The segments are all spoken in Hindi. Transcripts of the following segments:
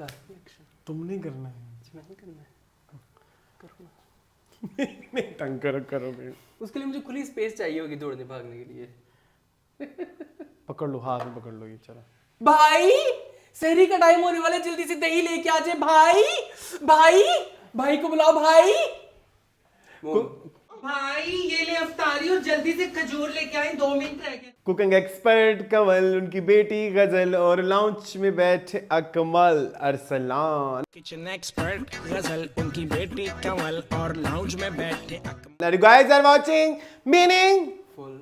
कर रिएक्शन। तुम नहीं करना है। मैंने करना है, करो ना। नहीं तंग करो भाई। उसके लिए मुझे खुली स्पेस चाहिए होगी दौड़ने भागने के लिए। पकड़ लो, हाथ में पकड़ लो ये, चलो। भाई सहरी का टाइम होने वाला है, जल्दी से दही लेके आ जाए भाई। भाई भाई को बुलाओ भाई। भाई ये ले अफ्तारी और जल्दी से खजूर लेके आए, 2 मिनट रह गए। कुकिंग एक्सपर्ट कंवल, उनकी बेटी गजल और लाउंज में बैठे अकमल अरसलान। किचन एक्सपर्ट गजल, उनकी बेटी कंवल और लाउंज में बैठे Now you guys are watching Meaning full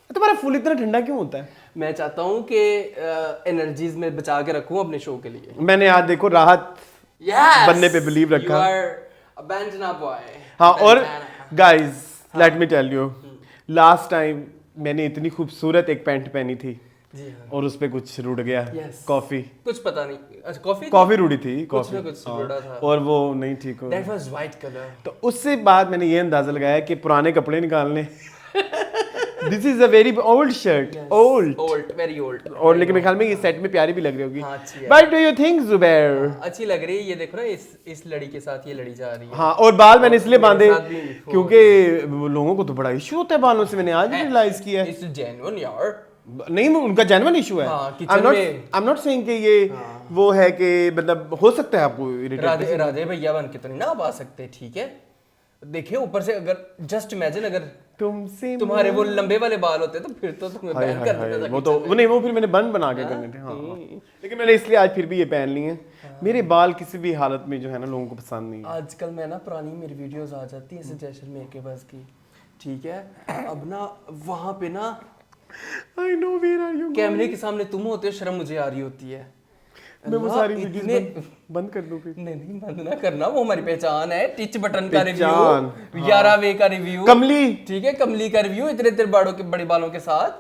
तुम्हारा फूल इतना ठंडा क्यों होता है? मैं चाहता हूँ कि एनर्जीज में बचा के रखूं अपने शो के लिए। मैंने आज देखो राहत yes! बनने पे बिलीव रखा। You are a bandana boy. हाँ, और Bandana. Guys let me tell you, last time मैंने इतनी खूबसूरत एक पैंट पहनी थी जी हाँ। और उस पे कुछ रुड़ गया। Yes. कॉफी कुछ पता नहीं। अच्छा कॉफी रुड़ी थी, कुछ कॉफी ना कुछ रुड़ा था। और वो नहीं ठीक हो। That was white color. तो उससे बाद मैंने ये अंदाजा लगाया कि पुराने कपड़े निकालने। This is a very old shirt, old very old. और लेकिन मेरे ख्याल में ये सेट में प्यारी भी लग रही होगी। हाँ, अच्छी है। What do you think, Zubair? अच्छी लग रही है। ये देखो ना, इस लड़ी के साथ ये लड़ी जा रही है। हाँ, और बाल मैंने इसलिए मेरे बांधे साथ भी हो क्योंकि लोगों को तो बड़ा इशू होता है बालों से, मैंने आज रियलाइज किया है। इट्स जेन्युइन यार। नहीं, उनका जेन्युइन इशू है। हाँ, किचन में। I'm not saying कि ये वो है कि मतलब हो सकता है आपको इरिटेट। राधे भैया बन के तो नहीं ना आप आ सकते, ठीक है? देखिए ऊपर से, अगर जस्ट इमेजिन अगर तुमसे तुम्हारे वो लंबे वाले बाल होते तो फिर तो तुम्हें हाय बैन हाय कर हाय, देता था वो तो kitchen वो नहीं, वो फिर मैंने बन बना के करने थे। हाँ, लेकिन मैंने इसलिए आज फिर भी ये पहन लिए हैं। मेरे बाल किसी भी हालत में जो है ना लोगों को पसंद नहीं में। है। आजकल मैं ना पुरानी मेरी वीडियोस आ जाती है सजेशन मेरे बस की, ठीक है? अब ना वहाँ पे ना I know where are you कैमरे के सामने तुम होते हो, शर्म मुझे आ रही होती है। मैं वो अल्लाह, सारी इतने- वीडियोस बंद कर दूं फिर। नहीं बंद ना करना, वो हमारी पहचान है। टिच बटन का पहचान, रिव्यू, 11वें का रिव्यू, कमली। ठीक है, कमली का रिव्यू इतने इतने बड़े बालों के साथ।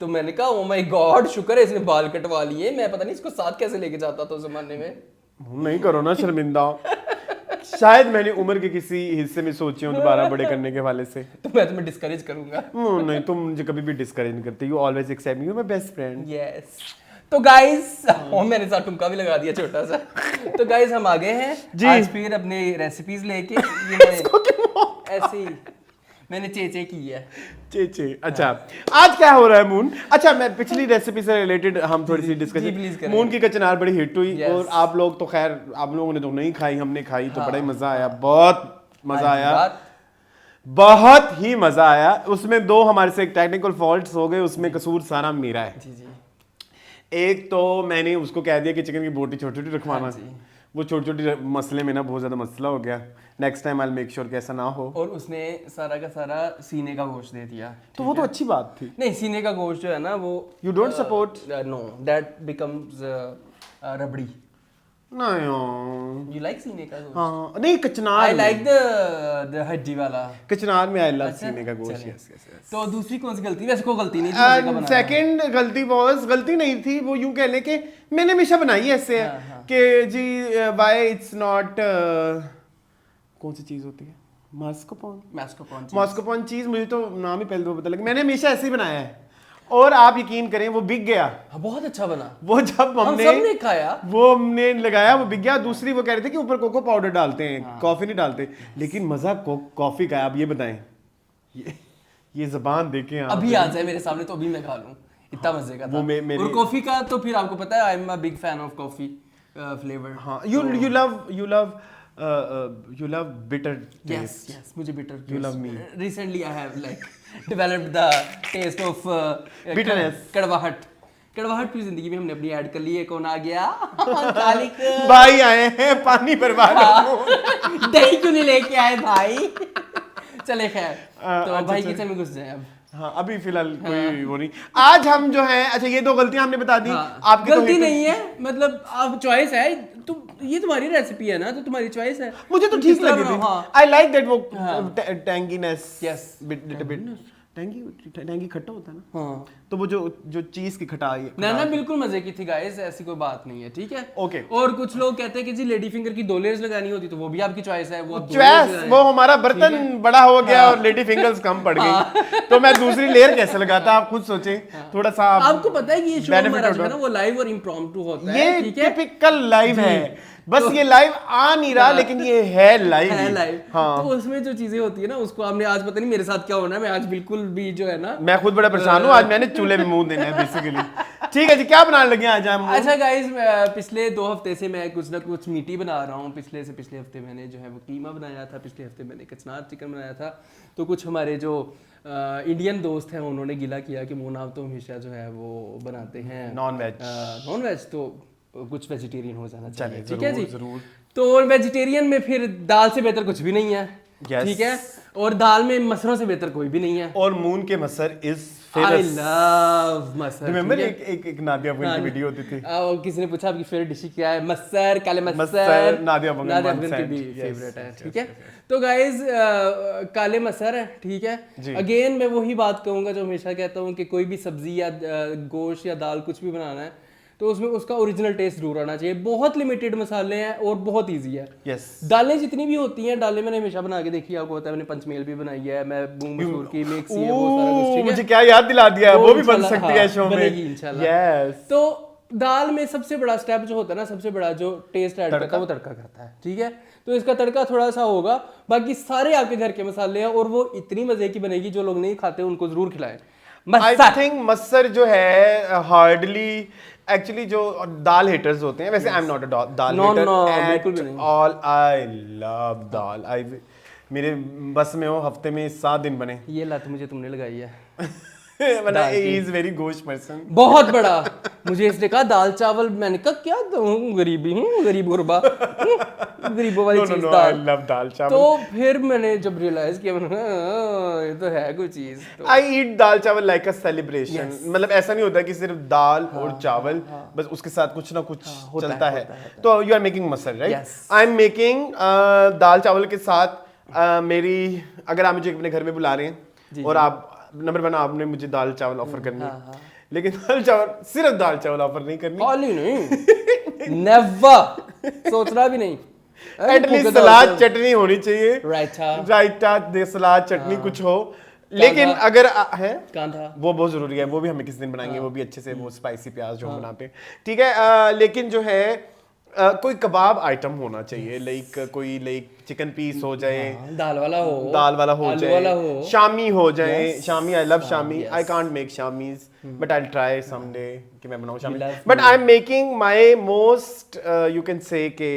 तो मैंने कहा ओ माय गॉड, शुक्र है इसने बाल कटवा लिए। मैं पता नहीं इसको साथ कैसे लेके जाता था उस जमाने में। नहीं करो ना शर्मिंदा। शायद मैंने उम्र के किसी हिस्से में सोचे हो दोबारा बड़े करने के हवाले से। तो मैं तुम्हें डिस्करेज करूंगा। नहीं, तुम मुझे कभी भी डिस्करेज नहीं करते। You always accept me, you my best friend. Yes. तो गाइस, और मैंने साथ टुमका भी लगा दिया छोटा सा। तो गाइस हम आ गए हैं जी। आज फिर अपने रेसिपीज लेके। ये मैंने ऐसे ही मैंने चेचे की है। चे अच्छा, आज क्या हो रहा है मून? अच्छा, मैं पिछली रेसिपी से रिलेटेड हम थोड़ी सी जी, please डिस्कशन। करें। मून की कचनार बड़ी हिट हुई Yes. और आप लोग तो खैर, आप लोगों ने तो नहीं खाई, हमने खाई तो बड़ा ही मजा आया, बहुत मजा आया, बहुत ही मजा आया। उसमें 2 हमारे से टेक्निकल फॉल्ट्स हो गए, उसमें कसूर सारा मेरा है। जी जी। एक तो मैंने उसको कह दिया कि चिकन की बोटी छोटी छोटी रखवाना, हाँ जी। वो छोटी छोटी मसले में ना बहुत ज्यादा मसला हो गया। Next time I make sure कि ऐसा ना हो। और उसने सारा का सारा सीने का गोश्त दे दिया। तो वो तो अच्छी बात थी। नहीं, सीने का गोश्त जो है ना वो You don't support? No, that becomes rabri. नहीं, यू लाइक सीने का गोश्त? हाँ नहीं, कचनार आई में। लाइक द हड्डी वाला। कचनार में आई लव अच्छा, सीने का गोश्त। चलिए। Yes yes yes. तो दूसरी कौन सी गलती? वैसे कोई गलती नहीं थी, मजे का बनाना। सेकंड गलती वाज, गलती नहीं थी, वो यूं कह ले कि मैंने हमेशा बनाई है ऐसे हाँ। कि जी व्हाई इट्स नॉट, कौन सी चीज होती है? मास्कोपोन। मास्कोपोन चीज, मुझे तो नाम ही पहले तो पता लगा। मैंने हमेशा ऐसे ही बनाया है और आप यकीन करें वो बिक गया। हाँ, बहुत अच्छा बना। वो जब हम हमने सबने खाया। वो हमने लगाया वो बिक गया। दूसरी वो कह रहे थे कि ऊपर कोको पाउडर डालते हैं, कॉफी नहीं डालते, लेकिन मजा कॉफी का है। आप ये बताएं, ये जबान देखें आप। अभी आ जाए मेरे सामने तो अभी मैं खा लूं, इतना मजे का था। वो मेरी- और कॉफी का तो फिर आपको पता है, आई am a big fan of coffee flavour. हाँ, you love bitter taste. Yes, मुझे bitter You love me. Recently I have like developed the taste of Bitterness. कड़वाहट भी जिंदगी में हमने अपनी ऐड कर ली है। कौन आ गया? खालिक भाई आए हैं पानी बर्बाद। दही क्यों नहीं लेके आए भाई? चले खैर, तो भाई किचन में घुस जाए अब। हाँ, अभी फिलहाल कोई वो नहीं। आज हम जो है, अच्छा ये 2 गलतियां हमने बता दी। हाँ, आपकी तो गलती hit- नहीं है, मतलब आप चॉइस है। ये तुम्हारी रेसिपी है ना, तो तुम्हारी चॉइस है। मुझे तो तुम ठीक किस तरह लगी बनाओ, थी। हाँ। आई लाइक दैट वो हाँ। Tanginess. Yes. Little bit tangy खट्टा होता है ना, हाँ तो वो जो चीज की खटाई है ना बिल्कुल मजे की थी गाइस, ऐसी कोई बात नहीं है, ठीक है। ओके। और कुछ लोग कहते हैं कि जी लेडी फिंगर की 2 लेयर्स लगानी होती, तो वो भी आपकी चॉइस है, वो चॉइस, वो हमारा बर्तन बड़ा हो गया और लेडी फिंगर्स कम पड़ गई, तो मैं दूसरी लेयर कैसे लगाता, आप खुद सोचें थोड़ा सा। आपको पता है कि ये शो हमारा जो है ना वो लाइव और इम्प्रॉम्प्टू होता है, ये ठीक है, टिपिकल लाइव है, बस ये लाइव आ नहीं रहा लेकिन ये है लाइव है लाइव। हाँ। तो उसमें जो चीजें होती है ना, उसको आपने आज पता नहीं मेरे साथ क्या होना है, मैं आज बिल्कुल भी जो है ना, मैं खुद बड़ा परेशान हूँ, आज मैंने चूल्हे में मुंह देना है बेसिकली। ठीक है जी, क्या बनाने लगे आज हम? अच्छा गाइस, पिछले 2 हफ्ते से मैं कुछ ना कुछ मीठी बना रहा हूँ। पिछले हफ्ते मैंने जो है वो कीमा बनाया था, पिछले हफ्ते मैंने कचनार चिकन बनाया था। तो कुछ हमारे जो इंडियन दोस्त हैं उन्होंने गिला किया कि मोना आप तो हमेशा जो है वो बनाते हैं नॉन वेज, तो कुछ वेजिटेरियन हो जाना चाहिए, चलिए, ठीक है जी। जरूर। तो वेजिटेरियन में फिर दाल से बेहतर कुछ भी नहीं है, ठीक है, और दाल में मसरों से बेहतर कोई भी नहीं है। और मून के masoor is I famous. Love masoor. Remember एक नादिया अफगान की वीडियो होती थी, किसी ने पूछा आपकी फेवरेट डिश क्या है, मसर, काले मसर, मसर, नादिया अफगान की भी फेवरेट है, ठीक है। तो गाइस काले मसर है, ठीक है। अगेन मैं वही बात कहूंगा जो हमेशा कहता हूँ कि कोई भी सब्जी या गोश्त या दाल कुछ भी बनाना है तो उसमें उसका ओरिजिनल टेस्ट जरूर आना चाहिए। बहुत लिमिटेड मसाले हैं और बहुत इजी है। दालें जितनी भी होती हैं, दालें मैंने हमेशा बना के देखी है, आपको पता है, मैंने पंचमेल भी बनाई है, मैं मूंग मसूर की मिक्स है, वो सारा कुछ, ठीक है। मुझे क्या याद दिला दिया, वो भी बन सकती है शो में, बनेगी इंशाल्लाह। तो दाल में सबसे बड़ा स्टेप जो होता है ना, सबसे बड़ा जो टेस्ट ऐड करता है वो तड़का करता है, ठीक है। तो इसका तड़का थोड़ा सा होगा, बाकी सारे आपके घर के मसाले हैं और वो इतनी मजे की बनेगी, जो लोग नहीं खाते उनको जरूर खिलाएं। आई थिंक मसर जो है हार्डली एक्चुअली जो दाल हेटर्स होते हैं, वैसे I am not a dal hater at all, I love dal, I मेरे बस में हो हफ्ते में 7 दिन बने। ये लत मुझे तुमने लगाई है। ही इज वेरी गोश्त पर्सन, बहुत बड़ा। मुझे इसने कहा दाल चावल, मैंने कहा क्या गरीबी हूँ, गरीब गुरबा, गरीबों वाली चीज दाल। आई लव दाल चावल। तो फिर मैंने जब रियलाइज किया, मैंने ये तो है कोई चीज। आई ईट दाल चावल लाइक अ सेलिब्रेशन, मतलब ऐसा नहीं होता कि सिर्फ दाल और चावल, बस उसके साथ कुछ ना कुछ चलता है। तो you are making masoor, right? I am making dal चावल के साथ मेरी, अगर आप मुझे अपने घर में बुला रहे हैं और आप नंबर 1 आपने मुझे दाल चावल ऑफर करनी है, लेकिन दाल चावल, सिर्फ दाल चावल ऑफर नहीं करनी, खाली नहीं, नेवर, सोचना भी नहीं। एटलीस्ट सलाद चटनी होनी चाहिए, रायता, सलाद चटनी कुछ हो। लेकिन अगर है कांधा, वो बहुत जरूरी है, वो भी हमें किसी दिन बनाएंगे, वो भी अच्छे से, वो स्पाइसी प्याज जो हम बनाते हैं, ठीक है। लेकिन जो है कोई कबाब आइटम होना चाहिए, लाइक कोई चिकन पीस हो जाए, दाल वाला हो जाए, शामी हो जाए, shami, I love shami, I can't make shamis but I try someday कि मैं बनाऊं shami, but I am making my most you can say के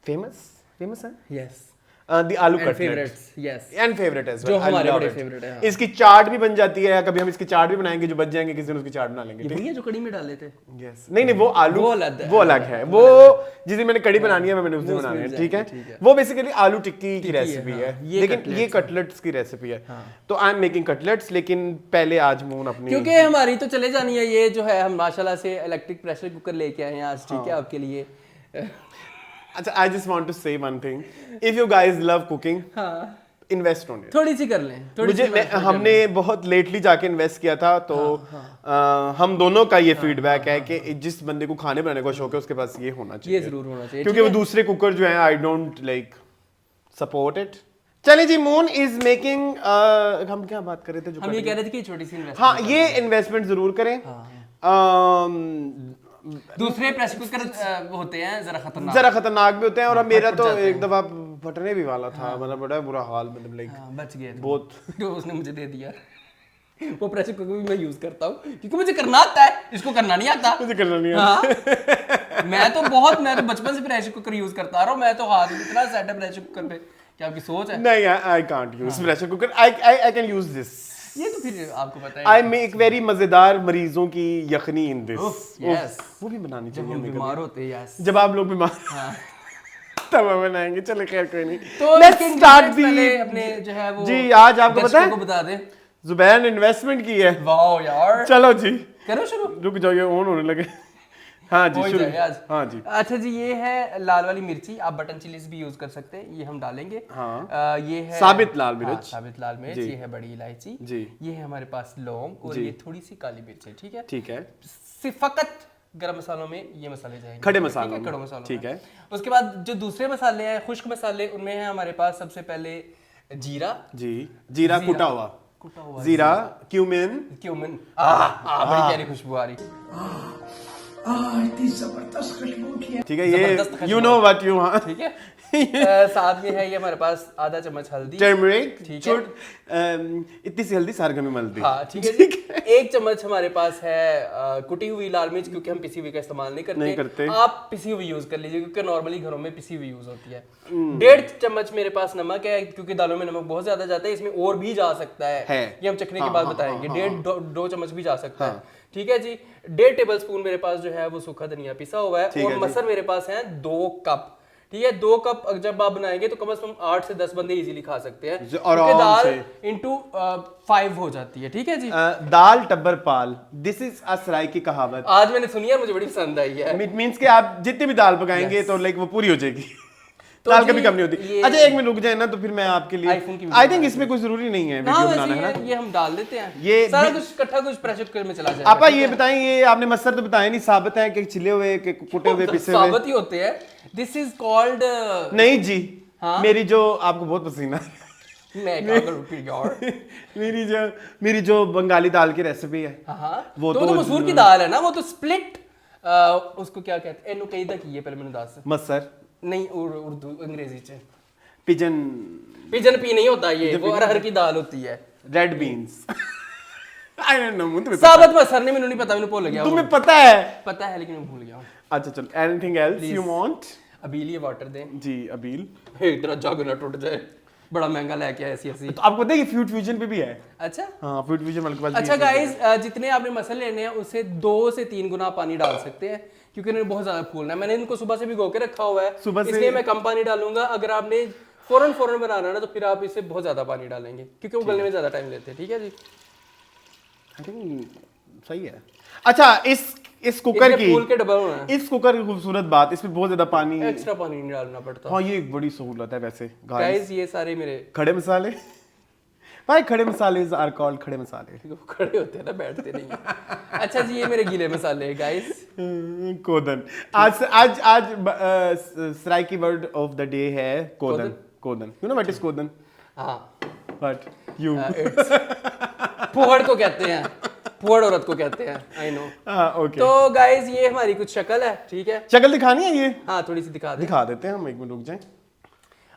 फेमस है, yes, the aloo cutlet, yes, and favourite as well, जो हमारे बड़े फेवरेट है। इसकी चाट भी बन जाती है, कभी हम इसकी चाट भी बनाएंगे, जो बच जाएंगे किसी दिन उसकी चाट बना लेंगे। ये जो कड़ी में डाले थे, यस, नहीं वो आलू वो अलग है, वो जिस दिन मैंने कड़ी बनानी है मैंने उस दिन बनानी है, ठीक है। वो बेसिकली आलू टिक्की की रेसिपी है, लेकिन ये कटलेट्स की रेसिपी है। तो आई एम मेकिंग कटलेट्स, लेकिन पहले आज मून अपनी, क्योंकि हमारी तो चले जानी है, ये जो है हम माशाल्लाह से इलेक्ट्रिक प्रेशर कुकर लेके आए हैं आज, ठीक है, आपके लिए। अच्छा, I just want to say one thing. If you guys love cooking, invest on it. थोड़ी सी कर लें, हमने बहुत लेटली जाके इन्वेस्ट किया था, तो हम दोनों का ये फीडबैक है कि जिस बंदे को खाने बनाने का शौक है उसके पास ये होना चाहिए, ये जरूर होना चाहिए, क्योंकि वो दूसरे कुकर जो है आई डोंट लाइक सपोर्ट इट। चलिए जी, मून इज मेकिंग, हम क्या बात कर रहे थे, जो हम ये कह रहे थे कि छोटी सी इन्वेस्टमेंट, हाँ, ये इन्वेस्टमेंट जरूर करें। दूसरे प्रेशर कुकर होते हैं जरा खतरनाक भी होते हैं, और अब मेरा तो एक दफा फटने भी वाला था, मतलब बड़ा बुरा हाल, मतलब लाइक बच गए बहुत, जो उसने मुझे दे दिया। वो प्रेशर कुकर भी मैं यूज करता हूँ क्योंकि मुझे करना आता है, इसको करना नहीं आता, मुझे करना नहीं आता। मैं तो बचपन से प्रेशर कुकर यूज करता रहा हूँ, मैं तो हाथ इतना सेट है प्रेशर कुकर पे, क्या आपकी सोच है? नहीं, I can't use pressure cooker, I can use this. ये तो फिर आपको पता है, आई मेक वेरी मजेदार मरीजों की यखनी इन दिस, यस, वो भी बनानी चाहिए, जब हम बीमार होते हैं, यस, जब आप लोग बीमार, तब हम बनाएंगे। चलो खैर कोई नहीं, तो लेट्स स्टार्ट दी अपने जो है वो, जी आज आपको पता है, बता दे, जुबैर ने इन्वेस्टमेंट की है। वाओ यार, चलो जी करो शुरू, रुक जाओ, ये ऑन होने लगे। हाँ जी, हो ही शुरू। जाएगा आज। हाँ जी। अच्छा जी, ये है लाल वाली मिर्ची, आप बटन चिलीज भी यूज कर सकते हैं, ये हम डालेंगे। हाँ। ये है साबित लाल मिर्च। हाँ, साबित लाल मिर्च। जी। ये है बड़ी इलायची जी। ये है हमारे पास लौंग और जी। ये थोड़ी सी काली मिर्च है। ठीक है, ठीक है। सिर्फ फकत गरम मसालों में ये मसाले जाएंगे, खड़े ठीक है, मसालों में। खड़े मसालों ठीक में। है। उसके बाद जो दूसरे मसाले हैं, खुश्क मसाले, उनमें है हमारे पास सबसे पहले जीरा। जी, जीरा कुटा हुआ, हुआ जीरा, क्यूमिन, क्यूमिन। बड़ी प्यारी खुशबू आ रही। इतनी जबरदस्त खुशबू की ठीक है, जबरदस्त ये खुशबू। यू नो व्हाट यू, हाँ, ठीक है। साथ में है ये हमारे पास आधा चम्मच हल्दी, टर्मरिक, ठीक है। इतनी सी हल्दी सारे घर में मल दी। हाँ ठीक है जी। एक चम्मच हमारे पास है कुटी हुई लाल मिर्च, क्योंकि हम पिसी हुई का इस्तेमाल नहीं करते। आप पिसी हुई यूज कर लीजिए, क्योंकि नॉर्मली घरों में पिसी हुई यूज होती है। 1.5 चम्मच मेरे पास नमक है, क्योंकि दालों में नमक बहुत ज्यादा जाता है, इसमें और भी जा सकता है। ये हम चखने के बाद बताएंगे। 1.5-2 चम्मच भी जा सकता है। ठीक है जी। 1.5 टेबल स्पून मेरे पास जो है वो सूखा धनिया पिसा हुआ है, और मसर मेरे पास है 2 कप। ठीक है, 2 कप जब आप बनाएंगे तो कम से कम 8 से 10 बंदे इजीली खा सकते हैं, क्योंकि दाल इंटू 5 हो जाती है। ठीक है जी। दाल टब्बर पाल, दिस इज अ सराय की कहावत। आज मैंने सुनी है, मुझे बड़ी पसंद आई है। इट मींस कि आप जितनी भी दाल पकाएंगे तो लाइक वो पूरी हो जाएगी। तो दाल कभी कम नहीं होती। अच्छा, एक मिनट रुक जाए ना, तो फिर मैं आपके लिए आई थिंक इसमें कोई जरूरी नहीं है वीडियो बनाना, है ना? ये हम डाल देते हैं, ये सारा कुछ इकट्ठा कुछ प्रेशर कुकर में चला जाएगा। आपा ये बताएं, ये आपने मसर तो बताया नहीं, साबित है कि छिले हुए, कि कुटे हुए, पिसे हुए? साबित ही होते हैं। दिस इज कॉल्ड नहीं जी। हाँ? मेरी जो आपको बहुत पसीना मैं क्या करूं फिर यार। मेरी जो बंगाली दाल की रेसिपी है, हाँ, वो तो मसूर की दाल है ना, वो तो स्प्लिट उसको क्या कहते हैं, नुकैदा की है, पहले मैंने दास मसर नहीं, उर्दू अंग्रेजी च पिजन पी नहीं होता, ये वो अरहर की दाल होती है, red beans. I don't no, तुम्हें साबित मसर नहीं, मैंने नहीं पता, मैंने भूल गया। तुम्हें पता है? पता है, लेकिन मैं भूल गया हूं। अच्छा चलो, एनीथिंग एल्स यू वांट? अबील ये वाटर दें जी, अबील। इतना जग ना टूट जाए, बड़ा महंगा लेके आए ऐसी। तो आपको पता है कि फ्यूड फ्यूजन पे भी है? अच्छा हाँ, फ्यूड फ्यूजन वाले के पास अच्छा गाइस, जितने आपने मसाले लेने हैं उससे 2 से 3 गुना पानी डाल सकते हैं, क्योंकि इन्हें बहुत ज्यादा फूलना है। मैंने इनको सुबह से भिगो के रखा हुआ है, इसलिए मैं कम पानी डालूंगा। अगर आपने फौरन बनाना है ना, तो फिर आप इससे बहुत ज्यादा पानी डालेंगे, क्योंकि वो गलने में ज्यादा टाइम लेते हैं। ठीक है जी, आई थिंक सही है। अच्छा, इस कुकर की, फूल के डब्बा होना है। इस कुकर की खूबसूरत बात, इसमें बहुत ज्यादा पानी, एक्स्ट्रा पानी नहीं डालना पड़ता। हाँ, ये एक बड़ी सहूलत है वैसे गाइस। ये सारे मेरे खड़े मसाले भाई, खड़े मसाले आर कॉल्ड खड़े मसाले। खड़े होते हैं ना, बैठते नहीं है। अच्छा जी, ये मेरे गीले मसाले हैं गाइस। कोदन। आज सराय की वर्ड ऑफ द डे है कोदन। कोदन, यू नो व्हाट इज कोदन? हाँ, बट यू पुहड़ को कहते हैं, पुहड़ औरत को कहते हैं। I know. ओके। तो गाइस, ये हमारी कुछ शक्ल है। ठीक है, शक्ल दिखानी है ये? हाँ, थोड़ी सी दिखा देते हैं हम, एक मिनट रुक जाएं।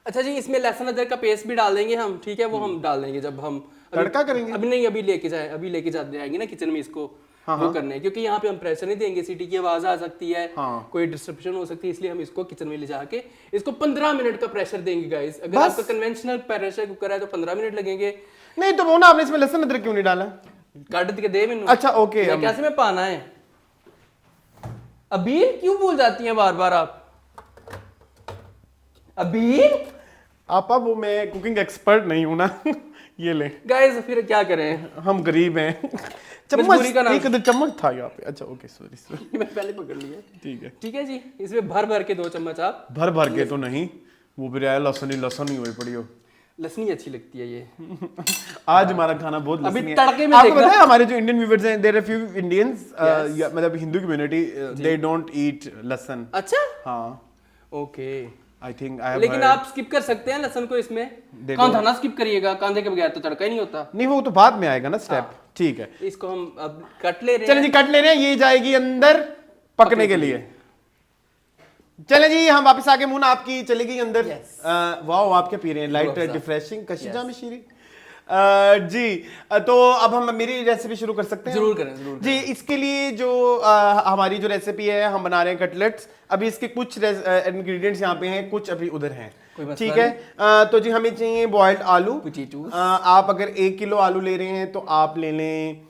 अच्छा जी, इसमें लहसुन अदरक का पेस्ट भी डाल देंगे हम। ठीक है, वो हम डाल देंगे जब हम तड़का करेंगे। अभी नहीं, अभी लेके जाएंगे ना किचन में इसको। वो करने हैं, क्योंकि यहाँ पे हम प्रेशर नहीं देंगे, सीटी की आवाज आ सकती है, कोई डिस्ट्रप्शन हो सकती है, इसलिए हम इसको किचन में ले जाके इसको 15 मिनट का प्रेशर देंगे गाइस। अगर आपका कन्वेंशनल प्रेशर कुकर है तो 15 मिनट लगेंगे। नहीं तो वो ना, आपने इसमें लहसुन अदरक क्यों नहीं डाला? काट के दे मैंने। अच्छा ओके, कैसे में पाना है? अबील क्यों भूल जाती हैं बार बार आप? अबील आपा, वो मैं कुकिंग एक्सपर्ट नहीं हूं ना। ये ले गाइस, फिर क्या करें, हम गरीब हैं। चम्मच एक चम्मच था यहाँ पे। अच्छा ओके, सॉरी मैं पहले पकड़ लिया। ठीक है, ठीक है जी। इसमें भर के 2 चम्मच आप। भर के तो नहीं, वो भी आया लहसुन ही हुई पड़ी हो। लसनी अच्छी लगती है ये। आज हमारा खाना बहुत अभी लसनी है। तड़के में आपको पता है हमारे जो इंडियन व्यूअर्स हैं, देयर आर फ्यू इंडियंस, मतलब Hindu community, they don't eat लहसुन। अच्छा, हाँ, okay. I think I have. लेकिन आप स्किप कर सकते हैं लहसुन को इसमें। कांदा ना स्किप करिएगा, कांदे के बगैर तो तड़का ही नहीं होता। नहीं, वो तो बाद में आएगा ना स्टेप। ठीक है, इसको हम अब कट ले रहे हैं। चलिए जी, कट ले रहे हैं। ये जाएगी अंदर पकने के लिए। चले जी, हम वापस आके मुन आपकी चली गई अंदर। वाओ, आप क्या पी रहे हैं? लाइट रिफ्रेशिंग कशिजा में शीरी। जी, तो अब हम मेरी रेसिपी शुरू कर सकते हैं? जरूर करें। जी, इसके लिए जो हमारी जो रेसिपी है, हम बना रहे हैं कटलेट्स। अभी इसके कुछ इंग्रेडिएंट्स यहाँ पे हैं, कुछ अभी उधर हैं। ठीक है, तो जी हमें चाहिए बॉइल्ड आलू। आप अगर 1 किलो आलू ले रहे हैं तो आप ले लें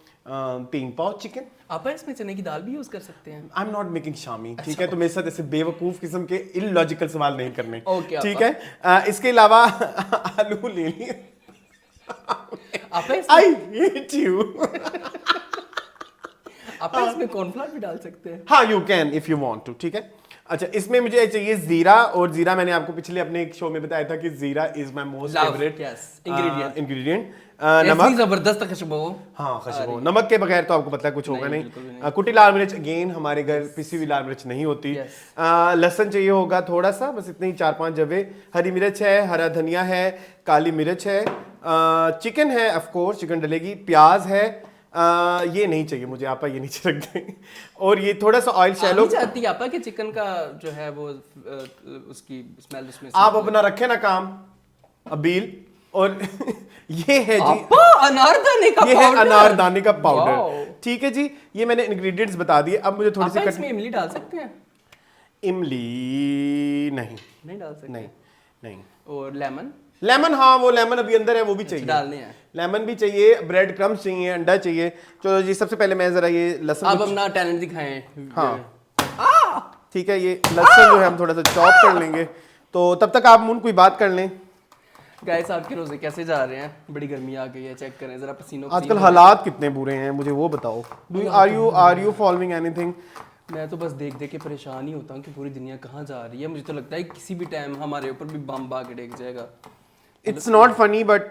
3 पाव चिकन। आप इसमें चने की दाल भी यूज कर सकते हैं। आई एम नॉट मेकिंग शामी। ठीक है, तो मेरे साथ ऐसे बेवकूफ किस्म के इलॉजिकल सवाल नहीं करने। ठीक है, इसके अलावा आलू ले लिए। I hate you. आप इसमें कॉर्नफ्लोर भी डाल सकते हैं। हाँ, you can if you want to, ठीक है। अच्छा, इसमें मुझे चाहिए जीरा, और जीरा मैंने आपको पिछले अपने एक शो में बताया था कि जीरा is my most favourite ingredient. नमक, जबरदस्त खुशबू। हाँ, खुशबू। नमक के बगैर तो आपको पता है कुछ होगा नहीं। कुटी लाल मिर्च, अगेन हमारे घर पिसी हुई लाल मिर्च नहीं होती। लहसुन चाहिए होगा थोड़ा सा, बस इतने ही 4-5 जवे। हरी मिर्च है, हरा धनिया है, काली मिर्च है, चिकन है, ऑफ कोर्स चिकन डलेगी, प्याज है। ये नहीं चाहिए मुझे, आपा ये नीचे रख दें। और ये थोड़ा सा ऑयल शैलो चाहती है आपा कि चिकन का जो है वो उसकी स्मेल उसमें आप अपना रखे ना काम अबील। और ये है जी अनारदाने का ये पाउडर। है अनारदाने का पाउडर, ठीक है जी। ये मैंने इंग्रेडिएंट्स बता दिए। अब मुझे थोड़ी सी इसमें इमली डाल सकते हैं? इमली नहीं डाल सकते। नहीं। और लेमन, हाँ वो लेमन अभी अंदर है, वो भी चाहिए, डालने हैं। लेमन भी चाहिए, ब्रेड क्रम्स चाहिए, अंडा चाहिए। चलो जी, सबसे पहले मैं जरा ये लहसुन आप अपना टैलेंट दिखाएं। हाँ ठीक है, ये लहसुन जो है हम थोड़ा सा चॉप कर लेंगे। तो तब तक आप मुन कोई बात कर लें। गाइस आपके रोजे कैसे जा रहे हैं? बड़ी गर्मी आ गई है, चेक करें जरा पसीनों। आजकल हालात कितने बुरे हैं मुझे वो बताओ। Are you following anything? मैं तो बस देख के परेशान ही होता हूँ कि पूरी दुनिया कहाँ जा रही है। मुझे तो लगता है किसी भी टाइम हमारे ऊपर भी बम आके डेग जाएगा। It's not funny, but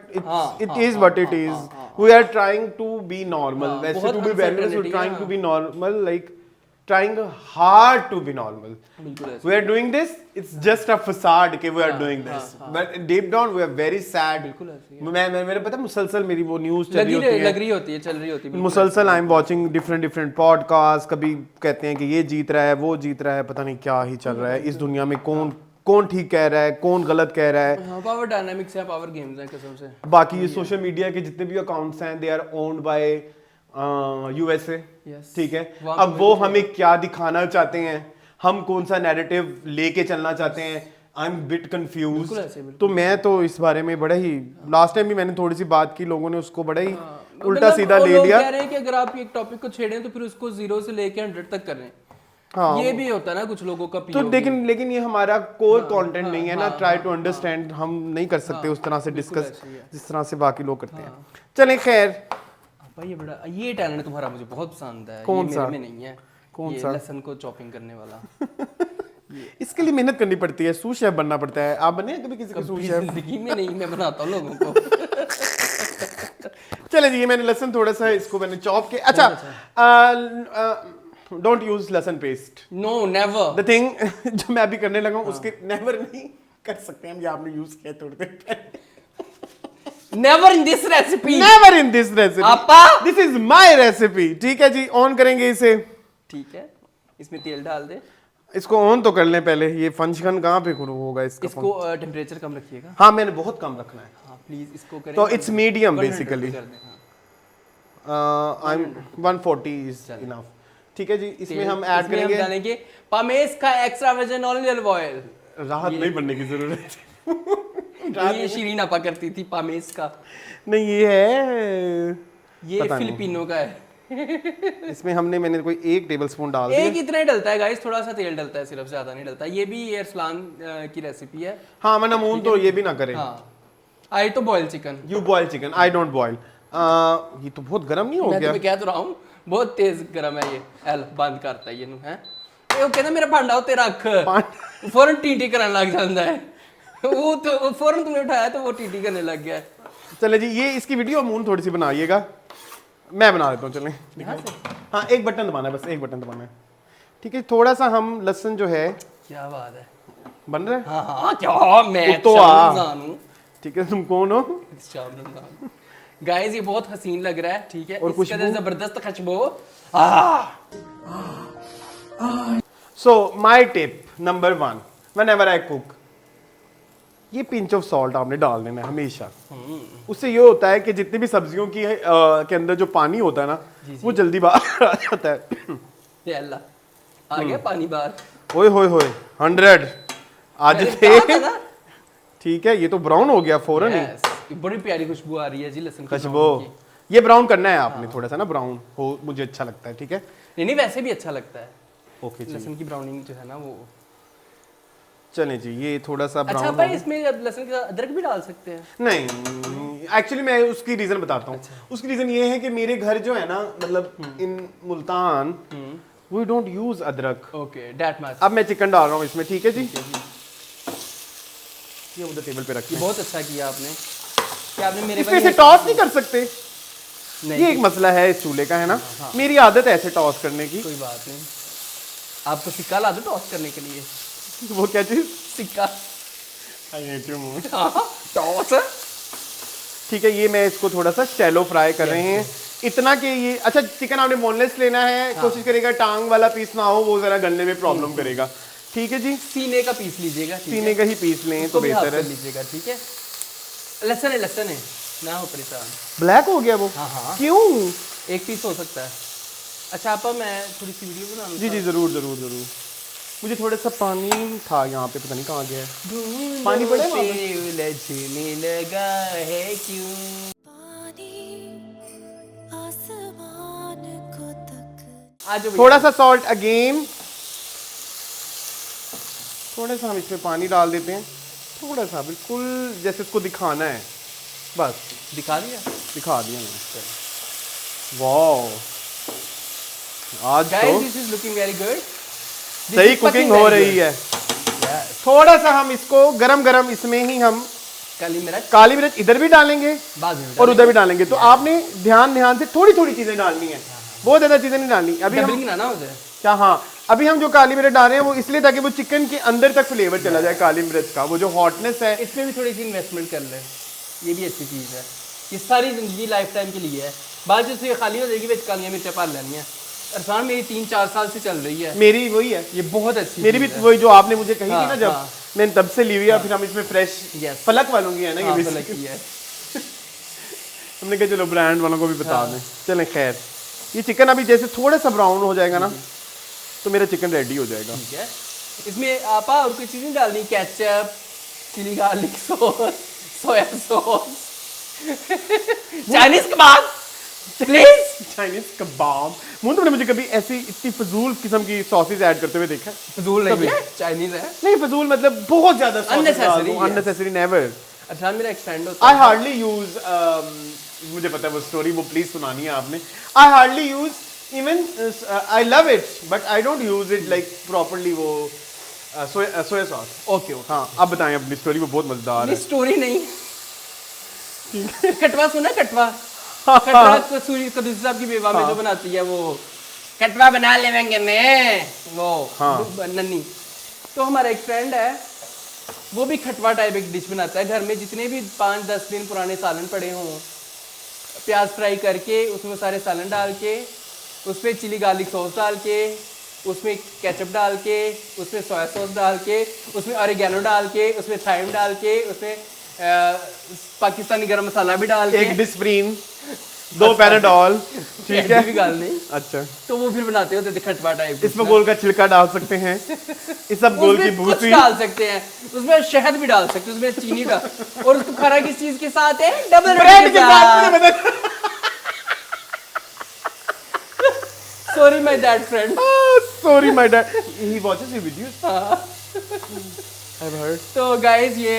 it is what it is. We are trying to be normal. वैसे to be very we're trying to be normal, like trying hard to be normal. We are doing this. It's just a facade कि we are doing this. But deep down we are very sad. बिल्कुल ऐसे ही। मैं मेरे पता मुसलसल मेरी वो न्यूज़ चल रही होती है, चल रही होती है। मुसलसल I am watching different podcast. कभी कहते हैं कि ये जीत रहा है, वो जीत रहा है, पता नहीं क्या ही चल रहा है इस दुनिया में। कौन ठीक कह रहा है, कौन गलत कह रहा है। हाँ, पावर डायनामिक्स है, पावर गेम्स हैं कसम से। बाकी ये सोशल मीडिया के जितने भी अकाउंट्स हैं, they are owned by USA, ठीक है। अब वो हमें क्या दिखाना चाहते हैं, हम कौन सा नैरेटिव लेके चलना चाहते हैं, आई एम बिट कंफ्यूज। तो मैं तो इस बारे में बड़ा ही, लास्ट टाइम भी मैंने थोड़ी सी बात की, लोगों ने उसको बड़ा ही उल्टा सीधा ले लिया। कह रहे हैं कि अगर आप एक टॉपिक को छेड़ें तो फिर उसको 0 से लेके 100 तक करें। हाँ, ये भी होता है ना कुछ लोगों का। तो लेकिन ये हमारा कोर कंटेंट नहीं है ना। ट्राई टू अंडरस्टैंड हम नहीं कर सकते उस तरह से डिस्कस जिस तरह से बाकी लोग करते हैं। चलें खैर, ये टैलेंट तुम्हारा मुझे बहुत पसंद है। कौन सा? मेरे में नहीं है। कौन सा? लहसुन को चॉपिंग करने वाला। इसके लिए मेहनत करनी पड़ती है, सूश शेफ बनना पड़ता है। आप बने कभी किसी का सूश शेफ? जिंदगी में नहीं, मैं बनाता हूँ लोगों को। चले जी, ये मैंने लहसुन थोड़ा सा इसको मैंने चॉप किया। अच्छा, डोंट यूज लहसुन paste. No, never. The thing जो मैं अभी करने लगा हूँ उसके नेवर नहीं कर सकते हम। ये आपने यूज किया थोड़ी देर पहले। Never in this recipe. Never in this recipe. आपा, दिस इज माय रेसिपी। ठीक है जी, ऑन करेंगे इसे। ठीक है, इसमें तेल डाल दे। इसको ऑन तो कर लें पहले। ये फंक्शन कहाँ पे शुरू होगा इसका? इसको टेम्परेचर कम रखिएगा। हाँ, मैंने बहुत कम रखना है। हाँ प्लीज इसको करें। तो it's medium basically. I am 140 is enough. ठीक है जी, इसमें हम ऐड करेंगे, हम डालेंगे पामेस का एक्स्ट्रा वर्जिन ऑलिव ऑयल। राहत नहीं बनने की जरूरत है। ये शीरीन आपा करती थी पामेस का। नहीं, ये फिलिपिनो का है। इसमें मैंने कोई 1 टेबलस्पून डाल दिया। एक इतना ही डलता है गाइस, थोड़ा सा तेल डलता है सिर्फ, ज्यादा नहीं डलता। ये भी अरसलान की रेसिपी है। हाँ, मैं नमून तो ये भी ना करें। हाँ, आई तो boil chicken. You boil chicken, I don't boil. ये तो बहुत गर्म नहीं हो गया? मैं कह तो रहा हूँ बहुत तेज गर्म है ये। एल बंद करता है ये नु है। वो कहता मेरा भांडा उत्ते रख, फौरन टीटी करने लग जाता है। वो तो फौरन तुमने उठाया तो वो टीटी करने लग गया। चले जी, ये इसकी वीडियो अमून थोड़ी सी बनाइएगा, मैं बना देता हूँ। चलें यहाँ से। हाँ, एक बटन दबाना है, बस एक बटन दबाना है। ठीक है, थोड़ा सा हम लहसुन जो है, क्या बात है, बन रहा है। हाँ क्या मैं तो हूँ। ठीक है, तुम कौन हो? गाइस ये बहुत हसीन लग रहा है। ठीक है, और कुछ जबरदस्त खुशबू। So my tip number 1, whenever I cook, ये पिंच ऑफ सॉल्ट आपने डाल देना है हमेशा। उससे ये होता है कि जितनी भी सब्जियों की के अंदर जो पानी होता है ना, वो जल्दी बाहर आ जाता है। ये अल्लाह, आ गया पानी बाहर। ओए होए होए 100 आज थे। ठीक है, ये तो ब्राउन हो गया फौरन ही। बड़ी प्यारी खुशबू आ रही है जी लहसुन की। खुशबू ये ब्राउन करना है आपने, थोड़ा सा ना ब्राउन हो, मुझे अच्छा लगता है। ठीक है, नहीं वैसे भी अच्छा लगता है। ओके, लहसुन की ब्राउनिंग जो है ना वो। चलें जी, ये थोड़ा सा ब्राउन। अच्छा भाई, इसमें लहसुन के साथ अदरक भी डाल सकते हैं? नहीं, एक्चुअली मैं उसकी रीजन बताता हूँ। उसकी रीजन ये है कि मेरे घर जो है ना, मतलब इन मुल्तान वी डोंट यूज अदरक। Okay that much. अब मैं चिकन डाल रहा हूँ इसमें, ठीक है जी। ये उधर टेबल पे रखिए। बहुत अच्छा किया आपने कि आपने मेरे इसमें से टॉस नहीं कर सकते? नहीं, ये एक मसला है इस चूल्हे का, है ना। मेरी आदत है ऐसे टॉस करने की। कोई बात नहीं, आपको सिक्का ला दो टॉस करने के लिए। वो क्या चीज? सिक्का। टॉस। ठीक है, ये मैं इसको थोड़ा सा शैलो फ्राई कर रहे हैं, इतना कि ये, अच्छा चिकन आपने बोनलेस लेना है। कोशिश करेगा टांग वाला पीस ना हो, वो जरा गलने में प्रॉब्लम करेगा। ठीक है जी, सीने का पीस लीजिएगा, सीने का ही पीस लें तो बेहतर है। लीजिएगा, ठीक है। लहसुन है ना हो परेशान। ब्लैक हो गया वो? हाँ। क्यों? एक पीस हो सकता है। अच्छा आपा, मैं थोड़ी सी वीडियो बना लूं? जी जरूर जरूर जरूर। मुझे थोड़ा सा पानी था यहाँ पे, पता नहीं कहाँ गया है। पानी पड़े उलझने लगा है क्यों? आज थोड़ा सा सॉल्ट अगेन, थोड़ा सा हम इसमें पानी डाल देते हैं, थोड़ा सा, बिल्कुल जैसे इसको दिखाना है, बस। दिखा दिया मैंने। वाओ, आज तो this is looking very good. सही कुकिंग हो रही है। थोड़ा सा हम इसको गरम गरम इसमें ही हम काली मिर्च इधर भी डालेंगे और उधर भी डालेंगे। तो आपने ध्यान से थोड़ी थोड़ी चीजें डालनी है, बहुत ज्यादा चीजें नहीं डालनी। अभी हम क्या, हाँ, अभी हम जो काली मिर्च डाल रहे हैं वो इसलिए ताकि वो चिकन के अंदर तक फ्लेवर चला जाए काली मिर्च का, वो जो हॉटनेस है। इसमें भी थोड़ी सी इन्वेस्टमेंट कर ले, ये भी अच्छी चीज़ है। ये सारी जिंदगी लाइफ टाइम के लिए है। बाद जो ये खाली हो जाएगी बेच कालियाँ मिर्चें पाल लेनी है। अरफान मेरी 3-4 साल से चल रही है। मेरी वही है, ये बहुत अच्छी मेरी भी वही जो आपने मुझे कही थी ना, जब मैंने तब से ली हुई है। फिर हम इसमें फ्रेश फलक वालों की है ना, ये फलक की है। हमने कहा चलो ब्रांड वालों को भी बता दें। चलें, खैर ये चिकन अभी जैसे थोड़ा सा ब्राउन हो जाएगा ना, तो मेरा चिकन रेडी हो जाएगा। ठीक है, इसमें आपा और कोई चीज़ नहीं डालनी? Ketchup, chilli garlic sauce, soya sauce, Chinese kebab please. Chinese kebab, तुमने मुझे कभी ऐसी इतनी फजूल किस्म की सॉसेज ऐड करते हुए देखा? फजूल नहीं है, चाइनीज है। नहीं फजूल मतलब बहुत ज्यादा अननेसेसरी नेवर। अच्छा, मेरा एक फ्रेंड होता है, आई हार्डली यूज, मुझे पता है वो स्टोरी, वो प्लीज सुनानी है आपने। I hardly use, even I love it but I don't use it like properly, वो सोया सॉस। ओके। हाँ, आप बताएं अपनी स्टोरी, वो बहुत मजेदार है। स्टोरी नहीं, कटवा सुना? कटवा कसूरी साहब की बेवा में जो बनाती है, वो कटवा बना लेंगे में वो नन्नी। तो हमारा एक फ्रेंड है, वो भी खटवा टाइप एक डिश बनाता है। घर में जितने भी 5-10 दिन पुराने सालन पड़े हों, प्याज फ्राई करके उसमें सारे सालन डाल के, उसमें चिली गार्लिक सॉस डाल के, उसमें केचप डाल के, उसमें सोया सॉस डाल के, उसमें ऑरिगेनो डाल के, उसमें थाइम डाल के, उसमें पाकिस्तानी गरम मसाला भी डाल के, एक डिस्प्रीन, 2 पैराडॉल, ठीक है, भी गाल नहीं। अच्छा, तो वो फिर बनाते होते थे खटवा टाइप। इसमें गोल का छिलका डाल सकते हैं, इस सब गोल की भूसी डाल सकते हैं, उसमें शहद भी डाल सकते हैं, उसमें चीनी डाल, और उसको खरा किस चीज के साथ है? डबल ब्रेड के साथ। Sorry my dad friend. Sorry my dad. He watches your videos. I've heard. तो गाइस ये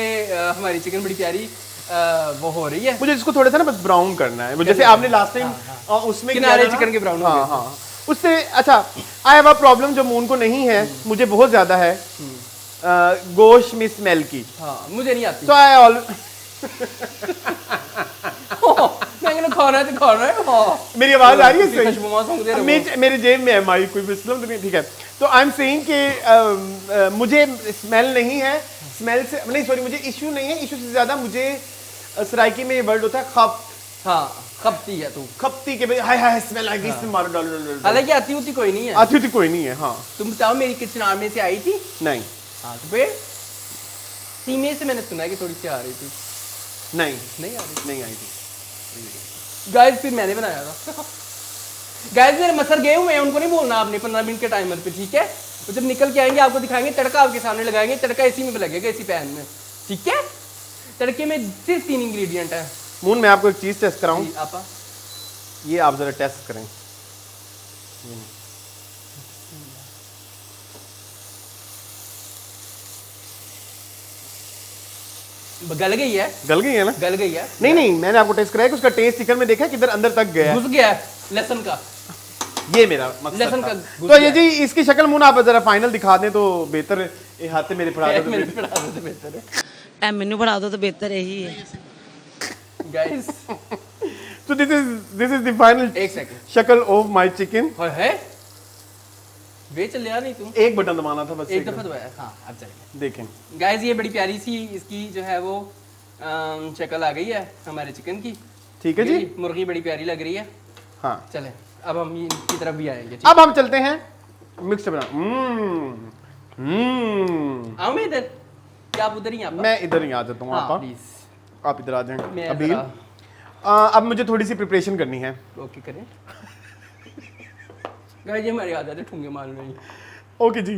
हमारी चिकन बड़ी प्यारी वो हो रही है। मुझे इसको थोड़ा सा ना बस ब्राउन करना है, जैसे आपने लास्ट टाइम उसमें किनारे चिकन के ब्राउन। हाँ, उससे अच्छा आई हैव अ प्रॉब्लम जो मून को नहीं है, मुझे बहुत ज्यादा है गोश्त में स्मेल की। हाँ, मुझे नहीं आती। तो आई ऑल खाना है। मेरी आवाज आ रही है सही? मेरे जेब में है माइक, कोई प्रॉब्लम तो नहीं, ठीक है। तो आई एम सेइंग कि मुझे स्मेल नहीं है, स्मेल से नहीं, सॉरी, मुझे इशू नहीं है, इशू से ज्यादा मुझे सराइकी में ये वर्ड होता है खप। हाँ, खपती है तू, खपती के भाई, हाय स्मेल आ गई, इसमें मारो डालो। हालांकि आती होती कोई नहीं है, आती होती कोई नहीं है। हाँ, तुम बताओ मेरी किचन में से आई थी? नहीं। हाँ, तो फिर सीमे से मैंने सुना है कि थोड़ी सी आ रही थी। नहीं आई थी। गाइस फिर मैंने बनाया था। गाइस मेरे मसर गए हुए हैं, उनको नहीं बोलना आपने 15 मिनट के टाइमर पे, ठीक है? तो जब निकल के आएंगे आपको दिखाएंगे, तड़का आपके सामने लगाएंगे, तड़का इसी में लगेगा, इसी पैन में, ठीक है? तड़के में सिर्फ 3 इंग्रेडिएंट है। मून, मैं आपको एक चीज टेस्ट कराऊं? आपा, ये आप जरा टेस्ट करें। गल गई है, गल गई है ना? गल गई है। नहीं मैंने आपको टेस्ट कराया कि उसका टेस्ट चिकन में देखा किधर अंदर तक गया है। घुस गया है लहसुन का, ये मेरा मकसद लहसुन था। का घुस तो ये गया। जी इसकी शक्ल मुंह आप जरा फाइनल दिखा दें तो बेहतर है। ये हाथ मेरे फड़ा दो मेरे पढ़ा दो तो बेहतर है ਐ ਮੈਨੂੰ ਬਣਾ ਦੋ ਤਾਂ ਬਿਹਤਰ ਇਹੀ ਹੈ गाइस। तो दिस इज द फाइनल एक सेकंड, शक्ल ऑफ माय चिकन। है बेच लिया नहीं तू, एक बटन दबाना था बस, एक दफा दबाया। हाँ अब चलेगा। देखें गाइस ये बड़ी प्यारी सी इसकी जो है वो शक्ल आ गई है हमारे चिकन की। ठीक है जी, मुर्गी बड़ी प्यारी लग रही है। हाँ चलें अब हम इनकी तरफ भी आएंगे। अब हम चलते हैं मिक्स बना। आओ मैं इधर, क्या आप उधर ही आप? मैं इधर ही आ जाता हूँ। हाँ आप प्लीज आप इधर आ जाएं मैं अभी। जरा- अब मुझे थोड़ी सी प्रिपरेशन करनी है। ओके करें। गाइस ये हमारी आदत है ठुंगे मारने की। ओके जी,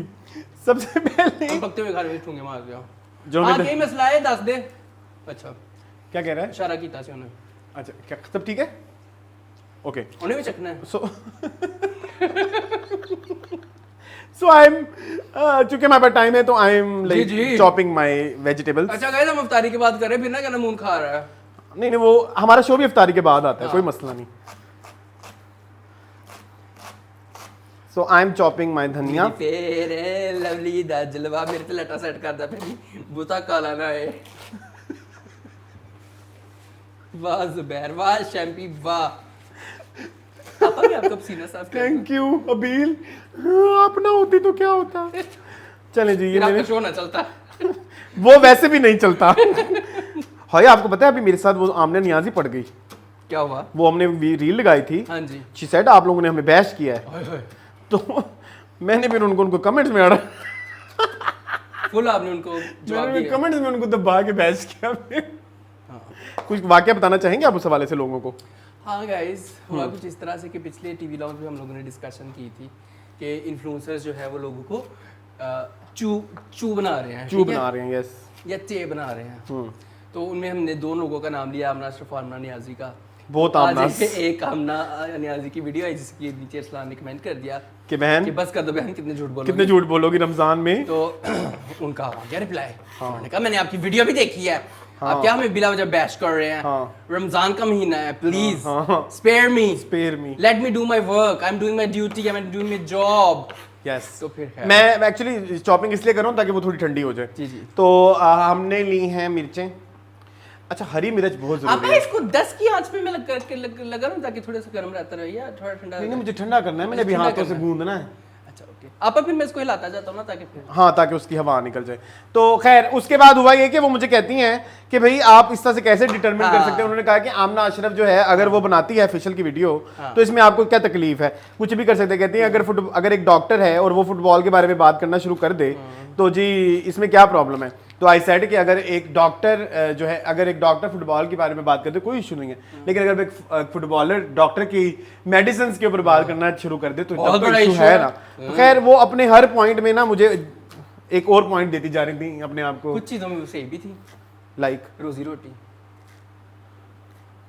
सबसे पहले हम पकते हुए घर में ठुंगे मार दिया। जो हाँ मैं यही मसला है, दस दे। अच्छा क्या कह रहा है? इशारा कीता से उन्हें, अच्छा क्या सब ठीक है? ओके उन्हें भी चखना है। सो आई एम चूंकि हमारे पास टाइम है तो आई एम जी। Like chopping my vegetables. अच्छा गाइस हम इफ्तारी की बात कर रहे हैं, फिर ना कहना मून खा रहा है। नहीं वो हमारा शो भी इफ्तारी के बाद आता है, हाँ। कोई मसला नहीं। सो आई एम चॉपिंग माय धनिया। तेरे लवली दा जलवा मेरे ते लटा सेट करदा फिर बूता काला ना है। वाह जुबैर, वाह शैम्पी, वाह। पापा भी आपका पसीना साफ कर। Thank you अबील। आप ना होती तो क्या होता। चले जी, ये फिर आपका मेरे शो ना चलता। वो वैसे भी नहीं चलता। हाय आपको पता है अभी मेरे साथ वो आमने नियाजी पड़ गई। क्या हुआ? वो हमने रील लगाई थी। हाँ जी। शी सेड आप लोगों ने हमें बैश किया है। हाय हाय। तो मैंने फिर उनको कमेंट्स में आड़ा फुल आपने उनको जवाब मैंने दिया। कमेंट्स में उनको दबा के बैश किया। हाँ। कुछ वाकया बताना चाहेंगे आप उस हवाले से लोगों को? हाँ गाइस हुआ कुछ इस तरह से कि पिछले टीवी लॉन्च में हम लोगों ने डिस्कशन की थी कि इन्फ्लुएंसर्स जो है वो लोगों को चू बना रहे हैं, चू ठीक है? बना रहे हैं, यस। या चे बना रहे हैं। तो उनमें हमने दो लोगों का नाम लिया, आमना अशरफ और आमना नियाजी का। बहुत आज आमनास। एक आमना नियाजी की वीडियो आई जिसके नीचे इस्लाम ने कमेंट कर दिया कि बहन कि बस कर दो बहन, कितने झूठ बोलोगे। कितने झूठ बोलोगी रमजान में। तो उनका आ गया रिप्लाई। उन्होंने कहा मैंने आपकी वीडियो भी देखी है, आप क्या हमें बिला वजह बैश कर रहे हैं। हाँ। रमजान का महीना है, प्लीज हाँ। Spare me, spare me, let me do my work, I am doing my duty, I am doing my job. Yes. तो फिर है। मैं एक्चुअली चॉपिंग इसलिए कर रहा हूँ ताकि वो थोड़ी ठंडी हो जाए। जी जी। तो हमने ली हैं मिर्चें। अच्छा हरी मिर्च बहुत अब जरूरी मैं है। इसको 10 की आंच पे मैं लगा रहा हूँ ताकि थोड़ा सा गर्म रहता रहे या थोड़ा ठंडा। नहीं मुझे ठंडा करना है, मैंने अभी ठंडा हाथों से करना है। गूंदना है। अच्छा ओके। आप फिर मैं इसको हिलाता जाता हूँ ना ताकि फिर। हाँ ताकि उसकी हवा निकल जाए। तो खैर उसके बाद हुआ ये कि वो मुझे कहती हैं कि भाई आप इस तरह से कैसे डिटरमिन कर सकते हैं। उन्होंने कहा कि आमना अशरफ जो है अगर वो बनाती है ऑफिशियल की वीडियो तो इसमें आपको क्या तकलीफ है, कुछ भी कर सकते हैं। कहती हैं अगर एक डॉक्टर है और वो फुटबॉल के बारे में बात करना शुरू कर दे तो जी इसमें क्या प्रॉब्लम है। तो आई सेड कि अगर एक डॉक्टर जो है अगर एक डॉक्टर फुटबॉल के बारे में बात करते कोई इशू नहीं है, लेकिन अगर एक फुटबॉलर डॉक्टर की मेडिसिन के ऊपर बात करना शुरू कर दे तो बहुत तब तो बड़ा इशू issue है है। ना। तो खैर वो अपने हर पॉइंट में ना मुझे एक और पॉइंट देती जा रही थी अपने आप को, कुछ चीजों में सही भी थी, लाइक रोजी रोटी।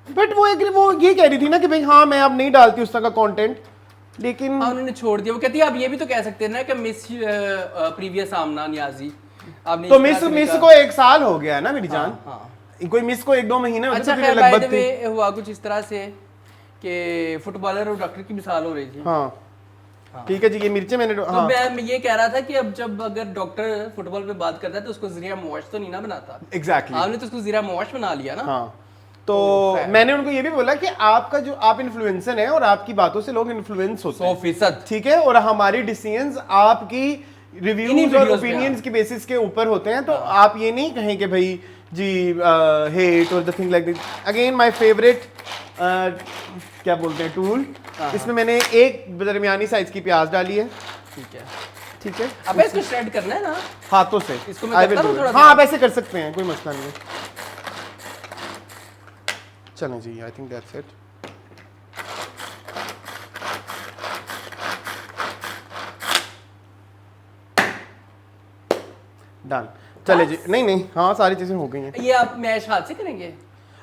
बट वो ये कह रही थी ना कि भाई हाँ मैं अब नहीं डालती उस तरह का कंटेंट, लेकिन हाँ उन्होंने छोड़ दिया। वो कहती है आप ये भी तो कह सकते हैं ना कि मिस प्रीवियस आमना नियाजी आपने तो इस तरह से मिस लिखा। को 1 साल हो गया है ना मेरी जान। हाँ। कोई मिस को 1-2 महीने होते अच्छा तो खैर फिर बाय द लगभग थी। वे हुआ कुछ इस तरह से कि फुटबॉलर और डॉक्टर की मिसाल हो रही थी। हाँ ठीक है जी, ये मिर्चें मैंने तो हाँ मैं ये कह रहा था कि अब जब अगर डॉक्टर फुटबॉल पे बात करता है तो उसको जीरा मोश तो नहीं ना बनाता। एग्जैक्टली आपने तो उसको जीरा मोश बना लिया ना। हाँ। तो मैंने उनको ये भी बोला कि आपका जो आप इन्फ्लुएंसर हैं और आपकी बातों से लोग इन्फ्लुएंस होते हैं 100%। ठीक है, और हमारी डिसीजंस आपकी इन्हीं रिव्यूज और videos पे, ओपिनियंस के बेसिस के ऊपर होते हैं। तो आप ये नहीं कहें कि भाई जी हेट और the thing like this. Again my favourite क्या बोलते हैं टूल, इसमें मैंने एक दरमियानी साइज की प्याज डाली है। ठीक है। ठीक है, अब इसको श्रेड करना है ना। हाथों से इसको मैं I will करता हूँ do it। थोड़ा सा? हाँ आप ऐसे कर सकते हैं, कोई मसला नहीं है। चलें जी, I think that's it. Done. चले जी, नहीं हाँ सारी चीजें हो गई हैं। ये आप मैश हाथ से करेंगे?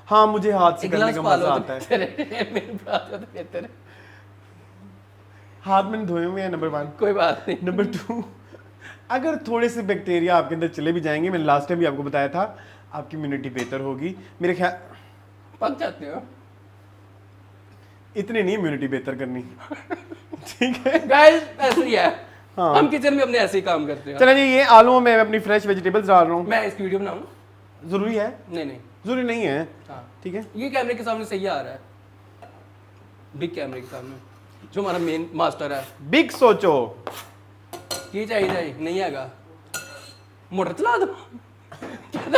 हाँ मुझे हाथ से एक करने गिलास का पा लो मजा तो आता है। बेहतर है। मेरे पास तो बेहतर है। हाथ मैंने धोए हुए हैं, नंबर 1। कोई बात नहीं। नंबर 2, अगर थोड़े से बैक्टीरिया आपके अंदर चले भी जाएंगे, मैंने लास्ट टाइम भी आपको बताया था, आपकी इम्यूनिटी बेहतर होगी मेरे ख्याल। पक जाते हो इतनी नहीं इम्यूनिटी बेहतर करनी। ठीक है गाइस, ऐसे ही है। हाँ। हम किचन में अपने ऐसे ही काम करते हैं। चलो जी, ये आलू में अपनी फ्रेश वेजिटेबल्स डाल रहा हूँ। मैं इसकी वीडियो बनाऊं? जरूरी है? नहीं, जरूरी नहीं है। हाँ ठीक है, ये कैमरे के सामने सही आ रहा है, बिग कैमरे के सामने, जो हमारा मेन मास्टर है। बिग सोचो। ये चाहिए नहीं आएगा, मोटर चला दो।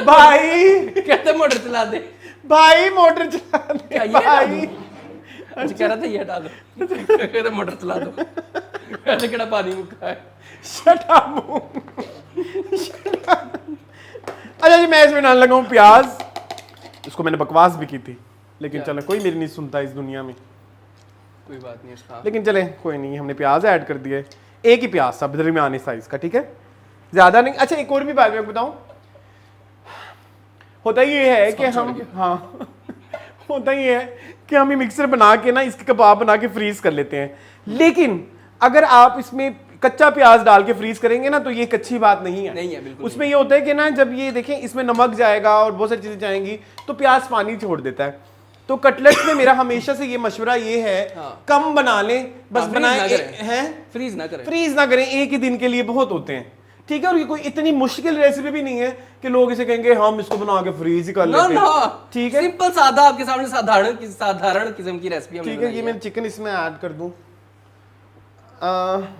भाई कहते मोटर चला दे। भाई मोटर चला दे क्या ये भाई। अच्छा कह रहा था ये हटा दो। कहते मोटर चला दो। कहते केड़ा पानी मुक्का है। Shut up. अच्छा जी, मैं इसमें डालने लगा हूँ प्याज। इसको मैंने बकवास भी की थी, लेकिन चलो कोई मेरी नहीं सुनता इस दुनिया में। कोई बात नहीं इसका। लेकिन चले कोई नहीं, हमने प्याज ऐड कर दिए। एक ही प्याज था दरमियाने साइज का, ठीक है, ज्यादा नहीं। अच्छा एक और भी बात मैं बताऊं, होता ये है कि हम, हाँ होता ये है कि हम ये मिक्सर बना के ना इसके कबाब बना के फ्रीज कर लेते हैं। लेकिन अगर आप इसमें कच्चा प्याज डाल के फ्रीज करेंगे ना तो ये एक अच्छी बात नहीं है। नहीं है बिल्कुल। उसमें ये होता है कि ना जब ये देखें इसमें नमक जाएगा और बहुत सारी चीजें जाएंगी तो प्याज पानी छोड़ देता है। तो कटलेट्स में मेरा हमेशा से ये मशवरा ये है, हाँ। कम बना लें, बस बनाएं हैं, फ्रीज ना करें। फ्रीज ना करें, एक ही दिन के लिए बहुत होते हैं। ठीक है, और ये कोई इतनी मुश्किल रेसिपी भी नहीं है कि लोग इसे कहेंगे हम इसको बना के फ्रीज ही कर लेते हैं। ठीक है, सिंपल सादा आपके सामने साधारण किस्म की रेसिपी हमने ठीक है। ये मैं चिकन इसमें ऐड कर दूं।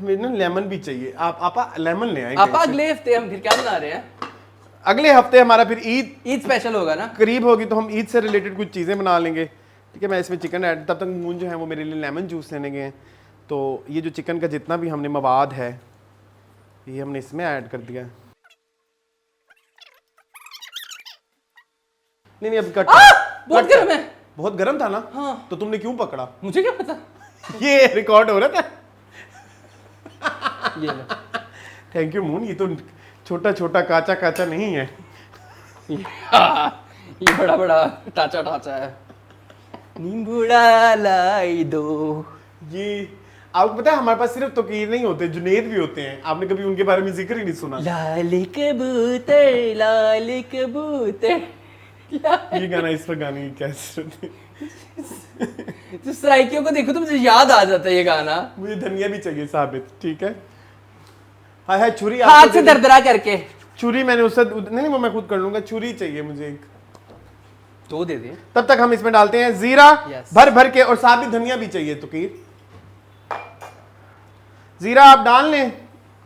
मुझे ना लेमन भी चाहिए। आप लेमन ले आए। आप अगले हफ्ते हम फिर क्या बना रहे हैं? अगले हफ्ते हमारा फिर ईद स्पेशल होगा ना, करीब होगी, तो हम ईद से रिलेटेड कुछ चीज़ें बना लेंगे। ठीक है, मैं इसमें चिकन ऐड, तब तक मून जो है वो मेरे लिए लेमन जूस लेने गए हैं। तो ये जो चिकन का जितना भी हमने मवाद है ये हमने इसमें ऐड कर दिया। नहीं अब कट। बहुत गर्म है। बहुत गर्म था ना? हाँ। तो तुमने क्यों पकड़ा? मुझे क्या पता। ये रिकॉर्ड हो रहा था। ये लो। थैंक यू मून, ये तो छोटा छोटा काचा काचा नहीं है। ये बड़ा बड़ा टाचा टाचा है। नींबूड़ा लाई दो। ये आपको पता है हमारे पास सिर्फ तकीर नहीं होते, जुनेद भी होते हैं। आपने कभी उनके बारे में जिक्र ही नहीं सुना। लाल कबूतर लाल कबूतर। ये गाना इस पर गाने की कैसे तो सराइकियों को देखो तो मुझे याद आ जाता है ये गाना। मुझे धनिया भी चाहिए साबित। ठीक है, हाय हाय छुरी हाथ से दरदरा करके। छुरी मैंने उससे नहीं वो मैं खुद कर लूंगा। छुरी चाहिए मुझे एक, तो दे दे। तब तक हम इसमें डालते हैं जीरा। Yes. भर भर के, और साबित धनिया भी चाहिए। तो जीरा आप डाल लें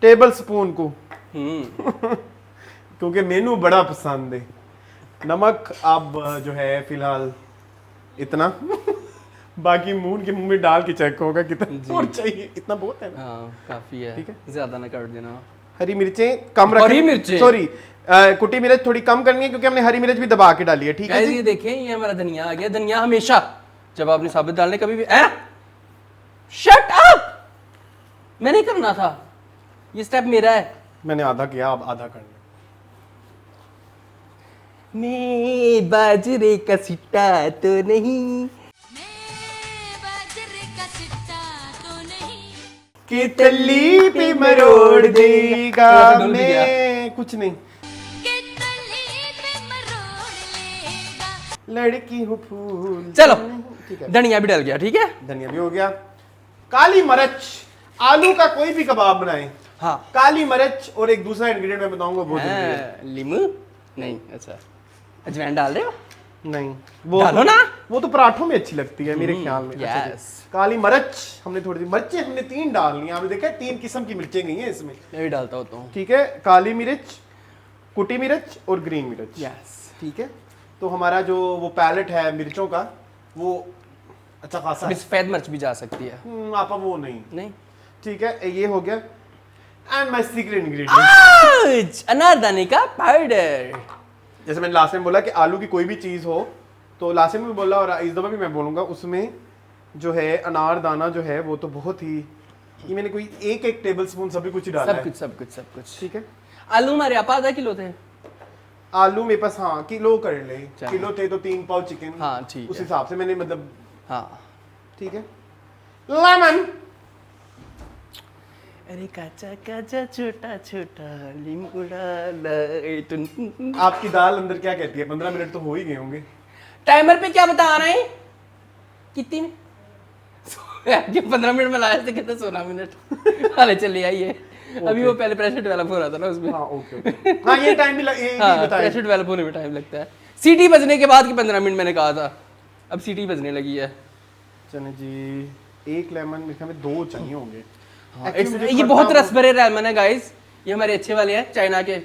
टेबल स्पून को। क्योंकि मेनू बड़ा पसंद है। नमक आप जो है फिलहाल इतना बाकी मून के मुंह में डाल के चेक होगा कितना और चाहिए। इतना बहुत है ना? हाँ काफी है। ठीक है, ज्यादा ना कर देना। हरी मिर्चें कम रखें। हरी मिर्चें, सॉरी कुटी मिर्च थोड़ी कम करनी है क्योंकि हमने हरी मिर्च भी दबा के डाली है। ठीक है ये देखें, ये हमारा धनिया आ गया। धनिया हमेशा जब आपने साबित डालने कभी भी शट अप, मैं नहीं करना था, ये स्टेप मेरा है। मैंने आधा किया, आप आधा कर लें। मैं बाजरे का सिट्टा तो नहीं, कि तली पे मरोड़ देगा मैं कुछ नहीं, लड़की हूँ फूल। चलो ठीक है, धनिया भी डल गया। ठीक है, धनिया भी हो गया। काली मिर्च, आलू का कोई भी कबाब बनाएं, हाँ काली मिर्च और एक दूसरा इंग्रेडिएंट मैं बताऊंगा बहुत जरूरी है। लीमू नहीं, अच्छा अजवाइन डाल रहे हो? नहीं वो डालो ना, वो तो पराठों में अच्छी लगती है मेरे ख्याल में। अच्छा जी। यस, काली मिर्च हमने थोड़ी सी, मिर्चें हमने 3 डालनी है। आपने देखा 3 किस्म की मिर्चें गई हैं इसमें। मैं भी डालता होता हूँ। ठीक है, काली मिर्च, कुटी मिर्च और ग्रीन मिर्च। यस, ठीक है, तो हमारा जो वो पैलेट है मिर्चों का वो अच्छा खासा है। सफेद मिर्च भी जा सकती है। आपा वो नहीं। ठीक है, ये हो गया। एंड माय सीक्रेट इंग्रेडिएंट, अनारदाने का पाउडर। जैसे मैंने लास्ट में बोला कि आलू की कोई भी चीज़ हो, तो लास्ट में भी बोला और इस दफ़ा भी मैं बोलूँगा, उसमें जो है अनारदाना जो है वो तो बहुत ही, ये मैंने कोई एक टेबल स्पून सभी कुछ ही डाला है। सब कुछ। ठीक है, आलू हमारे आप आधा किलो थे। आलू मेरे पास हाँ किलो कर ले, किलो थे तो 3 पाव चिकन। हाँ ठीक उस है, हिसाब से मैंने मतलब। हाँ ठीक है, लेमन अरे काचा काचा छोटा छोटा लीमड़ा लाइट। आपकी दाल अंदर क्या कहती है? 15 मिनट तो हो ही गए होंगे। टाइमर पे क्या बता रहे हैं? कितनी 15 मिनट में लाया थे, कितने 16 मिनट। अरे चलिए आइए, अभी वो पहले प्रेशर डेवलप हो रहा था ना उसमें। हाँ ओके हाँ ये टाइम भी बताया। प्रेशर डेवलप होने में टाइम लगता है। सीटी बजने के बाद की 15 मिनट मैंने कहा था, अब सीटी बजने लगी है। चने जी, एक लेमन मेरे ख्याल में 2 चाहिए होंगे। ये बहुत रस भरे लेमन है गाइस, ये हमारे अच्छे वाले हैं, चाइना के,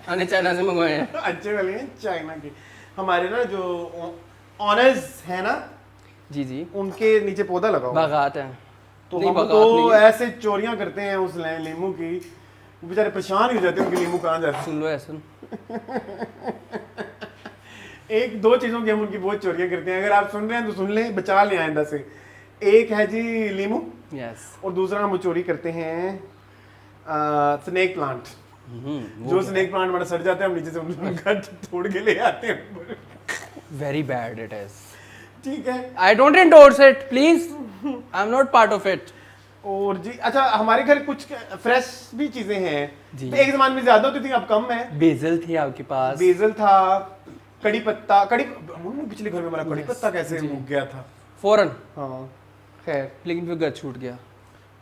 हमने चाइना से मंगवाए हैं। अच्छे वाले हैं चाइना के। हमारे ना जो ऑनर्स है ना जी जी, उनके नीचे पौधा लगा हुआ है। बागात है तो नहीं, हम बागात तो नहीं है। ऐसे चोरियां करते हैं उस लीमू की, वो बेचारे परेशान ही हो जाते हैं उनके लीमू कहाँ जाते हैं। सुन लो ऐसा, एक 2 चीजों की हम उनकी बहुत चोरियां करते हैं। अगर आप सुन रहे हैं तो सुन लें, बचा लें आइंदा से। एक है जी लीमू, यस, और दूसरा हम चोरी करते हैं स्नेक प्लांट। जो स्नेक प्लांट हमारा सड़ जाता है, हम नीचे से उनका तोड़ के ले आते हैं। Very bad it is. ठीक है, I don't endorse it please, I am not part of it. और जी अच्छा, हमारे घर कुछ फ्रेश भी चीजें हैं जी। तो एक जमाने में ज्यादा होती थी, अब कम है। बेजल थी आपके पास? बेजल था, कड़ी पत्ता, पिछले घर में हमारा कड़ी पत्ता कैसे उग गया था फौरन, हाँ खैर, लेकिन फिर घर छूट गया।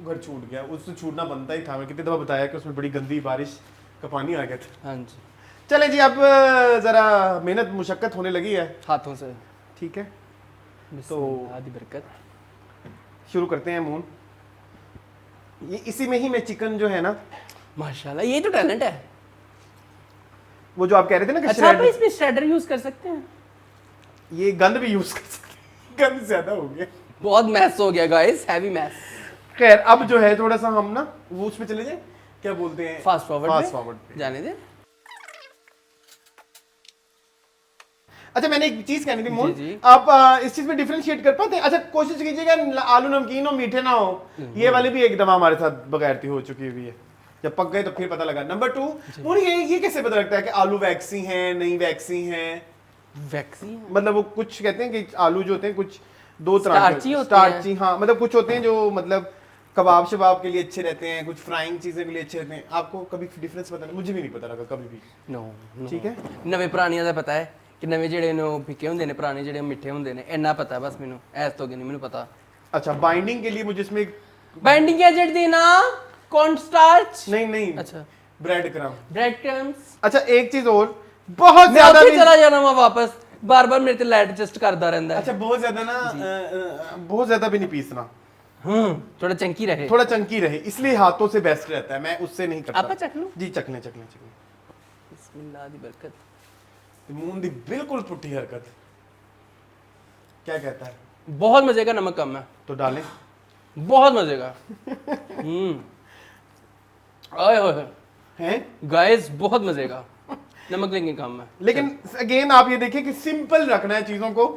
घर छूट गया, उससे छूटना बनता ही था। मैं कितनी दफा बताया कि उसमें बड़ी गंदी बारिश का पानी आ गया था। हाँ जी, चले जी, अब जरा मेहनत मुशक्कत होने लगी है, हाथों से। ठीक है, तो आदि बरकत शुरू करते हैं मून। ये इसी में ही मैं चिकन जो है ना, माशाल्लाह, ये तो टैलेंट है। वो जो आप कह रहे थे ना कि अच्छा, आप shred- इसमें श्रेडर यूज कर सकते हैं? ये गंद भी यूज कर सकते हैं, गंद ज्यादा हो गया। बहुत मैस हो गया गाइस, हैवी मैस। खैर, अब जो है थोड़ा सा हम ना वो उस पे चले जाए, क्या बोलते हैं, फास्ट फास्ट फॉरवर्ड फॉरवर्ड जाने दे। अच्छा, मैंने एक चीज कहनी थी मोहन, जी। आप इस चीज में डिफरेंशिएट कर पाते हैं? अच्छा, कोशिश कीजिएगा आलू नमकीन हो, मीठे ना हो। ये वाली भी एक दफा हमारे साथ बगैरती हो चुकी हुई है, जब पक गए तो फिर पता लगा। नंबर 2, मोहन ये कैसे पता लगता है कि आलू वैक्सी हैं नहीं वैक्सी हैं? वैक्सी मतलब वो कुछ कहते हैं कि आलू जो होते हैं कुछ 2 तरह स्टार्ची के होते हैं। स्टार्ची, हाँ, मतलब कुछ होते हैं जो मतलब कबाब शबाब के लिए अच्छे रहते हैं, कुछ फ्राइंग चीजें के लिए अच्छे रहते हैं। आपको कभी डिफरेंस पता नहीं? मुझे भी नहीं पता लगा कभी भी। नो, ठीक है, ਨਵੇਂ ਪੁਰਾਣੀਆਂ ਦਾ ਪਤਾ ਹੈ ਕਿ ਨਵੇਂ ਜਿਹੜੇ ਨੇ ਉਹ ਫਿੱਕੇ ਹੁੰਦੇ ਨੇ, ਪੁਰਾਣੇ ਜਿਹੜੇ ਮਿੱਠੇ ਹੁੰਦੇ ਨੇ, ਇੰਨਾ ਪਤਾ ਬਸ ਮੈਨੂੰ, ਐਸ ਤੋਂ ਅੱਗੇ ਨਹੀਂ ਮੈਨੂੰ ਪਤਾ। अच्छा, बाइंडिंग के लिए मुझे इसमें ਬਾਈਂਡਿੰਗ ਏਜੰਟ ਦੀ ਨਾ कॉर्न स्टार्च, नहीं अच्छा ब्रेड क्रम्ब। Bread crumbs. अच्छा, एक चीज और, बहुत मैं ज्यादा ਉੱਥੇ भी, ਚਲਾ ਜਾਣਾ ਵਾ ਵਾਪਸ, बार-बार ਮੇਰੇ ਤੇ ਲਾਈਟ ਐਡਜਸਟ ਕਰਦਾ ਰਹਿੰਦਾ ਹੈ। अच्छा बहुत ज्यादा ना बहुत ज्यादा भी नहीं पीसना, थोड़ा चंकी रहे। थोड़ा चंकी रहे, इसलिए हाथों से बेस्ट रहता है। मैं उससे नहीं करता। आपा चख लो जी, चखने चखने चखने। बिस्मिल्लाह दी बरकत। मून दी बिल्कुल पुट्ठी हरकत, क्या कहता है? बहुत मजे का, नमक कम है तो डालें, बहुत मजे का। आए होए हैं? गाइस, बहुत मजे का, नमक लेंगे कम है। लेकिन अगेन आप ये देखिए कि सिंपल रखना है चीजों को,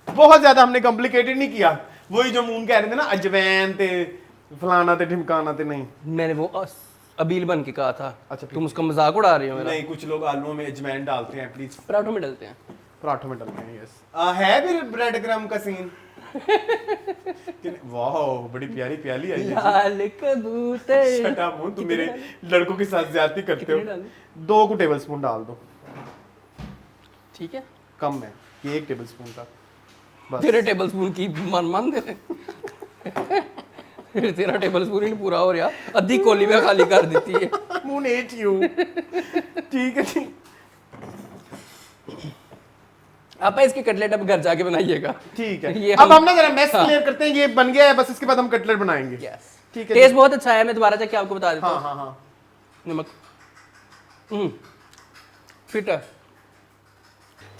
बहुत ज्यादा हमने कॉम्प्लिकेटेड नहीं किया। वही जो मून कह रहे थे ना, अजवैन ते फलाना ते ढिमकाना ते, नहीं मैंने वो अबील बन के कहा था। अच्छा, तुम उसका मजाक उड़ा रही हो मेरा। नहीं, कुछ लोग आलूओं में अजवैन डालते हैं, प्लीज पराठों में डलते हैं। पराठों में डालते हैं। यस, है फिर ब्रेड क्रम्ब का सीन। वाह, बड़ी प्यारी प्याली आई है। लाल कबूतर। शट अप मून, तुम मेरे लड़कों के साथ ज्यादती करते कितने हो। डालूं? 2 टेबल स्पून डाल दो, ठीक है, कम है ये 1 टेबल स्पून का बस। तेरे टेबल स्पून की मान दे रहे। तेरा टेबल स्पून ही नहीं पूरा हो रहा, अद्धी कोली में खाली कर देती है। Moon at you. ठीक है जी, आप इसके कटलेट अब घर जाके बनाइएगा। ठीक है। ये अब हम ना जरा मैस क्लियर करते हैं, ये बन गया है, बस इसके बाद हम कटलेट बनाएंगे। यस, ठीक है। टेस्ट बहुत अच्छा है, मैं दोबारा जाके आपको बता देता हाँ हूँ। हाँ हाँ, नमक फिट है।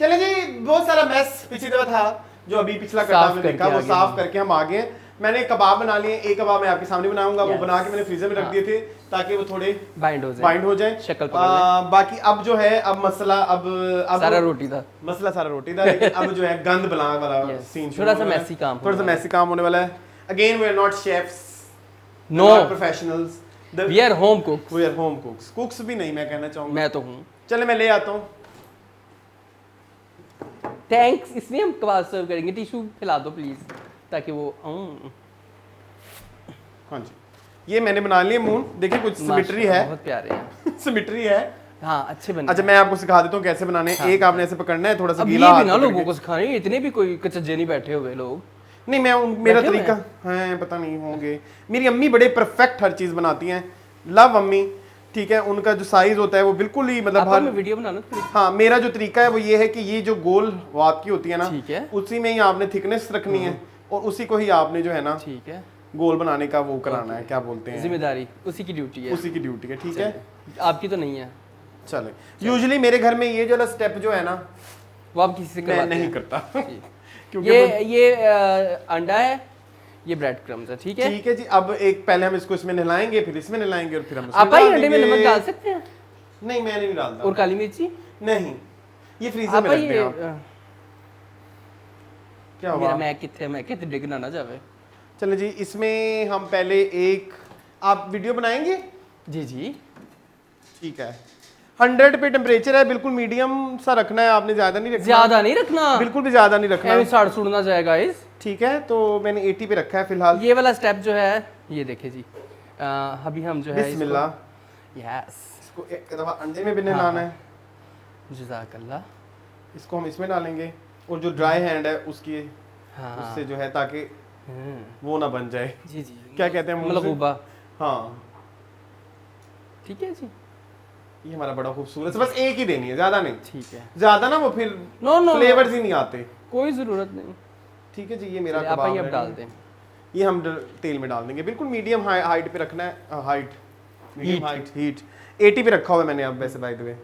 चले जी, बहुत सारा मैस पिछली दफा था जो अभी पिछला कटा साफ में करके देखा, वो आ गए साफ हम। करके हम आ गए। मैंने कबाब बना लिए, एक कबाब मैं आपके सामने बनाऊंगा, वो Yes. बना के मैंने फ्रीजर में रख दिए थे ताकि वो थोड़े बाइंड हो जाए, बाइंड हो जाए, शक्ल पकड़ लें। बाकी अब जो है, अब मसला अब सारा रोटी था। मसला सारा रोटी था, लेकिन अब जो है गंद बलांग वाला Yes. सीन थोड़ा सा messy काम थोड़ा सा होने मैसी काम होने वाला है। Again we are not chefs, no, professionals, we are home cook. We are home cooks. Cooks भी नहीं मैं कहना चाहूंगा, मैं तो हूँ। चले मैं ले आता हूँ। थैंक्स, इसलिए हम कबाब सर्व करेंगे। टिश्यू फैला दो प्लीज, ताकि वो हाँ जी, ये मैंने बना लिए मून, देखिए कुछ सिमेट्री है, बहुत प्यारे हैं। सिमेट्री है। हाँ अच्छे बने। अच्छा मैं आपको सिखा देता हूँ कैसे बनाने हैं। एक आपने ऐसे पकड़ना है, थोड़ा सा अब गीला ये हाथ भी ना पकड़ लोगों के। को सिखाने, इतने भी कोई कचज्जे नहीं बैठे हुए लोग। नहीं मैं मेरा बैठे हुए तरीका है, पता नहीं होंगे। मेरी अम्मी बड़े परफेक्ट हर चीज बनाती हैं, लव अम्मी, ठीक है। उनका जो साइज होता है वो बिल्कुल ही मतलब आपा मैं वीडियो बनाना थोड़ी। हाँ मेरा जो तरीका है वो ये है कि ये जो गोल वात की होती है ना, ठीक है। उसी में ही आपने थिकनेस रखनी है और उसी को ही आपने जो है ना ठीक है गोल बनाने का वो कराना है, क्या बोलते हैं, जिम्मेदारी उसी की ड्यूटी है। उसी की ड्यूटी है, ठीक है। आपकी तो नहीं है। चले यूजुअली मेरे घर में ये जो स्टेप जो है ना वो आप किसी से मैं करवाते नहीं हैं? करता ठीक। क्योंकि ये अंडा है, ये ब्रेड क्रम्स है, ठीक है। ठीक है जी। अब एक पहले हम इसको इसमें नहलाएंगे, फिर इसमें नहलाएंगे और फिर हम इसमें आप ही डाल अंडे में देंगे। नमक डाल सकते हैं नहीं मैं नहीं डालता। और काली मिर्ची। नहीं ये फ्रीजर आप में रख ये दें आप। क्या मेरा हुआ? मैं कितने मैं कितने डिगना ना जावे। चले जी इसमें हम पहले एक, आप वीडियो बनाएंगे? जी जी ठीक है। 100 पे टेम्परेचर है, बिल्कुल मीडियम सा रखना है आपने, ज्यादा नहीं रखना। ज्यादा नहीं रखना, बिल्कुल भी ज्यादा नहीं रखना। ऐसे साड़ सुड़ना जाएगा इस। ठीक है तो मैंने 80 पे रखा है फिलहाल। ये वाला स्टेप जो है ये देखे जी, अभी हम जो है बिस्मिल्लाह। यस इसको एक दफा अंडे में भी नहलाना है, जज़ाकल्लाह। इसको हम इसमें डालेंगे और जो ड्राई हैंड है उसकी हाँ उससे जो है ताकि वो ना बन जाए, जी जी क्या कहते हैं मुंह से? मलगूबा। हाँ ठीक है जी, ये हमारा बड़ा खूबसूरत, बस एक ही देनी है, ज्यादा नहीं। ठीक है। ज्यादा ना वो फिर नो नो फ्लेवर्स ही नहीं आते। कोई जरूरत नहीं। ठीक है जी ये मेरा चलिए, आप कबाब ही अब ready डाल है। दें। ये हम तेल में डाल देंगे, बिल्कुल मीडियम हाइट पे रखना है, हाइट मीडियम हाइट हीट 80 पे रखा हुआ है मैंने अब वैसे बाय द वे।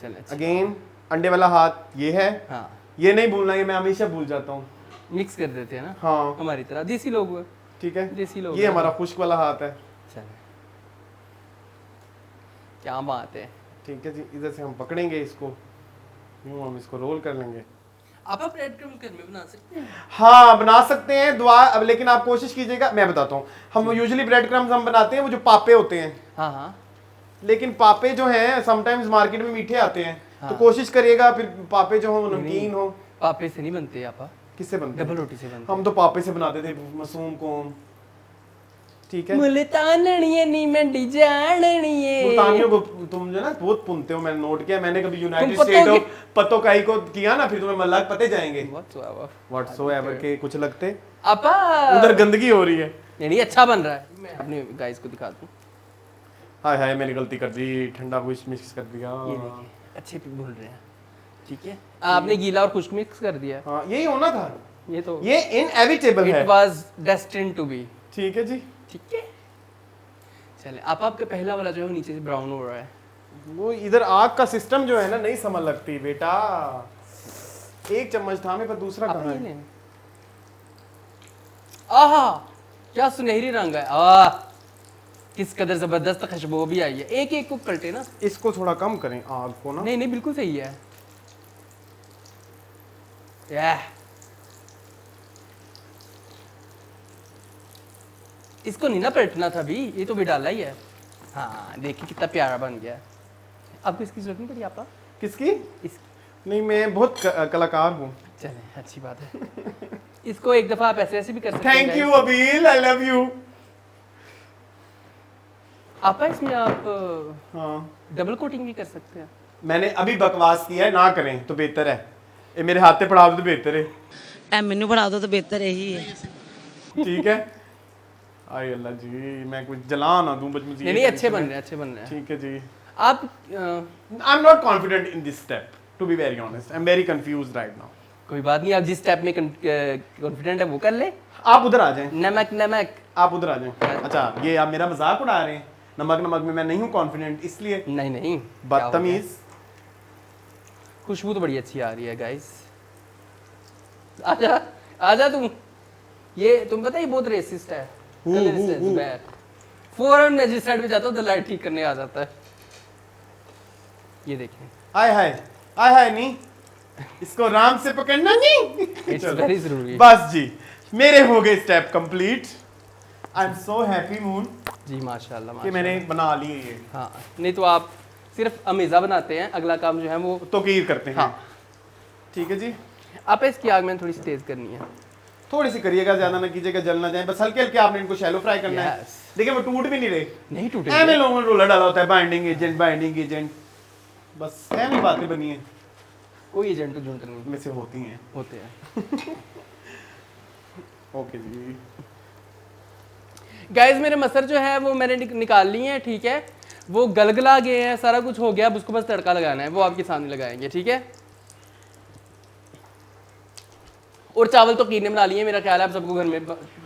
चलिए अच्छा। अगेन अंडे वाला हाथ ये है, हाँ ये नहीं भूलना, ये मैं हमेशा भूल जाता हूँ। मिक्स कर देते हैं ना, हाँ हमारी तरह देसी लोग हुए। ठीक है देसी लोग ये हैं। हमारा खुश्क वाला हाथ है। चलिए क्या बात है। ठीक है जी इधर से हम पकड़ेंगे इसको, यूं हम इसको रोल कर लेंगे। आप ब्रेड क्रम्ब घर में बना सकते हैं। हाँ बना सकते हैं दुआ, अब लेकिन आप कोशिश कीजिएगा, मैं बताता हूँ। हम यूजुअली ब्रेड क्रम्स हम बनाते हैं वो जो पापे होते हैं, हाँ हाँ लेकिन पापे जो हैं समटाइम्स मार्केट में मीठे आते हैं, तो हाँ। कोशिश करिएगा फिर पापे जो हो नमकीन हो। पापे से नहीं बनते आपा, किससे बनते हैं? डबल रोटी से बनते हम तो पापे से बनाते थे, मासूम कौम। ठीक है मुल्तानिये नी मंडी जाननिये। मुल्तानियों को तुम जो ना बहुत पुनते हो, मैंने नोट किया। मैंने कभी यूनाइटेड तुम स्टेट पतों ऑफ पतोकाई को किया ना, फिर तुम्हें मल्लाक पते जाएंगे व्हाटसोएवर के कुछ लगते। आपा उधर गंदगी हो रही है। नहीं अच्छा बन रहा है, मैं अपने गाइस को दिखा दूं। हाय हाय मैंने गलती कर दी, ठंडा कुछ मिक्स कर दिया। ये देखिए अच्छे पे भूल रहे हैं, ठीक है। आपने गीला और खुश्क मिक्स कर दिया, हाँ यही होना था, ये तो ये इनएविटेबल है। It was destined to be. ठीक है जी ठीक है चले। आपका पहला वाला जो है वो नीचे से ब्राउन हो रहा है। वो इधर आग का सिस्टम जो है ना नहीं समझ लगती बेटा। एक चम्मच था मेरे पर, दूसरा आप कहाँ ये है? लें। आहा क्या सुनहरी रंग है, आह किस कदर जबरदस्त खुशबू भी आई है। एक एक को पलटे ना, इसको थोड़ा कम करें आग को ना। नहीं नहीं बिल्कुल सही है। याह इसको नहीं ना पलटना था भी, ये तो भी डाला ही है। हाँ देखिए कितना प्यारा बन गया। आपको इसकी जरूरत नहीं पड़ी आपा? किसकी? इस नहीं मैं बहुत कलाकार हूँ। चले अच्छी बात है। इसको एक दफा आप ऐसे ऐसे भी कर सकते हैं। Thank you अबील, I love you. आपा इसमें आप हाँ डबल कोटिंग भी कर सकते हैं। मैंने अभी बकवास किया है, ना करें तो बेहतर है। ये मेरे हाथ पे पड़ा दो तो बेहतर है। ए मैनू पढ़ा दो तो बेहतर यही है। ठीक है आय अल्लाह जी, मैं कुछ जला ना दूं बच मुझे। नहीं अच्छे बन रहे हैं, अच्छे बन रहे हैं। ठीक है जी। आप I am not confident in this step to be very honest, I am very confused right now. कोई बात नहीं, आप जिस स्टेप में कॉन्फिडेंट है वो कर ले। आप उधर आ जाएं, नमक नमक आप उधर आ जाएं। अच्छा ये आप मेरा मजाक उड़ा रहे हैं? नमक नमक में मैं नहीं हूँ कॉन्फिडेंट, इसलिए नहीं नहीं बदतमीज। खुशबू तो बड़ी अच्छी आ रही है गाइस। आजा आजा तुम। ये तुम पता है ये बहुत रेसिस्ट है। फौरन मैं जिस साइड पे जाता हूँ तो लाइट ठीक करने आ जाता है। ये देखें आय हाय नहीं, इसको आराम से पकड़ना नहीं। इट्स वेरी जरूरी। बस जी मेरे हो गए step complete. I am so happy Moon ji माशाल्लाह कि माशाल्लाह। मैंने बना लिए ये। हाँ नहीं तो आप सिर्फ अमेज़ा बनाते हैं, अगला काम जो है वो तो कीर करते हैं। हाँ। ठीक है जी। आप इसकी आग मैंने थोड़ी सी तेज करनी है। थोड़ी सी करिएगा, ज्यादा ना कीजिएगा, जल ना जाए, बस हल्के हल्के आपने इनको शैलो फ्राई करना है। देखिए वो टूट भी नहीं रहे, नहीं टूटे, ऐसे लोगों ने रोला डाला होता है बाइंडिंग एजेंट, बस ऐसी बातें बनी है, कोई एजेंट झूठ नहीं में से होती हैं, होते हैं। ओके जी गाइस मेरे मसर जो है वो मैंने निकाल लिए हैं, ठीक है, वो गलगला गए हैं, सारा कुछ हो गया, अब उसको बस तड़का लगाना है, वो आपके सामने लगाएंगे, ठीक है। और चावल तो कीने बना लिए, मेरा ख्याल है आप सबको घर में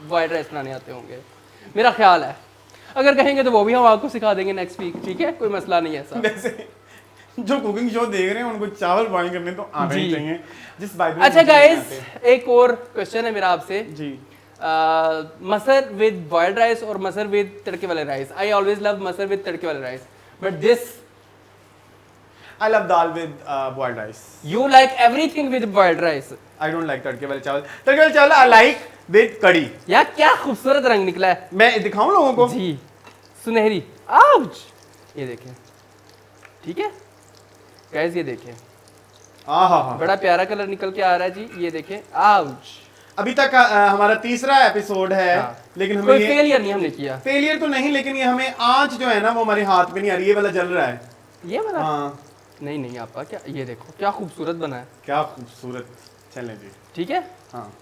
वाइट राइस बनाने आते होंगे, मेरा ख्याल है। अगर कहेंगे तो वो भी हम आपको सिखा देंगे नेक्स्ट वीक, ठीक है, कोई मसला नहीं है ऐसा। वैसे जो कुकिंग शो देख रहे हैं उनको चावल बॉईल करने तो आना ही चाहिए, जिस बाइबल। अच्छा गाइस एक और क्वेश्चन है मेरा आपसे जी, मसर विद बॉइल्ड राइस और मसर विद तड़के वाले rice. I always love masoor with तड़के वाले rice, but this I love dal with boiled rice. You like everything with boiled rice. I don't like तड़के वाले चावल। तड़के वाले चावल आई लाइक विद कड़ी। यार क्या खूबसूरत रंग निकला है, मैं दिखाऊं लोगों को? जी सुनहरी, आउच, ये देखें, ठीक है गाइस, ये देखें, बड़ा प्यारा कलर निकल के आ रहा है जी, ये देखें, आउच। अभी तक हमारा तीसरा एपिसोड है, लेकिन हमें कोई फेलियर नहीं हमने किया, फेलियर तो नहीं, लेकिन ये हमें आंच जो है ना वो हमारे हाथ में नहीं आ रही, ये वाला जल रहा है, ये वाला। हाँ नहीं नहीं आपा, क्या ये देखो क्या खूबसूरत बना है, क्या खूबसूरत। चलें जी, ठीक है। हाँ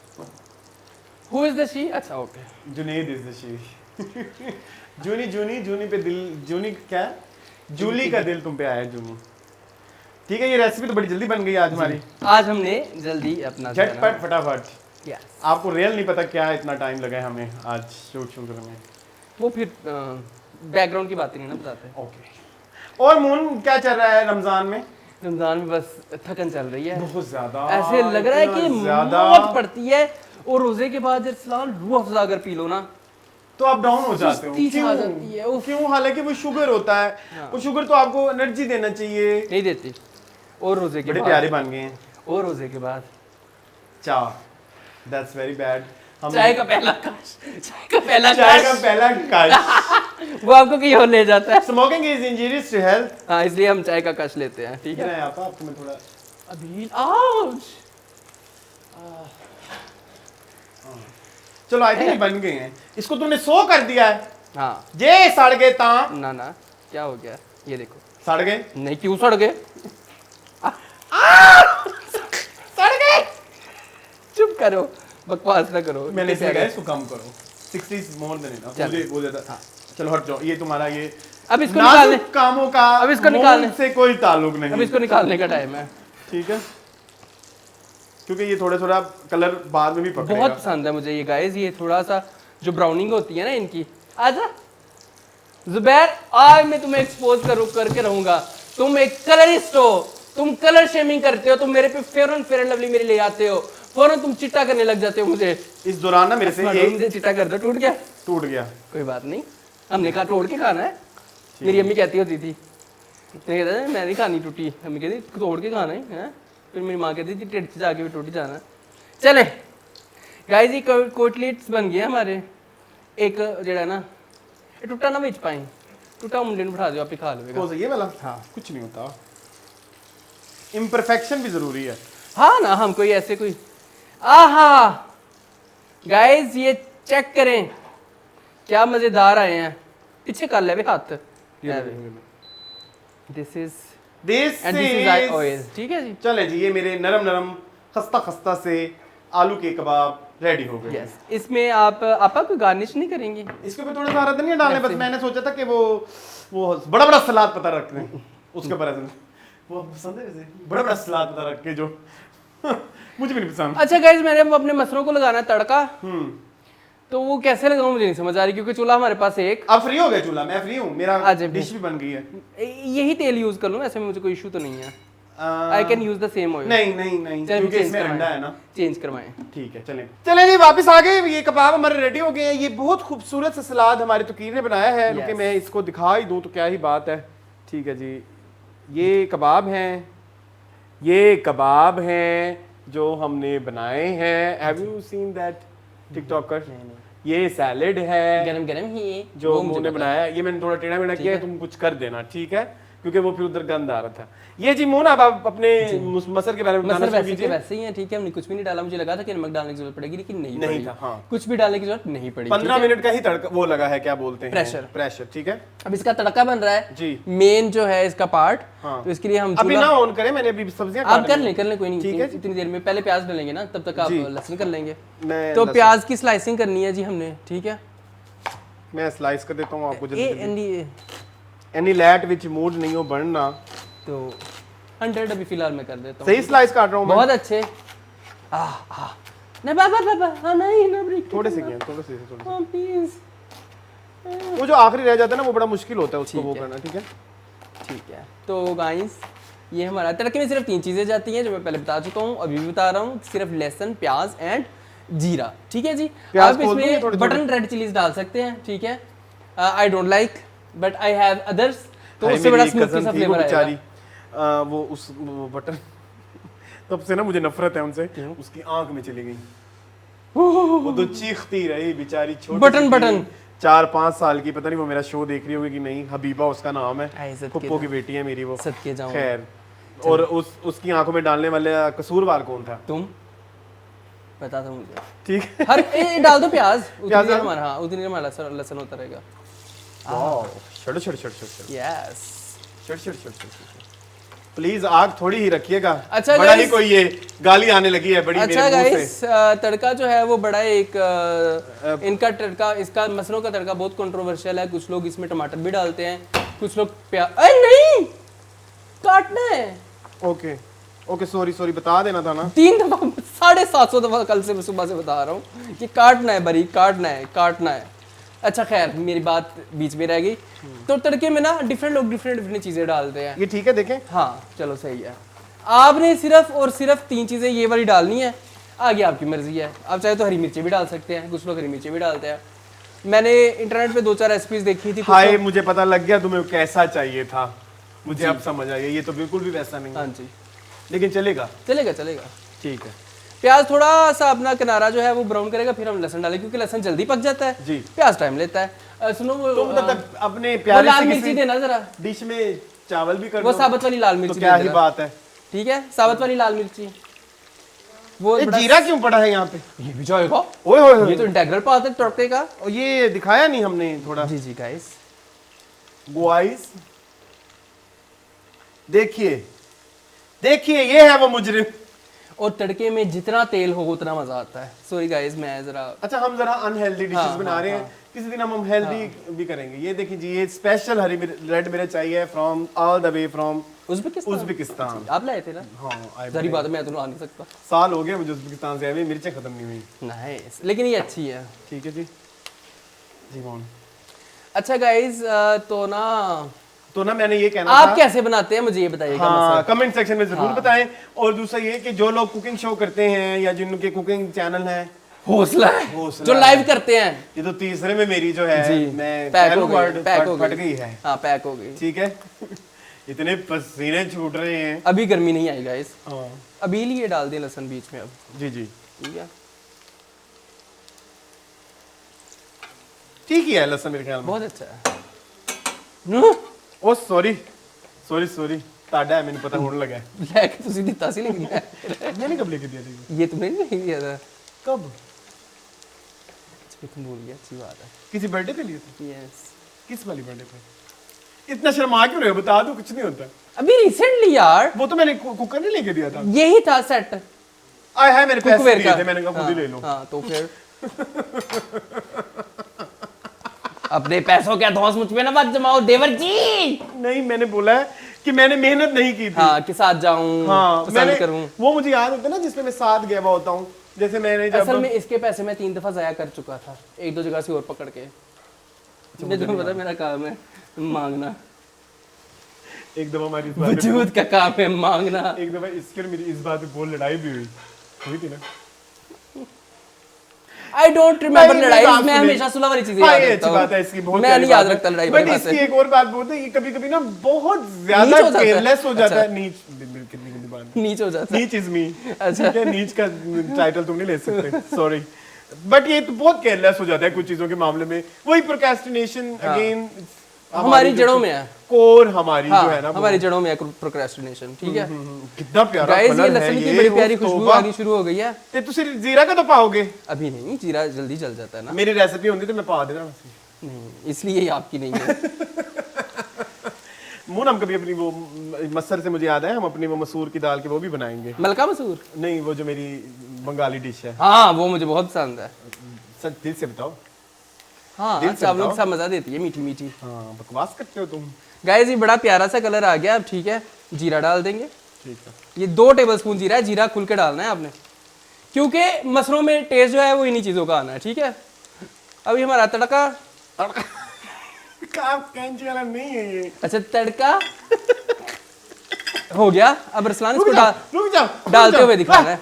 हु इज द शी? अच्छा okay, Junaid is the she. जूनी पे दिल, जूनी क्या, जूली का दिल तुम पे आया जूनी। ठीक है, ये रेसिपी तो बड़ी जल्दी बन गई आज हमारी। आज हमने जल्दी अपना झटपट फटाफट। Yes. आपको रियल नहीं पता क्या इतना टाइम लगा है हमें आज शूट करने में। वो फिर बैकग्राउंड की बातें नहीं ना बताते। ओके। और मून क्या चल रहा है रमजान में? रमजान में बस थकन चल रही है, बहुत ज्यादा, ऐसे लग रहा है कि मौत पड़ती है, और रोजे के बाद जब रूह अफ़ज़ा अगर पी लो ना तो आप डाउन हो जाते हो। क्यों? क्यों? हालांकि वो शुगर होता है, वो शुगर तो आपको एनर्जी देना चाहिए, नहीं देती। और रोजे के बड़े बाद प्यारे बन गए हैं। और रोजे के बाद चाय, दैट्स वेरी बैड। चाय का पहला कश, चाय का पहला कश वो आपको कहीं और ले जाता है। Smoking is injurious to health. हाँ, इसलिए हम चाय का कश लेते हैं, ठीक है। आपको मैं थोड़ा अभी आउच। चलो आई थिंक बन गए हैं। इसको तूने 100 कर दिया है। हाँ जे सड़ गए ता ना ना, क्या हो गया, ये देखो सड़ गए। नहीं, क्यों सड़ गए? सड़ गए। चुप करो, बकवास ना करो। मैंने इसे कहा इसको कम करो, 60 इज मोर देन इनफ। मुझे बोल देता। हाँ। चलो हट जाओ, ये तुम्हारा ये अब इसको निकालने कामों का, अब इसको निकालने से कोई ताल्लुक नहीं। अब इसको निकालने का टाइम है, ठीक है, क्योंकि ये थोड़ा थोड़ा कलर बाद में भी पकड़ेगा। बहुत पसंद है मुझे ये गाइस, ये थोड़ा सा जो ब्राउनिंग होती है ना इनकी। आजा जुबैर, आज मैं तुम्हें एक्सपोज करके रहूंगा। तुम एक कलरिस्ट हो, तुम कलर शेमिंग करते हो, तुम मेरे पे फेयर एंड लवली मेरे ले आते हो, फौरन तुम चिट्टा करने लग जाते हो मुझे। इस दौरान ना मेरे से मुझे चिट्टा कर दो, टूट गया, टूट गया, कोई बात नहीं, हमने कहा तोड़ के खाना है। मेरी अम्मी कहती होती थी, मैं नहीं खानी टूटी, अम्मी कहती तोड़ के खाना है। फिर मेरी माँ कहती थी टेढ़ से जाके भी टूटी जाना। चले गाइस, ये कोटलेट्स बन गए हमारे। एक जड़ा ना ये टूटा ना बेच पाए, टूटा मुंडे बिठा दो, आप ही खा लो। ये वाला हाँ, कुछ नहीं होता, इम्परफेक्शन भी जरूरी है। हाँ ना, हम कोई ऐसे कोई आहा गाइस, ये चेक करें क्या मजेदार आए हैं। पीछे कर ले हाथ, दिस इज ऑयल, ठीक है जी। चले जी, ये मेरे नरम नरम खस्ता खस्ता से आलू के कबाब रेडी हो गए। यस, इसमें आप आपा कोई गार्निश नहीं करेंगे? इसके ऊपर थोड़ा सा हरा धनिया डालने, बस मैंने सोचा था कि वो बड़ा बड़ा सलाद पता रखते हैं उसके ऊपर, वो पसंद है वैसे, बड़ा बड़ा सलाद पता रख के जो मुझे भी नहीं पसंद। अच्छा गाइस, मैंने अपने मसरों को लगाना है तड़का, तो वो कैसे लगाऊं मुझे नहीं समझ आ रही, क्योंकि चूल्हा हमारे पास एक। आप फ्री हो गए चूल्हा? मैं फ्री हूँ, मेरा डिश भी बन गई है। यही तेल यूज कर लूं, ऐसे में मुझे कोई इशू तो नहीं है। I can use the same oil. नहीं, क्योंकि इसमें अंडा है ना। चेंज करवाएं, ठीक है। चलें जी, वापस आ गए। ये कबाब हमारे रेडी हो गए हैं। ये बहुत खूबसूरत सा सलाद हमारे तकीर ने बनाया है, क्योंकि मैं इसको दिखा ही दूं तो क्या ही बात है। ठीक है जी, ये कबाब हैं जो हमने बनाए हैं। Have you seen that TikToker? ये सैलेड है गरम गरम ही जो मुझे बनाया है। ये मैंने थोड़ा टेढ़ा मेढ़ा किया है, तुम कुछ कर देना, ठीक है? क्योंकि वो फिर उधर गंद आ रहा था। ये जी मोना, अब आप अपने मसर के बारे में बताना मसर शुरू वैसे के कीजिए। वैसे ही है, ठीक है, हमने कुछ भी नहीं डाला। मुझे लगा था कि नमक डालने की जरूरत पड़ेगी, लेकिन नहीं पड़ी। था, हाँ। कुछ भी डालने की जरूरत नहीं पड़ी। 15 मिनट का ही तड़का वो लगा है, क्या बोलते हैं, प्रेशर। ठीक है, अब इसका तड़का बन रहा है जी। मेन जो है इसका पार्ट, हाँ। तो इसके लिए हम अभी ना ऑन करें, मैंने अभी सब्जियां आप कर लें कोई नहीं, ठीक है। इतनी देर में पहले प्याज डालेंगे ना, तब तक आप लहसुन कर लेंगे। तो प्याज की स्लाइसिंग करनी है जी हमने, ठीक है। मैं स्लाइस कर देता हूँ आपको जल्दी। एनी लैट विच मूड नहीं हो बनना, तो 100 अभी फिलहाल मैं कर देता हूँ। सही स्लाइस काट रहा हूँ मैं। बहुत अच्छे। नहीं बाबा हाँ नहीं ना ब्रेक थोड़े से किया, थोड़े से प्लीज। वो जो आखिरी रह जाता है ना, वो बड़ा मुश्किल होता है उसको वो करना। ठीक है, तो गाइस ये हमारा तड़के में सिर्फ 3 चीजें जाती हैं जो मैं पहले बता चुका हूँ, अभी भी बता रहा हूँ। सिर्फ लहसुन, प्याज एंड जीरा, ठीक है जी। आप इसमें बटन रेड चिलीज डाल सकते हैं, ठीक है। आई don't like but I have others, तो उससे बड़ा स्मोकी सा फ्लेवर आएगा। वो बटन तब से ना मुझे नफरत है उनसे, उसकी आंख में चली गई, वो तो चीखती रही बेचारी, छोटी बटन 4-5 साल की, पता नहीं वो मेरा शो देख रही होगी कि नहीं। हबीबा उसका नाम है, पप्पो की बेटी है मेरी वो। सदके जाऊं। खैर, और उसकी आंखों में डालने वाले कसूरवार कौन था? तुम पता था मुझे, ठीक है। हर डाल दो प्याज, उतनी देर हमारा, हाँ उतनी देर हमारा लहसुन होता रहेगा। शट प्लीज आग थोड़ी ही रखिएगा। अच्छा बड़ा ही कोई ये गाली आने लगी है बड़ी अच्छा मेरे मुंह से। तड़का जो है वो बड़ा एक इनका तड़का, इसका मसलों का तड़का बहुत कंट्रोवर्शियल है। कुछ लोग इसमें टमाटर भी डालते हैं, कुछ लोग प्याज नहीं काटना है। ओके सॉरी बता देना था ना। 3 दफा 750 दफा कल से सुबह से बता रहा हूँ कि काटना है बारीक, काटना है। अच्छा खैर, मेरी बात बीच में रह गई। तो तड़के में ना डिफरेंट लोग डिफरेंट चीजें डालते हैं। ये ठीक है, देखें। हाँ चलो सही है। आपने सिर्फ और सिर्फ 3 चीजें ये वाली डालनी है, आगे आपकी मर्जी है। आप चाहे तो हरी मिर्ची भी डाल सकते हैं, कुछ लोग हरी मिर्ची भी डालते हैं। मैंने इंटरनेट पे 2-4 रेसिपीज देखी थी। हाय, मुझे पता लग गया तुम्हें कैसा चाहिए था, मुझे अब समझ आ गया। ये तो बिल्कुल भी वैसा नहीं। हाँ जी, लेकिन चलेगा। ठीक है। प्याज थोड़ा सा अपना किनारा जो है वो ब्राउन करेगा, फिर हम लहसुन डालेंगे क्योंकि लहसुन जल्दी पक जाता है जी, प्याज टाइम लेता है। सुनो तुम तक अपने प्यारे लाल मिर्ची देना जरा, डिश में चावल भी कर वो साबुत वाली लाल मिर्ची, तो क्या ही बात है। ठीक है, साबुत वाली लाल मिर्ची। वो जीरा क्यों पड़ा है यहाँ पे? ये भी जाएगा, ओए ये तो इंटीग्रल पार्ट है तड़के का। और ये दिखाया नहीं हमने थोड़ा। जी गाइस, देखिए ये है वो मुजरिम। और तड़के में जितना तेल हो उतना मजा आता है। सॉरी गाइस, मैं जरा अच्छा, हम जरा अनहेल्दी डिशेस बना रहे हैं। किसी दिन हम हेल्दी भी करेंगे। ये देखिए जी, ये स्पेशल हरी रेड मिर्च चाहिए from all the way from Uzbekistan. आप लाए थे ना? हाँ, सारी बात मैं तो आ नहीं सकता, साल हो गए मुझे उज़्बेकिस्तान से आए, मिर्चें खत्म नहीं हुई। नाइस, लेकिन ये अच्छी है। ठीक है जी मोहन। अच्छा गाइस, तो ना मैंने ये कहना आप था, कैसे बनाते हैं मुझे ये बताइएगा। हाँ, कमेंट सेक्शन में जरूर बताएं। और दूसरा ये कि जो लोग कुकिंग शो करते हैं या जिनके कुकिंग चैनल है, हौसला जो लाइव करते हैं। ये तो तीसरे में मेरी जो है मैं पैक फट गई है। हाँ, पैक हो गई। ठीक है। इतने पसीने छूट रहे हैं। अभी गर्मी नहीं आई गाइस, अभी लिए डाल दिए लहसुन बीच में। अब जी ठीक है, ठीक ही है लहसुन मेरे ख्याल में। बहुत अच्छा है। ओ सॉरी ताड़ा है, मैंने पता होने लगा है। लेके तुसी दिता सी लेकिन मैंने कब लेके दिया था ये तुमने नहीं दिया था? कब? तुम भूल गया, अच्छी बात है। किसी बर्थडे पे लिए थे? यस। किस वाली बर्थडे पे? इतना शर्मा क्यों रहे हो? बता दो, कुछ नहीं होता। अभी रिसेंटली यार, वो तो मैंने कुकर नहीं लेके दिया था। यही था सेट। आए है, मेरे पैसे दिए थे, मैंने कहा खुद ही ले लो। हाँ, तो फिर अपने पैसों के धौंस मुझ पे ना मत जमाओ देवर जी। नहीं, मैंने बोला है कि मैंने मेहनत नहीं की थी। हाँ, कि साथ जाऊं, हाँ, पसंद करूं। वो मुझे याद होता है ना, जिसमें मैं साथ गया होता हूँ। जैसे मैंने जब असल में इसके पैसे मैं 3 दफा जाया कर चुका था, 1-2 जगह से और पकड़ के। मुझे तो पता, मेरा काम है मांगना। एक दफा हमारी वजूद का काम है मांगना। एक दफा इसके और मेरी इस बात पे बहुत लड़ाई भी हुई थी ना। I don't remember लड़ाई। मैं हमेशा सुलह वाली चीजें याद रखता हूँ। बात है इसकी, बहुत मैं नहीं याद रखता लड़ाई वाली बात। इसकी एक और बात बोलते हैं, ये कभी-कभी ना बहुत ज्यादा केयरलेस हो जाता है। नीच, कितनी गंदी बात है। नीच हो जाता है। नीच इज मी। अच्छा, ठीक है, नीच का टाइटल तुम नहीं ले सकते, सॉरी। बट ये तो बहुत केयरलेस हो जाता है कुछ चीजों के मामले में। वही प्रोक्रेस्टिनेशन अगेन, हमारी जड़ों में है, कोर हमारी हाँ, जो है ना हमारी जड़ों में है प्रोक्रेस्टिनेशन, ठीक है। कितना प्यारा गाइस ये कलर है लहसुन की ये, बड़ी प्यारी उफ, खुशबू तौबा। आनी शुरू हो गई है। ते तुसी जीरा कदों पाओगे? अभी नहीं, जीरा जल्दी जल जाता है ना। मेरी रेसिपी होती तो मैं पा देना। नहीं, इसलिए ये आपकी नहीं है। मून हम कभी अपनी वो मसर से मुझे याद है, हम अपनी वो मसूर की दाल के वो भी बनाएंगे। मलका मसूर? नहीं, वो जो मेरी बंगाली डिश है। हाँ वो मुझे बहुत पसंद है। सच दिल से बताओ। हाँ दिल से चावलों के बताओ। साथ मजा देती है, मीठी मीठी। हाँ, बकवास करते हो तुम। गाइस ये बड़ा प्यारा सा कलर आ गया अब, ठीक है। जीरा डाल देंगे, ठीक है। ये 2 टेबलस्पून जीरा है। जीरा खुल के डालना है आपने, क्योंकि मसरों में टेस्ट जो है वो इन्हीं चीज़ों का आना है, ठीक है। अभी हमारा तड़का, काम कैंची वाला नहीं है ये। अच्छा तड़का हो गया। अब रसलान इसको रुक जाओ डालते हुए दिखाना है,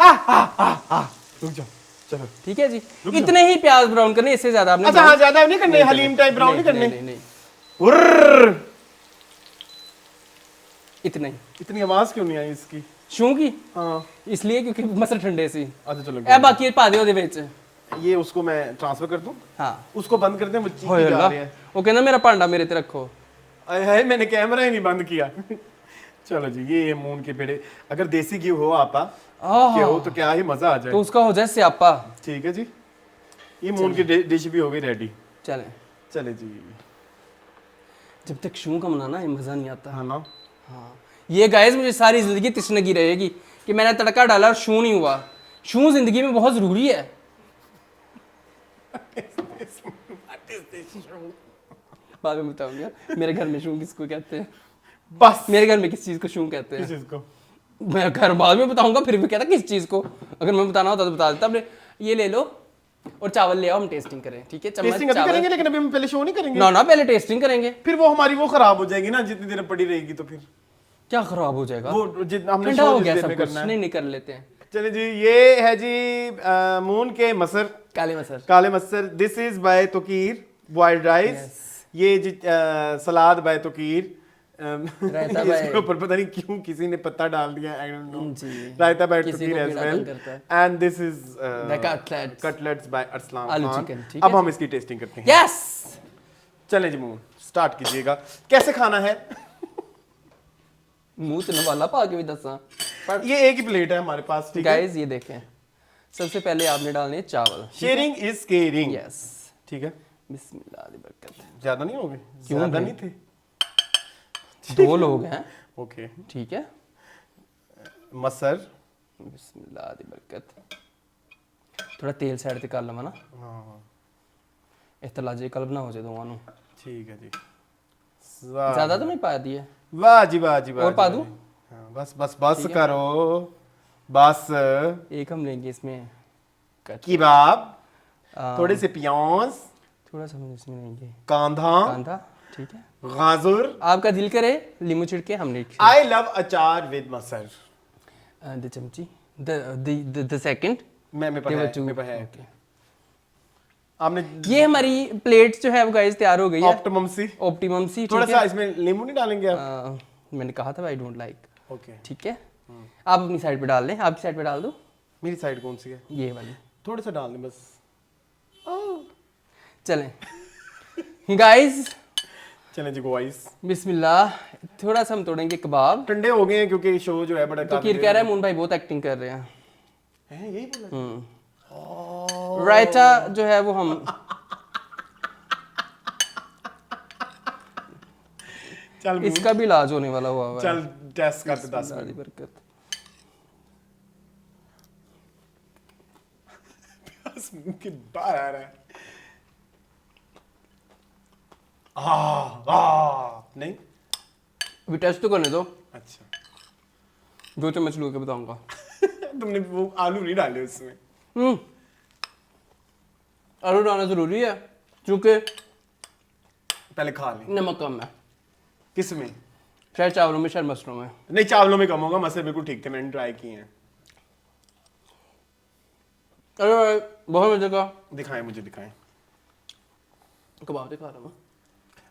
रुक जाओ, चलो। ठीक है जी। इतने ही प्याज ब्राउन करने, इससे ज्यादा आपने अच्छा हाँ, ज्यादा नहीं करने, हलीम टाइप ब्राउन नहीं करने। नहीं, उर्र, इतना ही। इतनी आवाज क्यों नहीं आई इसकी? शू की? हाँ, इसलिए क्योंकि मसर ठंडे सी। अच्छा चलो। ए बाकी पा दे ਉਹਦੇ ਵਿੱਚ। ये उसको मैं ट्रांसफर कर दूं? हाँ उसको बंद कर दें, वो चीखी होए जा अल्लाह, रहे हैं। वो कहना मेरा भांडा मेरे ते रखो। अरे है, मैंने कैमरा ही नहीं बंद किया। चलो जी, ये मून के पेड़े, अगर देसी घी हो आपा के हो तो क्या ही मजा आ जाए। तो उसका हो जाए स्यापा। ठीक है जी, ये मून की डिश भी हो गई रेडी। चले चले जी। जब तक शू का बनाना है मजा नहीं आता। हाँ ना, हाँ ये गाइस मुझे सारी जिंदगी तशनगी रहेगी कि मैंने तड़का डाला और शू नहीं हुआ। शू जिंदगी में बहुत जरूरी है। बाद में बताऊंगा मेरे घर में शू किसको कहते हैं। बस मेरे घर में किस चीज को शू कहते हैं, किस चीज को? मैं घर बाद में बताऊंगा। फिर भी कहता किस चीज को, अगर मैं बताना होता तो बता देता। आपने ये ले लो और चावल ले आओ, हम टेस्टिंग करें, ठीक है। टेस्टिंग अभी करेंगे, लेकिन अभी हम पहले शो नहीं करेंगे। ना ना पहले टेस्टिंग करेंगे। फिर वो हमारी वो खराब हो जाएगी ना, जितनी देर पड़ी रहेगी तो फिर क्या खराब हो जाएगा? वो जितना हमने ठंडा शो हो जिस गया देर सब में कुछ। करना है। नहीं नहीं कर लेते हैं। चलिए जी, ये है जी मून के मसर, काले मसर। काले masoor. This is by Tauqeer boiled rice. ये जी सलाद बाय तोकीर। रायता इसके by- ऊपर पता नहीं क्यों किसी ने पत्ता डाल दिया, आई डोंट नो। जी। रायता बाय किसी तोकीर को एज पीड़ा वेल। तंग करता है। And this is The cutlets. Cutlets by Arsalan आलू खान। चिकन, ठीक अब है हम जी। इसकी टेस्टिंग करते हैं। यस चलें जी, मून स्टार्ट कीजिएगा। कैसे खाना है? मुंह तो वाला पा के भी दसा। पर ये एक ही प्लेट है हमारे पास, ठीक है। गाइस ये देखें, सबसे पहले आपने डालने हैं चावल। Sharing is caring. यस ठीक है, बिस्मिल्लाह दी बरकत। ज्यादा नहीं हो गए? क्यों ज्यादा नहीं? नहीं थे? 2 लोग हैं, ओके। ठीक है। मसर। बिस्मिल्लाह दी बरकत। थोड़ा तेल साइड ते कर लवा ना, हाँ इस तरह जे कल्ब ना हो जाए दोवां नू। ठीक है जी। वाह ज्यादा तो नहीं पा दिए? वाह जी, वाह जी, वाह और जी, पा वाह दूं? जी। हाँ, बस बस बस ठीक है। करो बस। एक हम लेंगे इसमें किबाब, आ, थोड़े से प्याज, थोड़ा सा हम इसमें लेंगे कांधा, कांदा, ठीक है। गाजर। आपका दिल करे लीमू छिड़के, हमने I love achar with masoor. The चमची द सेकंड। मैं मेरे पास है, मेरे पास है। ओके। आपने ये हमारी प्लेट जो है वो गाइस तैयार हो गई है। ऑप्टिमम सी। ऑप्टिमम सी, थोड़ा ठीक सा है। इसमें नींबू नहीं डालेंगे आप? मैंने कहा था आई डोंट लाइक। ओके, ठीक है, आप अपनी साइड पे डाल लें। आपकी साइड पे डाल दो, मेरी साइड कौन सी है? ये वाली। थोड़ा सा डाल दें बस। चलें गाइस, चलें जी गाइस। बिस्मिल्लाह। थोड़ा सा हम तोड़ेंगे कबाब। ठंडे हो गए हैं क्योंकि शो जो है बड़ा तो कीर कह रहा है मून भाई बहुत एक्टिंग कर रहे हैं। है, यही बोला। रायता जो है वो हम चल मून, इसका भी इलाज होने वाला हुआ है। चल टेस्ट करते 10 बिस्मिल्लाह दी मिनट। बरकत। बस मुंह के बाहर आ रहा है। नहीं, अभी टेस्ट तो करने दो, अच्छा। 2 चम्मच लू के बताऊंगा। तुमने वो आलू नहीं डाले उसमें? आलू डालना जरूरी है क्योंकि पहले खा ले। नमक कम है, किस में? शायद चावलों में, शायद मसरों में। नहीं, चावलों में कम होगा, मसर बिल्कुल ठीक थे, मैंने ट्राई किए हैं। अरे बहुत मजे का दिखाएं, मुझे दिखाएं। कबाब दिखा रहा हूँ।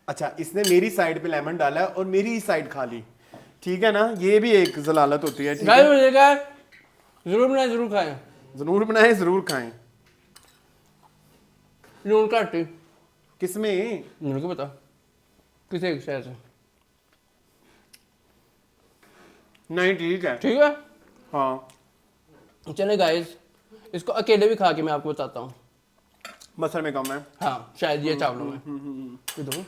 अच्छा, इसने मेरी साइड पे लेमन डाला है और मेरी साइड खा ली, ठीक है ना? ये भी एक जलालत होती है, ठीक गाइस है? मजे का, जरूर बनाए, जरूर खाएं। जरूर बनाएं, जरूर खाएं। लून घट ही, किसमें? मेरे को पता। किसी एक शहर से। नहीं ठीक है। ठीक है, हाँ चले गाइस, इसको अकेले भी खा के मैं आपको बताता हूँ। मसल में कम है, हाँ शायद ये चावलों में। ये दो,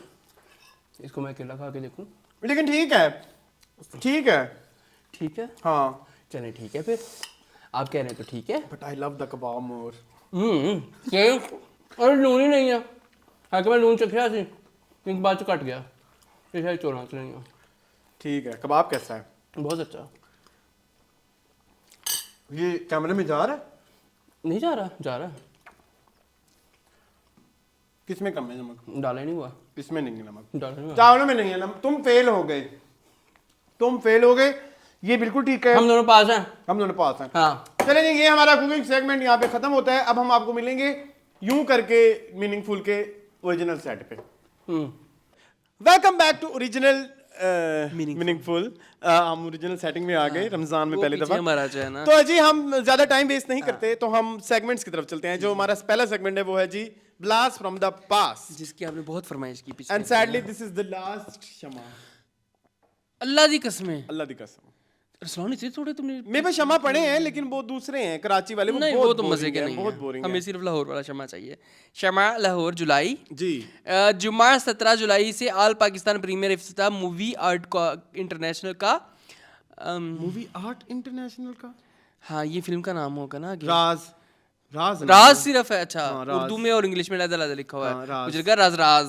इसको मैं अकेला खा के देखूँ। लेकिन ठीक है, ठीक है। ठीक है, हाँ चले ठीक है फिर, आप कह रहे हैं तो ठीक है। बट आई लव द कबाब मोर। और लून ही नहीं है, हाँ मैं लून चखिया सी लेकिन बाद चो कट गया, ये शायद चोरा चलेंगे। ठीक है, कबाब कैसा है? बहुत अच्छा। ये कैमरे में जा रहा है? नहीं जा रहा, जा रहा है। किसमें कम है नमक? डाला ही नहीं हुआ, इसमें नहीं है नमक, डाला नहीं हुआ। चावलों में नहीं है नमक। तुम फेल हो गए, तुम फेल हो गए। ये बिल्कुल ठीक है, हम दोनों पास हैं। हम दोनों पास हैं। हाँ चले जी, ये हमारा कुकिंग सेगमेंट यहाँ पे खत्म होता है। अब हम आपको मिलेंगे यूं करके मीनिंगफुल के ओरिजिनल सेट पे। Welcome back to original meaningful. हम ओरिजिनल सेटिंग में आ गए रमजान में पहली दफा हमारा जो है ना। तो जी हम ज्यादा टाइम वेस्ट नहीं करते, तो हम सेगमेंट्स की तरफ चलते हैं। जो हमारा पहला सेगमेंट है वो है जी ब्लास्ट फ्रॉम द पास्ट, जिसकी आपने बहुत फरमाइश की पिछले। And sadly this is the last Shama. अल्लाह दी कसमें, अल्लाह दी कसम, रसलानी से थोड़े तुमने। मेरे पास शमा पड़े हैं लेकिन वो दूसरे हैं कराची वाले, नहीं बहुत वो तो मजे boring के हैं, नहीं बहुत है, बोरिंग हमें सिर्फ लाहौर वाला शमा चाहिए। शमा लाहौर जुलाई जी। जुमा 17 जुलाई से आल पाकिस्तान प्रीमियर इफ्तिताह मूवी आर्ट इंटरनेशनल का। मूवी आर्ट इंटरनेशनल का, हाँ ये फिल्म का नाम होगा ना आगे। राज राज राज सिर्फ है, अच्छा हाँ, राज। उर्दू में और इंग्लिश में अलग-अलग लिखा हुआ हाँ, है। राज। मुझे लगा राज राज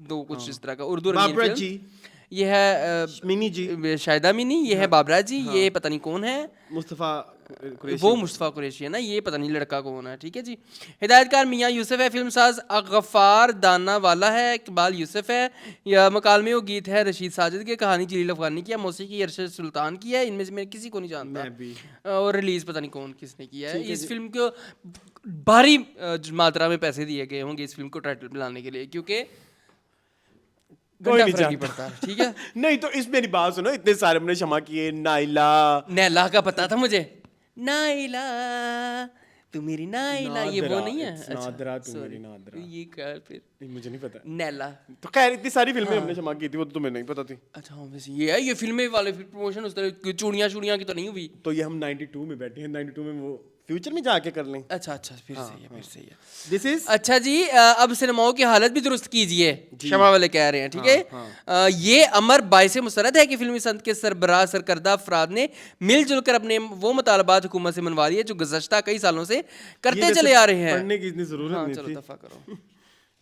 दो कुछ इस तरह का। उर्दू रंगीन बाबरा फिल्म। जी, ये है मिनी जी, शाहिदा मिनी, ये है बाबरा जी, ये पता नहीं कौन है, मुस्तफा कुरैशी। वो मुस्तफ़ा कुरैशी है ना, ये पता नहीं लड़का कौन है। ठीक है जी। हिदायतकार मियाँ यूसुफ है, फिल्म साज गफ्फार दाना वाला है, इकबाल यूसुफ है, या मकालमे वो गीत है रशीद साजिद के, कहानी जलील अफगानी की है, मौसीकी अरशद सुल्तान की है। इनमें से मैं किसी को नहीं जानता। मैं भी। और रिलीज पता नहीं कौन किसने किया है। इस फिल्म को भारी मात्रा में पैसे दिए गए होंगे इस फिल्म को टाइटल बनाने के लिए, क्योंकि कोई नहीं फर्क नहीं जानता। पड़ता। ठीक है। नहीं तो इस मेरी बात सुनो, इतने सारे हमने क्षमा किए। नाइला, नैला का पता था मुझे, नाइला तू मेरी नाइला, ये वो नादरा, नहीं है। it's नादरा, तू मेरी नादरा। ये क्या फिर नहीं, मुझे नहीं पता। नैला। तो खैर इतनी सारी फिल्में हमने क्षमा की थी, वो तो तुम्हें नहीं पता थी। अच्छा हाँ वैसे ये है, ये फिल्में वाले प्रमोशन उस तरह चूड़ियाँ की तो नहीं हुई। तो ये हम 92 में बैठे हैं, 92 में वो फ्यूचर में जाके कर लें। अच्छा फिर सही है, फिर सही है। दिस इज अच्छा जी, अब सिनेमाओं की हालत भी दुरुस्त कीजिए, क्षमा वाले कह रहे हैं। ठीक है। ये अमर बाइस मुसरत है कि फिल्मी संत के सरबराह सरकर्दा अफराद ने मिलजुल कर अपने वो मुतालबात हुकूमत से मनवा लिए जो गुज़श्ता कई सालों से करते चले आ रहे हैं। पढ़ने की इतनी जरूरत हाँ नहीं चलो थी। दफा करो।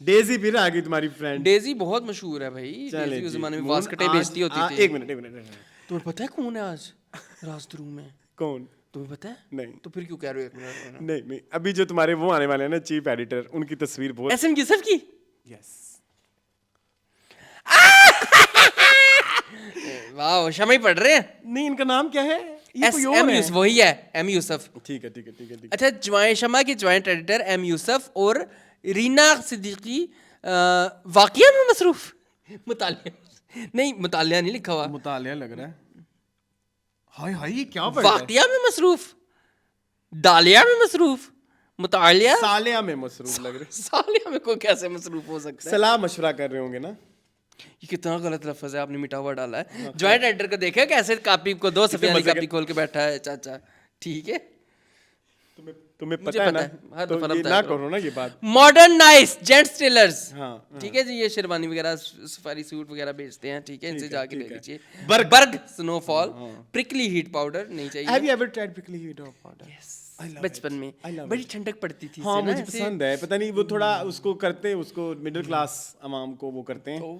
डेजी फिर आ गई तुम्हारी फ्रेंड। डेजी बहुत मशहूर है भाई, डेजी उस जमाने में बास्केटें बेचती होती थी। एक मिनट। तुम्हें पता है कौन है आज राजद्रू में? कौन? तुम्हें पता है? नहीं। तो फिर क्यों कह रहे हो एक मिनट? नहीं, अभी जो तुम्हारे वो आने वाले हैं ना चीफ एडिटर, उनकी तस्वीर बहुत। एसएम यूसुफ की? यस। वाह, शमा ही पढ़ रहे हैं। नहीं, इनका नाम क्या है? ये कोई और एम है। यूसुफ, वही है एम यूसुफ। ठीक है। अच्छा, ज्वाइंट शमा के ज्वाइंट एडिटर एम यूसुफ और रीना सिद्दीकी वाकया में मसरूफ। मुतालिया नहीं लिखा हुआ, मुतालिया लग रहा है। हाय ये क्या पढ़ रहा है? वाकया में मसरूफ, दालिया में मसरूफ, मुतालिया सालिया में मसरूफ लग रहा है। सालिया में कोई कैसे मसरूफ हो सकता है? सलाह मशवरा कर रहे होंगे ना। ये कितना गलत लफ्ज है, आपने मिटा हुआ डाला है। ज्वाइंट एडिटर को देखा कैसे कापी को दो सफेद वाली कापी खोल के बैठा है चाचा। ठीक है, तुम्हें मुझे पता है पता ना, है, हर तो दफा ये बताया ना करो। करो ना ये बात। Modern nice gents tailors. हाँ, ठीक है जी, ये शेरवानी वगैरह सफारी सूट वगैरह बेचते हैं। ठीक है, इनसे जाके ले ठीक है। लीजिए। बर्ग। स्नोफॉल, प्रिकली हीट पाउडर नहीं चाहिए। Have you ever tried prickly heat of powder? बचपन में बड़ी ठंडक पड़ती थी। हाँ, इससे ना मुझे ऐसे- पसंद है। पता नहीं वो थोड़ा उसको करते हैं, उसको मिडिल क्लास अवाम को वो करते हैं,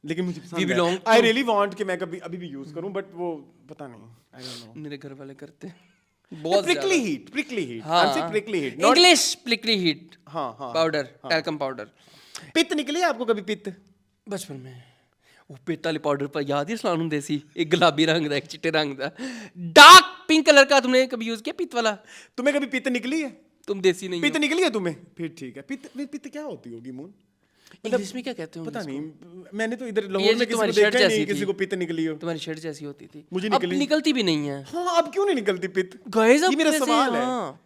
लेकिन मुझे We पसंद belong है। आई रियली वांट कि मैं कभी अभी भी यूज करूं, बट वो पता नहीं, आई डोंट नो। मेरे घर वाले करते हैं बहुत प्रिकली हीट आई एम से prickly heat, not English prickly heat हाँ पाउडर, टैल्कम पाउडर। पित्त निकले आपको कभी? पित्त बचपन में वो पेट वाले पाउडर पर याद है सलानू देसी, एक गुलाबी रंग दा, एक चिट्टे रंग दा, डार्क पिंक कलर का। तुमने कभी यूज किया पित्त वाला? तुम्हें कभी पित्त निकली है? तुम देसी नहीं पित्त हो। निकली है तुम्हें? फिर ठीक है। पित्त क्या होती होगी मून? इंग्लिश में क्या कहते हो? पता नहीं, मैंने तो इधर ये लाहौर में जो किसी को तुम्हारी देखा शर्ट ही नहीं जैसी किसी थी। को पित्त निकली हो। तुम्हारी शर्ट जैसी होती थी, मुझे अब निकली। निकलती भी नहीं है। हाँ, अब क्यों नहीं निकलती पित्त? गाइस ये मेरा सवाल है। हाँ।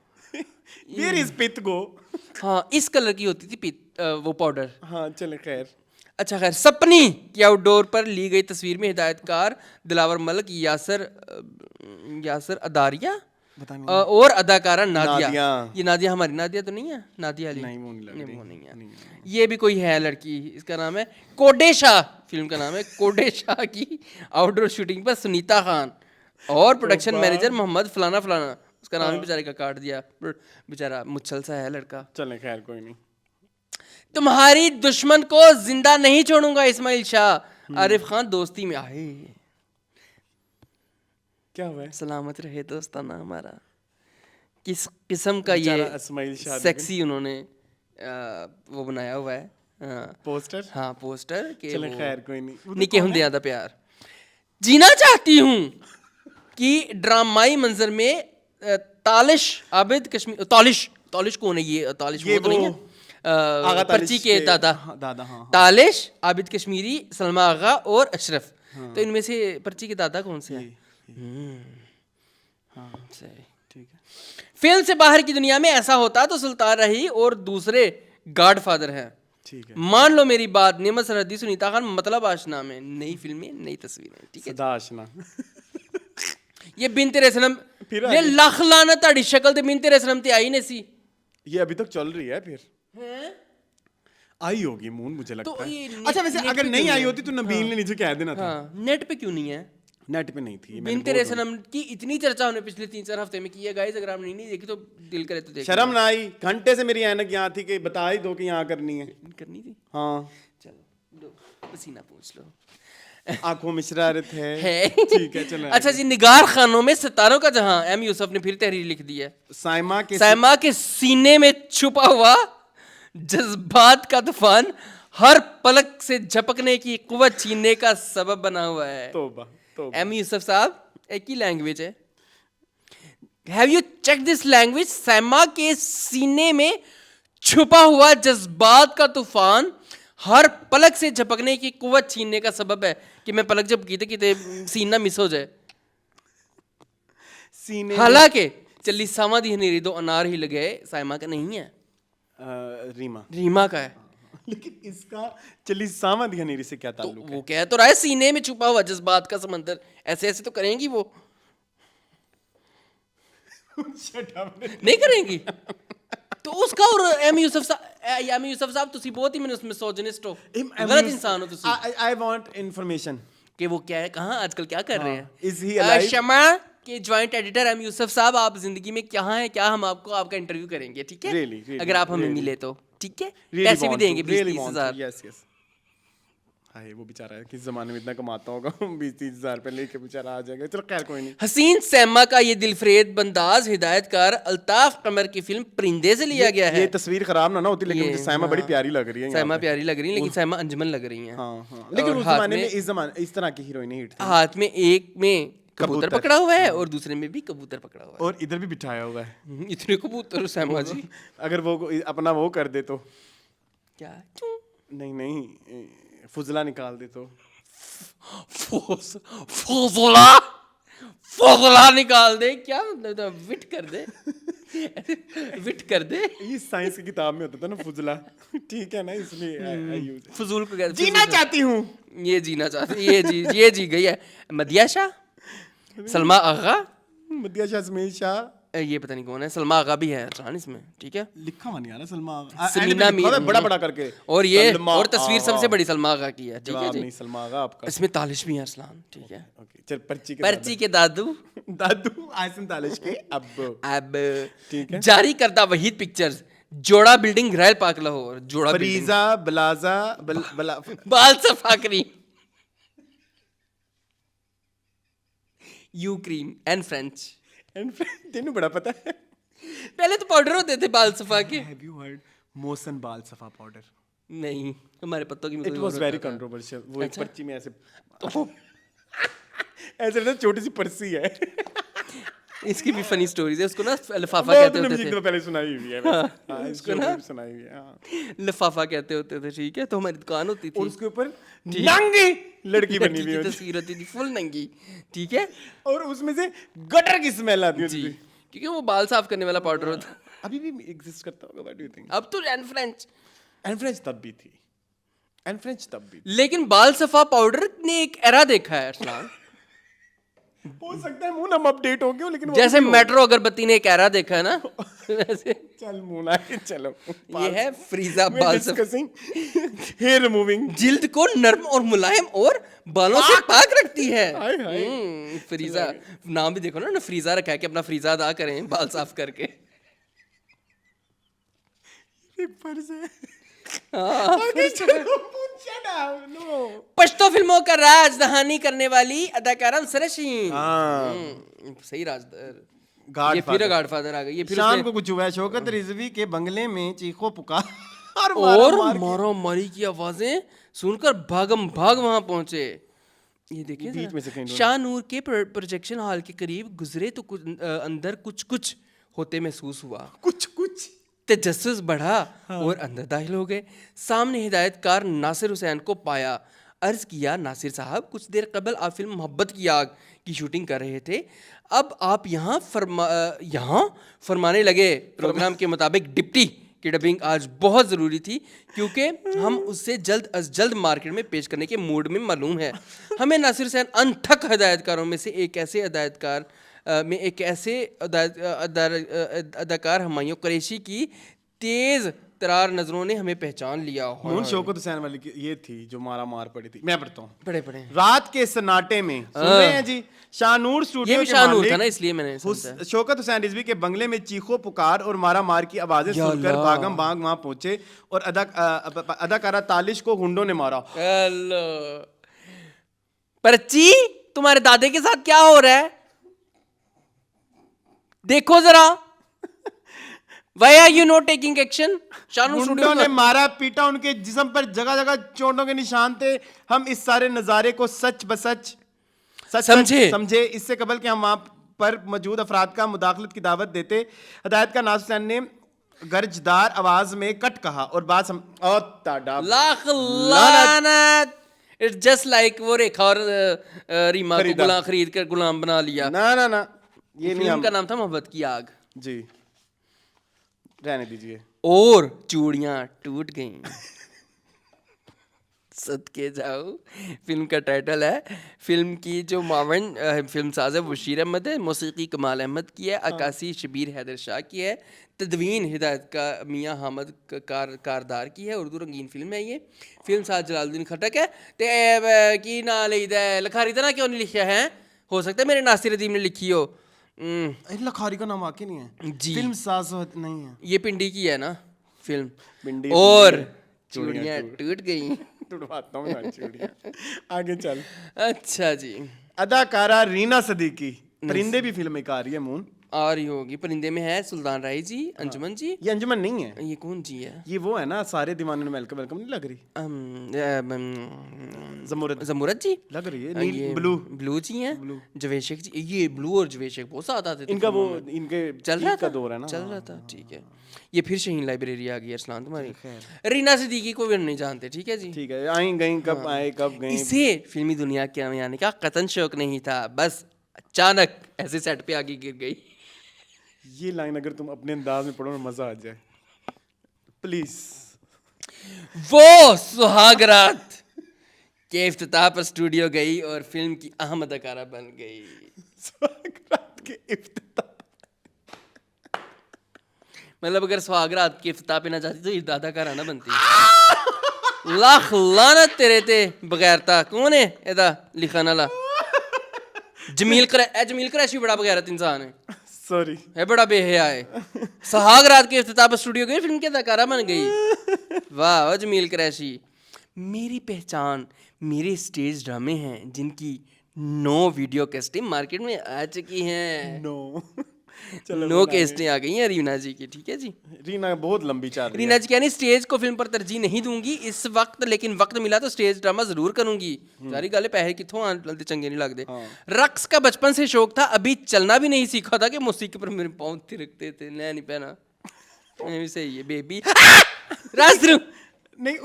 वेयर इज पित्त गो? हाँ, इस कलर की होती थी पित्त, वो पाउडर। हाँ चले खैर। अच्छा खैर, सपनी की आउटडोर पर ली गई तस्वीर में हिदायतकार दिलावर मलिक, यासर अदारिया और अदाकारा नादिया। ये नादिया हमारी नादिया तो नहीं है? नादिया अली नहीं, वो नहीं लग रही। वो नहीं है। ये भी कोई है लड़की, इसका नाम है कोडेशा, फिल्म का नाम है कोडेशा की आउटडोर शूटिंग पर सुनीता खान और प्रोडक्शन मैनेजर मोहम्मद फलाना फलाना, उसका नाम ही बेचारे का काट दिया, बेचारा मुच्छल सा है लड़का। चलें खैर कोई नहीं। तुम्हारी दुश्मन को जिंदा नहीं छोड़ूंगा इस्माइल शाह, आरिफ खान दोस्ती में आए। क्या हुआ है? सलामत रहे दोस्ताना हमारा। किस किस्म का ये इस्माइल शाह सेक्सी उन्होंने वो बनाया हुआ है पोस्टर। हाँ पोस्टर के। चलें खैर कोई नहीं। निके हुंदियां दा प्यार। जीना चाहती हूँ कि ड्रामाई मंजर में तालिश आबिद कश्मीर, तालिश कौन है ये? तालिश वो तो नहीं है, पर्ची के दादा। हाँ। तालिश, आबिद कश्मीरी, सलमा आगा और अशरफ। तो इनमें से पर्ची के दादा कौन से हैं? सही, ठीक है। फिल्म से बाहर की दुनिया में ऐसा होता तो सुल्तान रही और दूसरे गॉडफादर हैं। ठीक है। मान लो मेरी बात, नेमत सरहदी, सुनीता खान, मतलब आशना में नई फिल्में, नई तस्वीरें। ठीक है, सदा आशना। ये बिन तेरे सनम, ये लख लाना ताड़ी शक्ल ते बिन तेरे सनम ते आई नहीं सी। ये अभी तक चल रही है, फिर आई होगी मून, मुझे लगता है। ये अच्छा वैसे अगर नहीं आई होती तो नबील ने नीचे कह देना था। नेट पे क्यों नहीं है? नेट पे नहीं थी। बिन तेरे सनम की इतनी चर्चा हमने पिछले 3-4 हफ्ते में की है गाइस, अगर आपने नहीं देखी तो दिल करे तो देखो। शर्म ना आई? घंटे से मेरी ऐनक यहाँ थी कि बता ही दो कि यहाँ करनी है। करनी थी। हाँ चलो दो पसीना पूछ लो। आंखों में शरारत है। ठीक है चलो। अच्छा जी, निगार खानों में सितारों का जहां, एम यूसुफ ने फिर तहरीर लिख दी है। साइमा के सीने में छुपा हुआ जज्बात का तूफान हर पलक से झपकने की कुव्वत छीनने का सबब बना हुआ है। तौबा। एम यूसुफ साहब, एक ही लैंग्वेज है। Have you check this language? Saima के सीने में छुपा हुआ जज्बात का तूफान हर पलक से झपकने की कुव्वत छीनने का सबब है। कि मैं पलक जब कीते सीना मिस हो जाए। सीने हालांकि चली सामा दी हनेरी दो अनार ही लगे, साइमा का नहीं है, रीमा का है। लेकिन इसका चली सामा दी हनेरी से क्या ताल्लुक है? वो कह तो रहा है सीने में छुपा हुआ जज्बात का समंदर, ऐसे ऐसे तो करेंगी वो। नहीं करेंगी तो उसका। और एम यूसुफ साहब तुसी बहुत ही मैंने उसमें सोजनिस्ट हो, गलत इंसान हो तुसी। आई वांट इंफॉर्मेशन कि वो क्या है, कहाँ आजकल क्या कर रहे हैं। Is he alive? शमा के जॉइंट एडिटर एम यूसुफ साहब, आप जिंदगी में कहाँ हैं, क्या हम आपको आपका इंटरव्यू करेंगे, ठीक है? really, अगर आप हमें मिले तो ठीक है, पैसे भी देंगे 20-30 हज़ार। यस हाय, वो बेचारा है किस जमाने में इतना कमाता होगा, 20-30 हज़ार पे लेके बेचारा आ जाएगा। चलो खैर कोई नहीं। हसीन सैमा का ये दिलफरेब बंदाज हिदायतकार अल्ताफ कमर की फिल्म परिंदे से लिया गया है। ये तस्वीर खराब ना होती, लेकिन मुझे सैमा बड़ी प्यारी लग रही है। सैमा प्यारी लग रही है, लेकिन सैमा अंजुमन लग रही है। लेकिन उस जमाने में इस तरह की हीरोइन हिट थी। हाथ में एक में कबूतर पकड़ा हुआ है और दूसरे में भी कबूतर पकड़ा हुआ है, और इधर भी बिठाया हुआ है। इतने कबूतर सैमा जी। अगर वो अपना वो कर दे तो क्या? नहीं फुजला निकाल दे तो। फुजला निकाल दे, क्या मतलब? विट कर दे। विट कर दे। ये साइंस की किताब में होता था ना फुजला, ठीक है ना, इसलिए फजूल को कहते। जीना चाहती हूँ, ये जीना चाहती, ये जी गई है। मदिया शाह, सलमा आगा, मदिया शाह, इस्माइल शाह, ये पता नहीं कौन है। सलमा आगा भी है जान इसमें, ठीक है? लिखा हुआ नहीं आ रहा सलमा आगा, समीना मीर बड़ा करके। और ये और तस्वीर सबसे बड़ी सलमा आगा की है, ठीक है जी? नहीं सलमा आगा आपका। इसमें तालिश भी है अरसलान, ठीक है? चल पर्ची के दादू आसिम तालिश के अब ठीक है। जारी करदा वहीद पिक्चर्स, जोड़ा बिल्डिंग, ग्रैल पार्क लाहौर। जोड़ा फरीजा बलाजा बाल सफाकरी, यू क्रीम एंड फ्रेंच। तेनू बड़ा पता है। पहले तो पाउडर होते थे बाल सफा के। हैव यू हर्ड मोसन बाल सफा पाउडर? नहीं, हमारे पत्तों की। It was very controversial. वो एक पर्ची में ऐसे ऐसे छोटी सी पर्ची है। इसकी भी फनी स्टोरीज है। उसको ना लिफाफा कहते होते थे। पहले सुनाई हुई है। हां, इसको ना सुनाई हुई है। हां, लिफाफा कहते होते थे, ठीक है? तो हमारी दुकान होती थी और उसके ऊपर नंगी लड़की बनी हुई तस्वीर होती थी, फुल नंगी, ठीक है? और उसमें से गटर की स्मेल आती थी, क्योंकि वो बाल साफ करने वाला पाउडर होता। अभी भी एग्जिस्ट करता होगा, व्हाट डू यू थिंक? अब तो एंड फ्रेंच तब भी थी। एंड फ्रेंच तब भी लेकिन बाल सफा पाउडर ने एक एरा देखा है अरसलान। हो सकता है मून हम अपडेट हो गए, लेकिन जैसे मेट्रो अगरबत्ती ने एक एरा देखा है ना, वैसे चल मून आगे चलो। ये है फ्रीजा बाल सफा। हेयर रिमूविंग जिल्द को नर्म और मुलायम और बालों से पाक रखती है। हाय हाय। फ्रीजा नाम भी देखो ना, फ्रीजा रखा है कि अपना फ्रीजा अदा करें बाल साफ करके। एक फर्ज है। हाँ, नो पश्तो फिल्मों का राज दहानी करने वाली अदाकारा सरशीन। सही राजदार। ये फिर गॉडफादर आ गई। ये फिर शाम को कुछ हुआ है, शौकत रिजवी के बंगले में चीखों पुकार और मारो मारी की आवाजें सुनकर भागम भाग वहां पहुंचे। ये देखिए बीच में से शाहनूर के प्रोजेक्शन हॉल के करीब गुजरे तो अंदर कुछ कुछ होते महसूस हुआ। कुछ कुछ तजस्सुस बढ़ा और अंदर दाखिल हो गए। सामने हिदायतकार नासिर हुसैन को पाया। अर्ज किया, नासिर साहब कुछ देर कबल आप फिल्म मोहब्बत की आग की शूटिंग कर रहे थे, अब आप यहाँ फरमाने लगे। प्रोग्राम के मुताबिक डिप्टी की डबिंग आज बहुत ज़रूरी थी क्योंकि हम उससे जल्द अज जल्द मार्केट में पेश करने के मूड में मालूम है। हमें नासिर हुसैन अनथक हिदायतकारों में से एक ऐसे अदाकार हुमायूं कुरैशी की तेज तरार नजरों ने हमें पहचान लिया। मून शौकत हुसैन वाली ये थी जो मारा मार पड़ी थी। मैं पढ़ता हूँ। पढ़े रात के सन्नाटे में सुन रहे हैं जी, शाहनूर स्टूडियो के शाहनूर था ना, इसलिए मैंने शौकत हुसैन रिजवी के बंगले में चीखों पुकार और मारा मार की आवाजें सुनकर भागम भाग वहां पहुंचे और अदाकारा तालिश को गुंडों ने मारा। परची, तुम्हारे दादे के साथ क्या हो रहा है? देखो जरा। Why are you not taking action? गुंडों ने मारा पीटा, उनके जिस्म पर जगह जगह चोटों के निशान थे। हम इस सारे नजारे को सच बसच समझे। इससे कबल कि हम वहां पर मौजूद अफराद का मुदाखलत की दावत देते, हिदायतकार नासिर हुसैन ने गर्जदार आवाज में कट कहा और बात लाख लानत। It's just like वो रेखा और रीमा को गुलाम खरीद कर गुलाम बना लिया। ना ये फिल्म का नाम था मोहब्बत की आग जी, रहने दीजिए। और चूड़ियां टूट गईं। सदके जाओ, फिल्म का टाइटल है। फिल्म की जो मावन फिल्म साज है बशीर अहमद है, मौसीकी कमाल अहमद की है, अक्कासी शबीर हैदर शाह की है, तदवीन हिदायत का मियाँ हामद कारदार की है। उर्दू रंगीन फिल्म है ये। फिल्म साज जलालुद्दीन खटक है ते की ना लिखा है, लखारी तरह क्यों नहीं लिखा है? हो सकता है मेरे नासिर अदीम ने लिखी हो। लखारी का नाम वाकई नहीं है जी, फिल्म साज नहीं है, ये पिंडी की है ना फिल्म। पिंडी और चूड़ियां टूट गई। टूटवाता हूँ ना चूड़ियां। आगे चल। अच्छा जी। अदाकारा रीना सदीकी, परिंदे भी फिल्म एक आ रही है मून। आ रही होगी। परिंदे में है सुल्तान राय जी, अंजुमन जी। ये अंजुमन नहीं है, ये कौन जी है? ये वो है ना सारे दीवानों ने वेलकम वेलकम नहीं लग रही? जमुरत जी लग रही है। नील ब्लू जी हैं, जवेशक जी। ये ब्लू और जवेशक बहुत साथ आते थे इनका वो इनके चल रहा था दौर है ना, चल रहा था। ठीक है, ये फिर शहीन लाइब्रेरी आ गई अरसलान तुम्हारी। रीना सिद्दीकी को भी हम नहीं जानते। ठीक है जी, ठीक है। आई गई कब आए कब गए। इसे फिल्मी दुनिया के में आने का कतन शौक नहीं था, बस अचानक ऐसे सेट पे आगे गिर गई। ये लाइन अगर तुम अपने अंदाज में पढ़ो ना मजा आ जाए प्लीज। वो सुहागरात के इफ्तिताह पर स्टूडियो गई और फिल्म की अहम अदाकारा बन गई। सुहागरात के इफ्तिताह, मतलब अगर सुहागरात के इफ्तिताह पे ना जाती तो ये अदाकारा ना बनती। लाख लानत तेरे ते बगैरता। कौन है एदा लिखन वाला? जमील कुरैशी बड़ा बगैरत इंसान है। सॉरी है, बड़ा बेहया है। सुहागरात के इफ्तिताह पर स्टूडियो गई, फिल्म की अदाकारा बन गई। वाह जमील कुरैशी। मेरी पहचान मेरे स्टेज ड्रामे हैं जिनकी 9 वीडियो कैसेटें मार्केट में आ चुकी हैं। 9 कैसेटें आ गई हैं रीना जी की। ठीक है जी, रीना बहुत लंबी चाल रही है। रीना जी कहनी स्टेज को फिल्म पर तरजीह नहीं दूंगी इस वक्त, लेकिन वक्त मिला तो स्टेज ड्रामा जरूर करूंगी। सारी गल पैसे कितों आते चंगे नहीं लगते। रक्स का बचपन से शौक था, अभी चलना भी नहीं सीखा था कि मौसीकी पर मेरे पाँव थिरकते थे। नया नहीं पहना सही है बेबी। रास्ते नहीं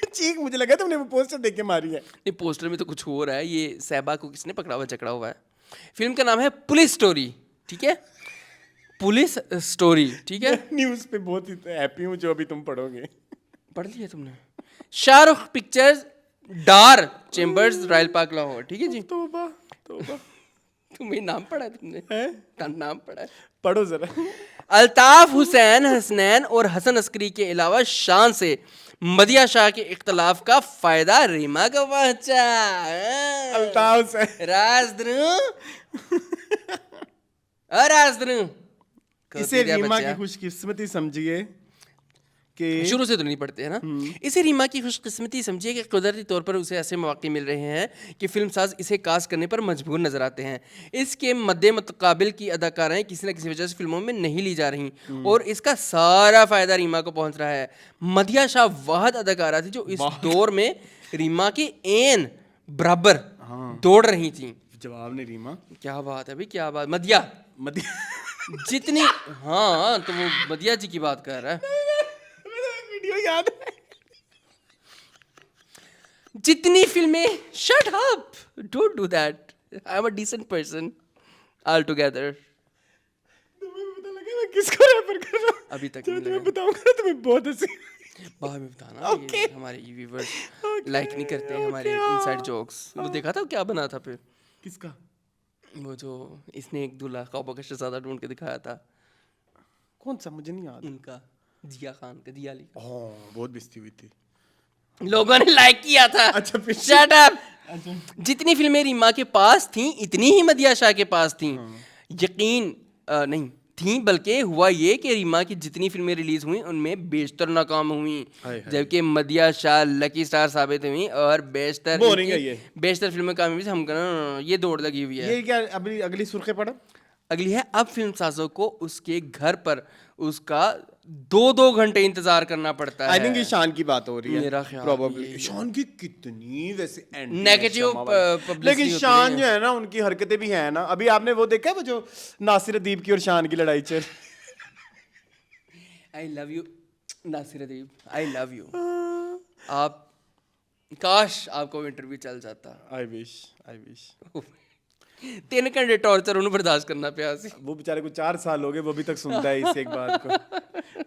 चीख मुझे लगा तुमने वो पोस्टर देख के मारी है। नहीं, पोस्टर में तो कुछ हो रहा है। ये सहबा को किसने पकड़ा हुआ जकड़ा हुआ है। फिल्म का नाम है पुलिस स्टोरी। ठीक है, पुलिस स्टोरी। ठीक है, न्यूज़ पे बहुत ही हैप्पी हूँ जो अभी तुम पढ़ोगे। पढ़ लिया तुमने? शाहरुख पिक्चर्स, डार चेम्बर्स, रॉयल पार्क लाहौर। ठीक है जी। तौबा तौबा। तुम्हें नाम पढ़ा है तुमने? नाम पढ़ा है? पढ़ो जरा। अल्ताफ हुसैन हसनैन और हसन अस्करी के अलावा शान से मदिया शाह के इख्तलाफ का फायदा रीमा को पहुंचा। अल्ताफ हुसैन राजद्रू राजद्रू इसे रीमा की खुशकिस्मती समझिए कि शुरू से तो नहीं पढ़ते हैं ना। इसे रीमा की खुशकिस्मती समझिए कि कुदरती तौर पर उसे ऐसे मौके मिल रहे हैं कि फिल्म साज इसे कास्ट करने पर मजबूर नजर आते हैं। इसके मद्दे मुतकाबिल की अदाकाराएं किसी न किसी वजह से फिल्मों में नहीं ली जा रही और इसका सारा फायदा रीमा को पहुंच रहा है। मदिया शाह वाहद अदाकारा थी जो इस दौर में रीमा के एन बराबर दौड़ रही थी। जवाब ने रीमा। क्या बात है भाई, क्या बात। मदिया जितनी, हाँ तो वो मदिया जी की बात कर रहा है। वीडियो याद है। जितनी फिल्में, shut up, don't do that, I am a decent person all together. तुम्हें पता लगा मैं किसको रेफर कर रहा हूँ? अभी तक जब नहीं तुम्हें लगा। बताऊंगा तुम्हें बहुत हंसी। बाद में बताना। ये हमारे व्यूअर्स लाइक नहीं करते हमारे इनसाइड जोक्स। वो देखा था क्या बना था फिर? किसका? वो जो इसने एक दूल्हा ख्वाबों का शहजादा ढूंढ के दिखाया था। कौन सा? मुझे नहीं याद। उनका जिया खान का, जिया अली का। बहुत बेइज्जती हुई थी। लोगों ने लाइक किया था। अच्छा फिर शट अप। जितनी फिल्में रीमा के पास थीं इतनी ही मदिया शाह के पास थीं। यकीन नहीं थी, बल्कि हुआ ये कि रीमा की जितनी फिल्में रिलीज हुई उनमें बेशतर नाकाम हुई, जबकि मदिया शाह लकी स्टार साबित हुई और बेशतर फिल्में कामयाबी से हम ये दौड़ लगी हुई है। ये क्या अगली सुर्खे पड़ा? अगली है, अब फिल्म साजों को उसके घर पर उसका 2-2 घंटे इंतजार करना पड़ता है। आई थिंक ईशान की बात हो रही है। मेरा ख्याल प्रोबेबली ईशान की कितनी वैसे नेगेटिव पब्लिसिटी लेकिन शान जो है ना उनकी हरकतें भी हैं ना। अभी आपने वो देखा है वो जो नासिर अदीब की और शान की लड़ाई चल। I love you Nasir Adeeb, I love you. आप काश आपको इंटरव्यू चल जाता। आई विश 3 घंटे टॉर्चर उन्हें बर्दाश्त करना पिया सी। वो बेचारे को 4 साल हो गए, वो अभी तक सुनता है इस एक बात को।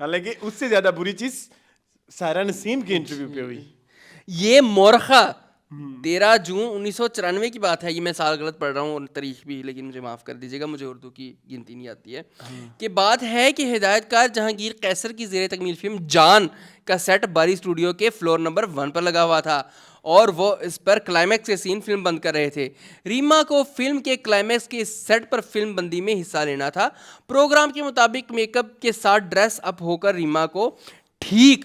हालांकि उससे ज्यादा बुरी चीज सायरा नसीम की इंटरव्यू पे हुई। ये मोरखा 13 जून 1994 की बात है। ये मैं साल गलत पढ़ रहा हूँ और तारीख भी, लेकिन मुझे माफ़ कर दीजिएगा, मुझे उर्दू की गिनती नहीं आती है। कि बात है कि हिदायतकार जहांगीर कैसर की ज़ेरे तकमील फिल्म जान का सेट बारी स्टूडियो के फ्लोर नंबर 1 पर लगा हुआ था और वो इस पर क्लाइमैक्स के सीन फिल्म बंद कर रहे थे। रीमा को फिल्म के क्लाइमैक्स के सेट पर फिल्म बंदी में हिस्सा लेना था। प्रोग्राम के मुताबिक मेकअप के साथ ड्रेस अप होकर रीमा को ठीक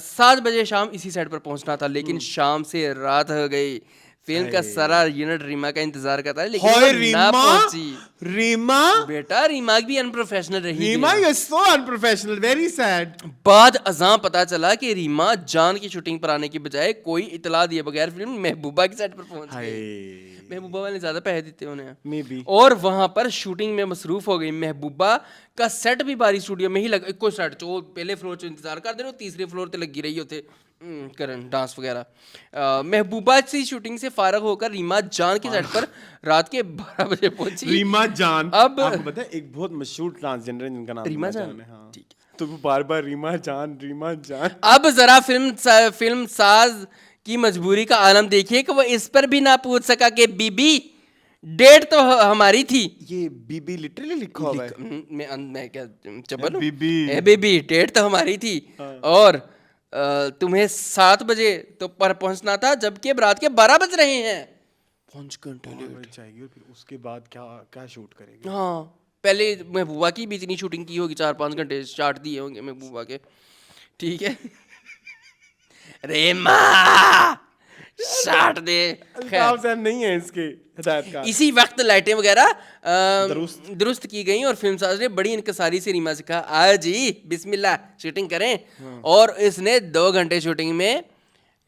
7 बजे शाम इसी सेट पर पहुंचना था, लेकिन शाम से रात हो गई। फिल्म का सारा यूनिट रीमा का इंतजार करता है, लेकिन वो ना पहुंची। रीमा बेटा रीमा भी अनप्रोफेशनल रही। Reema you are so unprofessional, very sad. बाद अज़ां पता चला कि रीमा जान की शूटिंग पर आने की बजाय कोई इतला दिए बगैर फिल्म महबूबा की सेट पर पहुंच गई। महबूबा वाले ज्यादा पैसे देते उन्हें मे बी, और वहां पर शूटिंग में मसरूफ हो गई। महबूबा का सेट भी बारी स्टूडियो में ही लगा। इको सेट जो पहले फ्लोर से इंतजार कर दे रहे, तीसरे फ्लोर पे लगी रही होते करन डांस वगैरह। महबूबा से शूटिंग से फारग होकर रीमा जान के सेट पर रात के 12 बजे पहुंची। रीमा जान अब आपको पता है एक बहुत मशहूर ट्रांसजेंडर है जिनका नाम रीमा जान है। हाँ। ठीक है, तो वो बार बार रीमा जान। अब जरा फिल्म साज की मजबूरी का आलम देखिए कि वो इस पर भी ना पूछ सका कि बीबी डेट तो हमारी थी। ये बीबी लिटरली लिखा हुआ है। मैं क्या चबल बीबी डेट तो हमारी थी और तुम्हें 7 बजे तो पर पहुंचना था, जबकि रात के 12 बज रहे हैं। 5 घंटे लेट चाहिए। फिर उसके बाद क्या शूट करेंगे? हाँ, पहले महबूबा की भी इतनी शूटिंग की होगी, 4-5 घंटे शार्ट दिए होंगे महबूबा के। ठीक है रेमा शार्ट दे। खैर नहीं है इसके हिदायतकार। इसी वक्त लाइटें वगैरह दुरुस्त की गई और फिल्म साज ने बड़ी इनकसारी से रीमा से कहा आ जी बिस्मिल्लाह शूटिंग करें। और इसने 2 घंटे शूटिंग में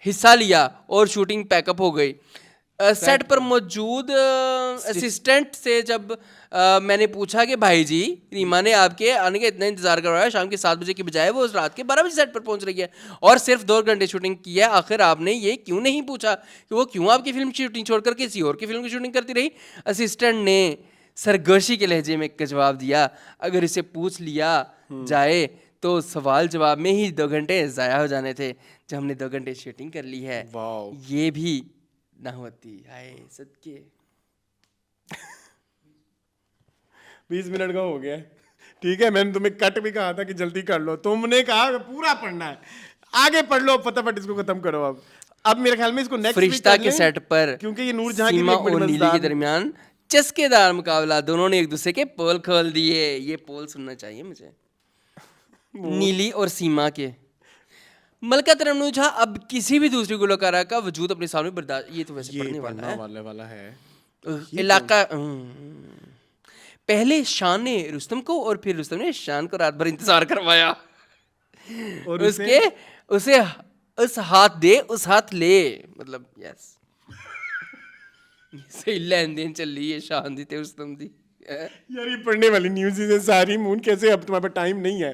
हिस्सा लिया और शूटिंग पैकअप हो गई। सेट पर मौजूद असिस्टेंट से जब मैंने पूछा कि भाई जी रीमा ने आपके आने का इतना इंतजार करवाया, शाम के 7 बजे की बजाय वो रात के 12 बजे सेट पर पहुंच रही है और सिर्फ 2 घंटे शूटिंग की है, आखिर आपने ये क्यों नहीं पूछा कि वो क्यों आपकी फिल्म की शूटिंग छोड़कर किसी और की फिल्म की शूटिंग करती रही? असिस्टेंट ने सरगोशी के लहजे में एक जवाब दिया, अगर इसे पूछ लिया जाए तो सवाल जवाब में ही 2 घंटे ज़ाया हो जाने थे, जब हमने 2 घंटे शूटिंग कर ली है। वाओ। ये भी ना होती, हाय सदके। 20 मिनट का हो गया है। ठीक है, मैंने तुम्हें कट भी कहा था कि जल्दी कर लो, तुमने कहा पूरा पढ़ना है, आगे पढ़ लो फटाफट, इसको खत्म करो। अब मेरे ख्याल में इसको नेक्स्ट फरिश्ता के सेट पर क्योंकि ये नूरजहां की भी सीमा एक बड़ी और नीली के मजेदार दरमियान चस्केदार मुकाबला, दोनों ने एक दूसरे के पोल खोल दिए। ये पोल सुनना चाहिए मुझे, नीली और सीमा के। मलका तरन्नुम अब किसी भी दूसरी गुलकारा का वजूद अपने सामने बर्दाश्त, ये तो वैसे पढ़ने वाला है इलाका। पहले शान ने रुस्तम को और फिर रुस्तम ने शान को रात भर इंतजार करवाया, और उसके उसे उस हाथ दे उस हाथ ले, मतलब यस सही लेन देन चल रही है शान दी ते रुस्तम दी। यार ये पढ़ने वाली न्यूज़ है सारी, मून कैसे, अब तुम्हारे पास टाइम नहीं है,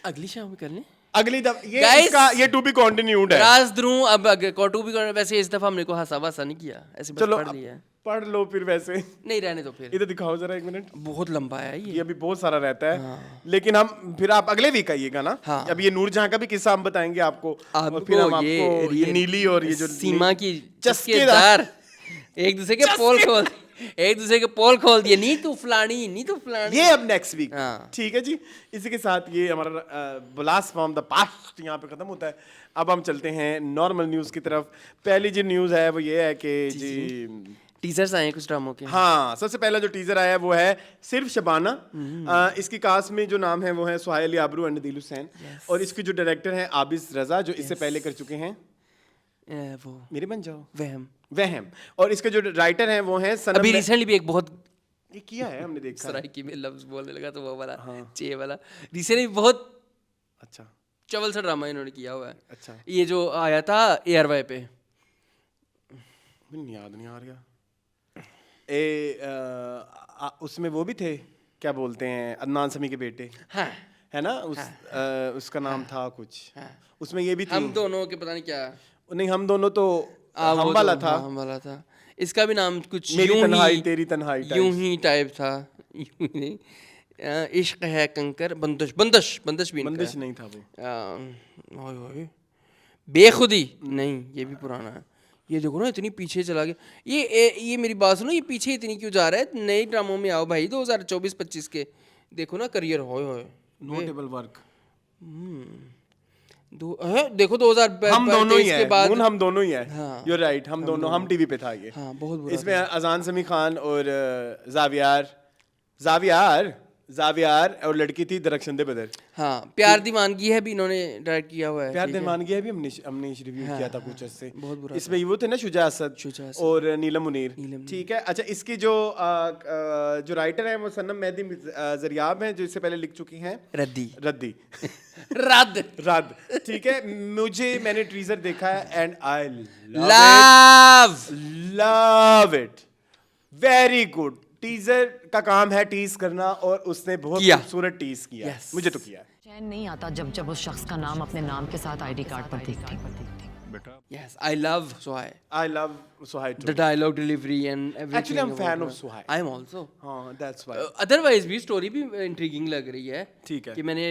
अगली शाम में कर लें। अगली दफा ये इसका ये टू बी कंटिन्यूड है। राज द्रू अब टू बी, वैसे इस दफा हमने को हंसा वसा नहीं किया, ऐसे बस चलो पढ़ लिया। पढ़ लो फिर, वैसे नहीं रहने दो फिर, इधर दिखाओ जरा 1 मिनट, बहुत लंबा है ये अभी बहुत सारा रहता है। लेकिन हम फिर आप अगले वीक आइएगा ना। अब ये नूरजहां का भी किस्सा हम बताएंगे आपको, और फिर हम आपको ये नीली और ये जो सीमा की चस्केदार एक दूसरे के पोल खोल, एक दूसरे के पोल खोल दिए, नी तू फलानी नी तू फलानी, ये अब नेक्स्ट वीक। ठीक है जी, इसी के साथ ये हमारा ब्लास्ट फ्रॉम द पास्ट यहाँ पे खत्म होता है। अब हम चलते हैं नॉर्मल न्यूज़ की तरफ। पहली जो न्यूज़ है वो ये है कि जी टीजर्स आए कुछ ड्रामों के। हाँ, सबसे पहला जो टीजर आया है वो है सिर्फ शबाना। इसकी कास्ट में जो नाम है वो है सुहाइल याबरू एंड दिल हुसैन, और इसकी जो डायरेक्टर है आबिस रजा, जो इससे पहले कर चुके हैं वो मेरे बन जाओ वहम, और इसके जो राइटर हैं वो हैं सनम। अभी रिसेंटली भी एक बहुत ये किया है हमने देखा, सराइकी में लफ्ज बोलने लगा तो वो वाला चे वाला, रिसेंटली बहुत अच्छा चवल सा ड्रामा इन्होंने किया हुआ है। अच्छा, ये जो आया था ARY पे, मुझे याद नहीं आ रहा। उसमें वो भी थे, क्या बोलते हैं, अदनान समी के बेटे, हाँ है ना, उसका नाम था कुछ, उसमें ये भी थी। हम दोनों के पता नहीं क्या, नहीं हम दोनों तो हम वाला था, हम वाला था। इसका भी नाम कुछ मेरी यूं तन्हाई ही तेरी तन्हाई यूं ही टाइप था, यूं ही नहीं, इश्क है कंकर, बंदिश बंदिश बंदिश भी इनका बंदिश नहीं था वो, ओए ओए बेखुदी नहीं, ये भी पुराना है। ये देखो ना इतनी पीछे चला गया, ये मेरी बात सुनो, ये पीछे इतनी क्यों जा रहा है? नए ड्रामों में आओ भाई, 2024-25 के देखो ना, करियर होए नोटेबल वर्क। देखो 2000 हम दोनों ही के हैं, बाद हम दोनों ही हैं, हाँ, you're right, हम दोनों, हम टीवी पे था ये। हाँ, बहुत बुरा इसमें अजान समी खान और जावियार और लड़की थी दरख्शंदे बदर। हाँ, प्यार दीवानगी है भी इन्होंने डायरेक्ट किया हुआ है। प्यार दीवानगी है भी हमने रिव्यू किया था कुछ से, बहुत बुरा। इसमें वो थे ना शुजा असद और नीलम मुनीर। ठीक है, अच्छा इसकी जो राइटर है वो सनम मेहदी जरियाब हैं, जो इससे पहले लिख चुकी हैं रद्दी रद। ठीक है, मैंने टीजर देखा है and I love it, very good. Teaser का काम है टीज करना, और उसने बहुत खूबसूरत टीज किया, मुझे तो किया। चैन नहीं आता जब उस शख्स का नाम अपने नाम के साथ आईडी कार्ड पर देखती। Yes, I love Suhai. I love Suhai too. The dialogue delivery and everything. Actually, I'm fan of Suhai. I am also. हाँ, that's why. Otherwise भी story भी intriguing लग रही है। ठीक है। कि मैंने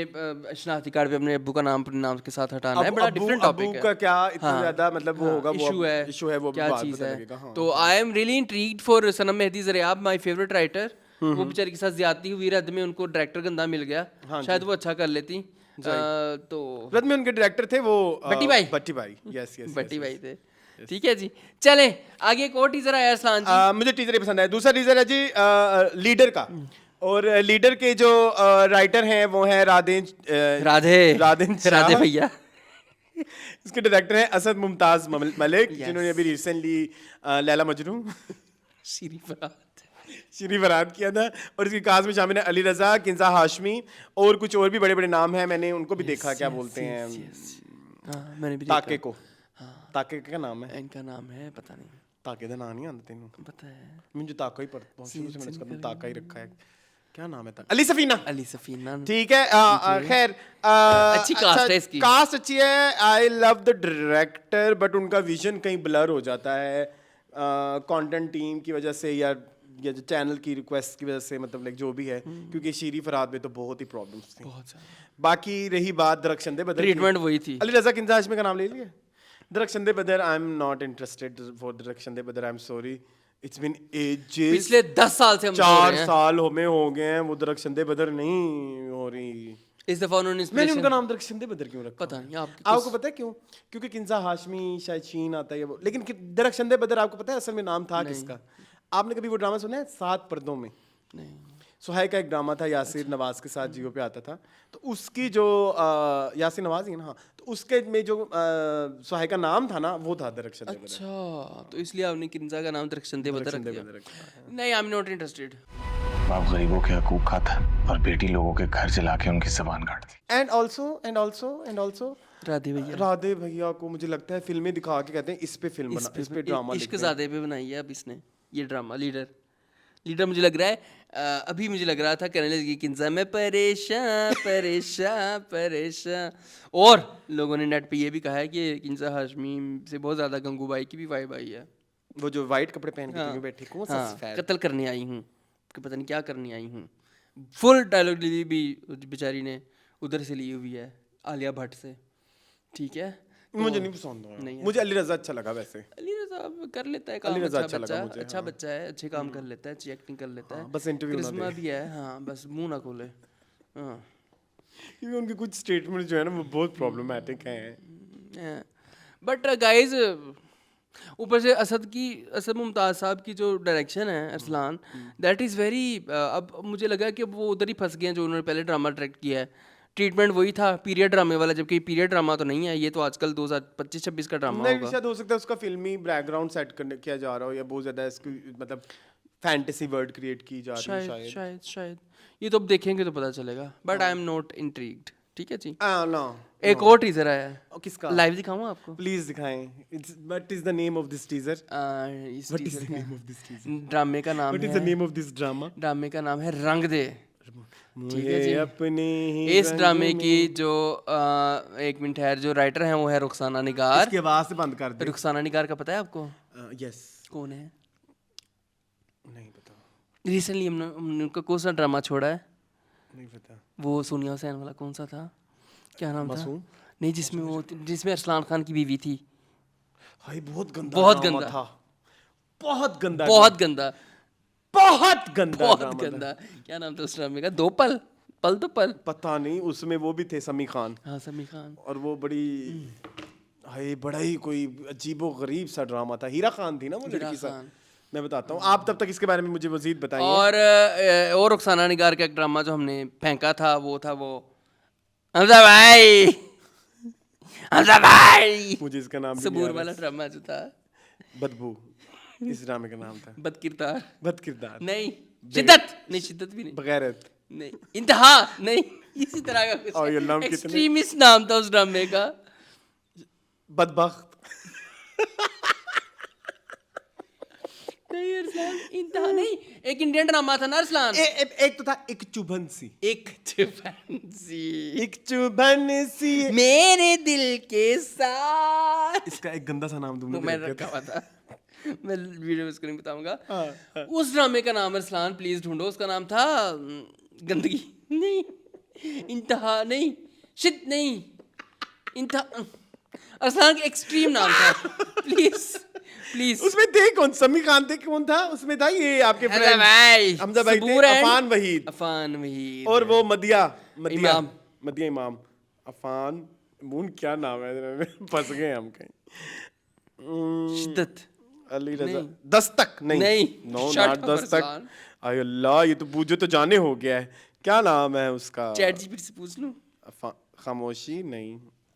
शनाख्ती कार्ड पे अपने अब्बू का नाम अपने नाम के साथ हटाना है, बड़ा different topic है। अब्बू का क्या इतना ज़्यादा मतलब वो होगा, वो इशू है, वो क्या चीज़ है। तो I am really intrigued for Sanam Mehdi Zaryab, my favorite writer. वो बेचारी के साथ ज्यादती हुई, रद्द में उनको डायरेक्टर गंदा मिल गया, शायद वो अच्छा कर लेती। तो रद्द में उनके डायरेक्टर थे वो भट्टी भाई, यस भट्टी भाई थे। ठीक है जी, चले आगे। एक और टीजर आया अरसलान जी, मुझे टीजर ही पसंद है। दूसरा टीजर है जी लीडर का, और लीडर के जो राइटर हैं वो हैं राधे भैया। इसके डायरेक्टर हैं असद मुमताज मलिक, जिन्होंने अभी रिसेंटली लैला मजनू श्री फरहाद किया था, और इसकी कास्ट में शामिल है अली रजा, किंजा हाशमी, और कुछ और भी बड़े बड़े नाम हैं। मैंने उनको भी देखा, क्या बोलते हैं, मैंने भी ताके को, ताके का नाम है, इनका नाम है पता नहीं, ताके का नाम नहीं आता तेनू पता है? मुझे ताका ही पढ़ता, शुरू से मैंने इसका ताका ही रखा है। क्या नाम है? अली सफीना। ठीक है, खैर अच्छी कास्ट है इसकी, कास्ट अच्छी है। I love the director, but उनका विजन कहीं ब्लर हो जाता है कंटेंट टीम की वजह से, या या जो चैनल की रिक्वेस्ट की वजह से मतलब लाइक जो भी है, क्योंकि शीरी फरहाद में तो बहुत ही प्रॉब्लम्स थी। बहुत ज्यादा। बाकी रही बात दरख्शंदे बदर की, ट्रीटमेंट वही थी। अली रजा किंजा हाशमी का नाम ले लिया। Darakhshanda Badar, I am not interested for Darakhshanda Badar, I am sorry, it's been ages, पिछले 10 साल से हम 4 साल हमें हो गए हैं वो दरख्शंदे बदर नहीं हो रही। इस दफा उन्होंने मैंने इंस्पिरेशन उनका नाम दरख्शंदे बदर क्यों रखा? पता नहीं आपको पता है क्यों? क्योंकि किंजा हाशमी शायद शीन आता है वो, लेकिन दरख्शंदे बदर आपको पता है असल में नाम था किसका? आपने कभी वो ड्रामा सुना है 7 पर्दों में? नहीं। सुहाई का एक ड्रामा था, यासिर नवाज के साथ जियो पे आता था, तो उसकी जो यासिर नवाज ही है ना, हाँ, तो उसके में जो सुहाई का नाम था ना वो था दरख्शंदे बदर। अच्छा, तो इसलिए आपने किंजा का नाम दरख्शंदे बदर रख दिया। नहीं, आई एम नॉट इंटरेस्टेड। बाप गरीबों के हकूक खाता और बेटी लोगों के घर जला के उनकी जबान काटती। एंड ऑल्सो राधे भैया को मुझे लगता है फिल्में दिखा के कहते हैं इस पे फिल्म बना, इस पे ड्रामा इश्क ज़ादे पे बनाई है अब इसने ये ड्रामा। लीडर मुझे लग रहा है अभी मुझे लग रहा था कहने लगी किंजा मैं परेशान और लोगों ने नेट पे ये भी कहा है कि किंजा हाशमी से बहुत ज़्यादा गंगूबाई की भी वाइब आई है। वो जो वाइट कपड़े पहन के तुम्हें बैठी कौन सा सफेद, कत्ल करने आई हूँ कि पता नहीं क्या करने आई हूँ। फुल डायलॉग डिलीवरी भी बेचारी ने उधर से ली हुई है आलिया भट्ट से, ठीक है। मुझे नहीं पसंद आया, मुझे अली रजा अच्छा लगा वैसे। अली रजा कर लेता है काम, अली रज़ा अच्छा बच्चा है, अच्छे काम कर लेता है, अच्छी एक्टिंग कर लेता है, बस इंटरव्यू करिश्मा भी है, हाँ बस मुंह ना खोले। हाँ क्योंकि उनके कुछ स्टेटमेंट जो है ना वो बहुत प्रॉब्लमेटिक हैं। बट गाइस ऊपर से असद मुमताज़ साहब की जो डायरेक्शन है अरसलान, दैट इज़ वेरी, अब मुझे लगा कि वो उधर ही फंस गए हैं जो उन्होंने पहले ड्रामा डायरेक्ट किया है। ट्रीटमेंट वही था पीरियड ड्रामे वाला, जबकि पीरियड ड्रामा तो नहीं है ये, तो आजकल 2025-26 का ड्रामा होगा। शायद हो सकता है उसका फिल्मी बैकग्राउंड सेट करने किया जा रहा हो, या बहुत ज़्यादा इसकी मतलब फैंटेसी वर्ल्ड क्रिएट की जा रही है शायद ये तो अब देखेंगे तो पता चलेगा, but I am not intrigued. ठीक है जी। एक नो और टीजर आया है, किसका? लाइव दिखाऊं आपको? प्लीज दिखाएं। What is the name of this teaser? इस व्हाट इज टीजर द का नेम ऑफ दिस टीजर? ड्रामे का नाम what is the name of this drama? ड्रामे का नाम है रंग दे। ठीक है जी। अपने ही इस ड्रामे की जो एक मिनट है, जो राइटर हैं वो है रुखसाना निगार। इसकी आवाज से बंद कर दे। रुखसाना निगार का पता है आपको? यस। कौन है? नहीं पता। रिसेंटली हमने उनका कौन सा ड्रामा छोड़ा है? नहीं पता। वो सोनिया हुसैन वाला कौन सा था, क्या नाम था? मासूम? नहीं, जिसमें अरसलान खान की बीवी थी। भाई बहुत गंदा बहुत ड्रामा गंदा था, बहुत गंदा, बहुत गंदा, बहुत गंदा, बहुत गंदा। क्या नाम था उस ड्रामे का? दो पल तो पल, पता नहीं। उसमें वो भी थे समी खान। हाँ समी खान। और वो बड़ी हाय बड़ा ही कोई अजीबो गरीब सा ड्रामा था। हीरा खान थी ना वो लड़की सा। मैं बताता हूँ, आप तब तक इसके बारे में मुझे मजीद बताइए। और रुखसाना निगार का एक ड्रामा जो हमने फेंका था वो था वो हमजा भाई मुझे इसका नाम भी सबूर वाला ड्रामा जो था। बदबू इस ड्रामे का नाम था। बदकिरदार नहीं, शिद्दत भी नहीं, बगैरत नहीं, इंतहा नहीं, इसी तरह का और ये नाम कुछ कितने एक्सट्रीमिस्ट नाम था उस ड्रामे का। बदबख्त नहीं अरसलान, इंतहा नहीं, एक इंडियन ड्रामा था ना अरसलान। एक तो था एक चुभन सी मेरे दिल के साथ। इसका एक गंदा सा नाम तुमने मैंने रखा हुआ था, मैं वीडियो उसको नहीं बताऊंगा। उस ड्रामे का नाम अरसलान प्लीज ढूंढो, उसका नाम था गंदगी नहीं, इंतहा नहीं, शिद नहीं, इंतहा। अरसलान का एक्सट्रीम नाम था। प्लीज उसमें थे कौन? समी खान थे, कौन था उसमें? था ये आपके फ्रेंड हमजा भाई थे, अफान वहीद और वो मदिया इमाम। अफान मून क्या नाम है, फंस गए हम कहीं। शिद्दत, अली रजा, दस्तक नहीं, नो नॉट दस्तक। आय अल्लाह, ये तो पूछो तो जाने हो गया है। क्या नाम है उसका? चैट जीपीटी से पूछ लूं। खामोशी नहीं,